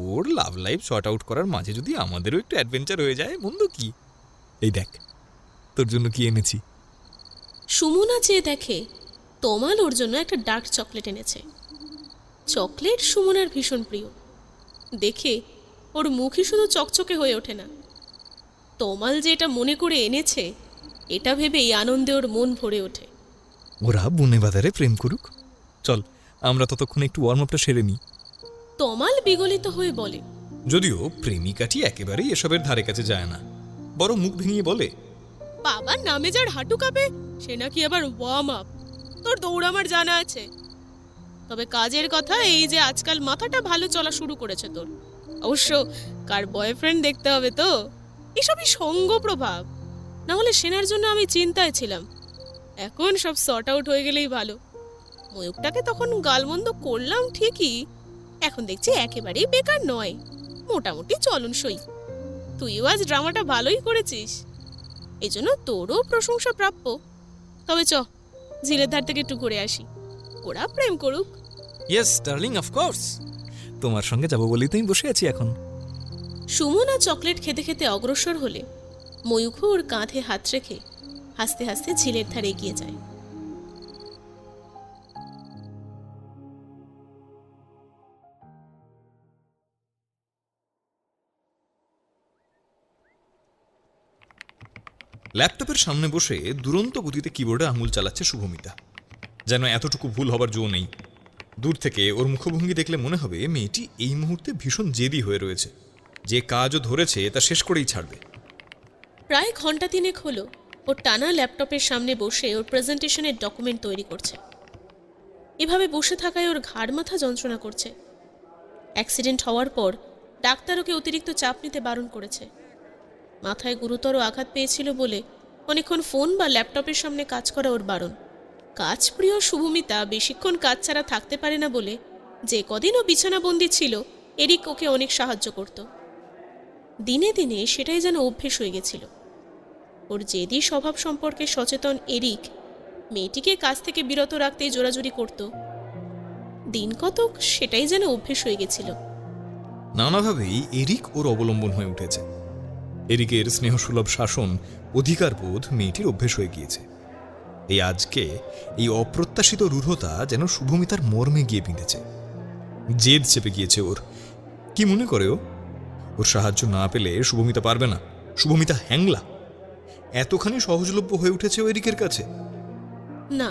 ওর লাভ লাইফ শর্ট আউট করার মাঝে যদি আমাদেরও একটু অ্যাডভেঞ্চার হয়ে যায়, মন্দ কি? এই দেখ তোর জন্য কি এনেছি। সুমনা চেয়ে দেখে তমাল ওর জন্য একটা ডার্ক চকলেট এনেছে। চকলেট সুমনার ভীষণ প্রিয়। দেখে ওর মুখই শুধু চকচকে হয়ে ওঠে না, তমাল যে এটা মনে করে এনেছে এটা ভেবেই আনন্দে ওর মন ভরে ওঠে। ওরা বনে বাজারে প্রেম করুক, চল আমরা ততক্ষণ একটু ওয়ার্ম আপটা সেরে নিই। তমাল বিগলিত হয়ে বলে, যদিও প্রেমিকাটি একেবারেই এসবের ধারে কাছে যায় না, বড় মুখ ভেঙিয়ে বলে, বাবার নামে যার হাঁটু কাঁপে সে নাকি আবার ওয়ার্ম আপ। তোর দৌড় আমার জানা আছে, তবে কাজের কথা এই যে আজকাল মাথাটা ভালো চলা শুরু করেছে তোর। অবশ্য কার বয়ফ্রেন্ড দেখতে হবে তো, এসবই সঙ্গ প্রভাব। না হলে সেনার জন্য আমি চিন্তায় ছিলাম, এখন সব সর্ট আউট হয়ে গেলেই ভালো। ময়ূকটাকে তখন গালমন্দ করলাম ঠিকই, এখন দেখছি একেবারেই বেকার নয়, মোটামুটি চলনসই। তুইও আজ ড্রামাটা ভালোই করেছিস, এই জন্য তোরও প্রশংসা প্রাপ্য। তবে চ, ঝিলের ধার থেকে একটু ঘুরে আসি, ওরা প্রেম করুক। ইয়েস ডার্লিং, অফকোর্স, তোমার সঙ্গে যাবো বলেই তো আমি বসে আছি এখন। সুমনা চকলেট খেতে খেতে অগ্রসর হলে ময়ূখ ওর কাঁধে হাত রেখে হাসতে হাসতে ঝিলের ধারে এগিয়ে যায়। ল্যাপটপের সামনে বসে দুরন্ত গতিতে কিবোর্ডে আঙুল চালাচ্ছে শুভমিতা, যেন এতটুকু ভুল হবার জো নেই। দূর থেকে ওর মুখভঙ্গি দেখলে মনে হবে মেয়েটি এই মুহূর্তে ভীষণ জেদি হয়ে রয়েছে, যে কাজও ধরেছে তা শেষ করেই ছাড়বে। প্রায় ঘন্টা তিনেক হলো ও টানা ল্যাপটপের সামনে বসে ওর প্রেজেন্টেশনের ডকুমেন্ট তৈরি করছে। এভাবে বসে থাকায় ওর ঘাড় মাথা যন্ত্রণা করছে। অ্যাক্সিডেন্ট হওয়ার পর ডাক্তার ওকে অতিরিক্ত চাপ নিতে বারণ করেছে। মাথায় গুরুতর আঘাত পেয়েছিল বলে অনেকক্ষণ ফোন বা ল্যাপটপের সামনে কাজ করা ওর বারণ। কাজপ্রিয় শুভমিতা বেশিক্ষণ কাজ ছাড়া থাকতে পারে না বলে যে কদিন ও বিছানাবন্দি ছিল এরিক ওকে অনেক সাহায্য করত। দিনে দিনে সেটাই যেন অভ্যেস হয়ে গেছিল। ওর জেদি স্বভাব সম্পর্কে সচেতন এরিক মেয়েটিকে কাজ থেকে বিরত রাখতেই জোরাজুরি করত। দিন কতক সেটাই যেন অভ্যেস হয়ে গেছিল। নানাভাবেই এরিক ওর অবলম্বন হয়ে উঠেছে। এরিকের স্নেহসুলভ শাসন, অধিকারবোধ মেয়েটির অভ্যেস হয়ে গিয়েছে। এই আজকে এই অপ্রত্যাশিত রূঢ়তা যেন শুভমিতার মর্মে গিয়ে বিঁধেছে। জেদ চেপে গিয়েছে ওর। কি মনে করে ও? ওর সাহায্য না পেলে শুভমিতা পারবে না, শুভমিতা হ্যাংলা, এতখানি সহজলভ্য হয়ে উঠেছে ও এরিকের কাছে। না,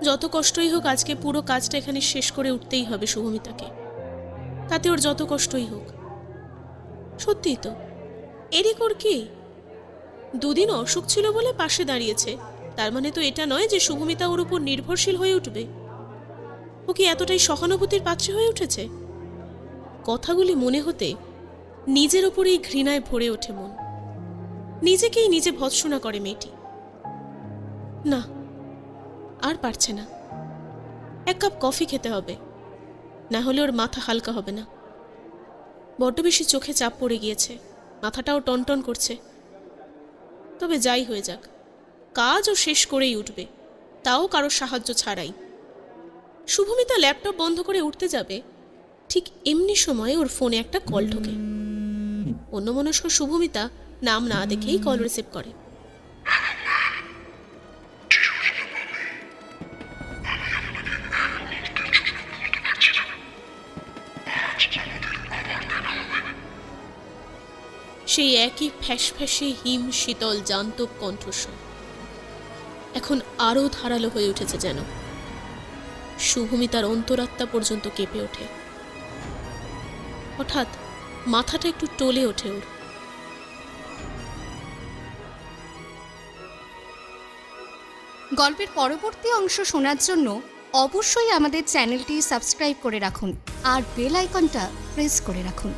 যত কষ্টই হোক আজকে পুরো কাজটা এখানে শেষ করে উঠতেই হবে শুভমিতাকে, তাতে ওর যত কষ্টই হোক। সত্যিই তো, এরিক ওর কি দুদিন অসুখ ছিল বলে পাশে দাঁড়িয়েছে, তার মানে তো এটা নয় যে শুভমিতা ওর উপর নির্ভরশীল হয়ে উঠবে। ও কি এতটাই সহানুভূতির পাত্রী হয়ে উঠেছে? কথাগুলি মনে হতে নিজের ওপরেই ঘৃণায় ভরে ওঠে মন। নিজেকেই নিজে ভৎসনা করে মেয়েটি। না, আর পারছে না। এক কাপ কফি খেতে হবে, না হলে ওর মাথা হালকা হবে না। বড্ড বেশি চোখে চাপ পড়ে গিয়েছে, মাথাটাও টনটন করছে। তবে যাই হয়ে যাক, কাজও শেষ করেই উঠবে, তাও কারো সাহায্য ছাড়াই। শুভমিতা ল্যাপটপ বন্ধ করে উঠতে যাবে, ঠিক এমনি সময়ে ওর ফোনে একটা কল ঢোকে। অন্যমনস্ক শুভমিতা নাম না দেখেই কল রিসিভ করে। সেই একই ফ্যাসফ্যাসে হিম শীতল জান্তব কণ্ঠস্বর এখন আরও ধারালো হয়ে উঠেছে যেন। শুভমিতার অন্তরাত্মা পর্যন্ত কেঁপে ওঠে। হঠাৎ মাথাটা একটু টলে ওঠে ওর। গল্পের পরবর্তী অংশ শোনার জন্য অবশ্যই আমাদের চ্যানেলটি সাবস্ক্রাইব করে রাখুন আর বেল আইকনটা প্রেস করে রাখুন।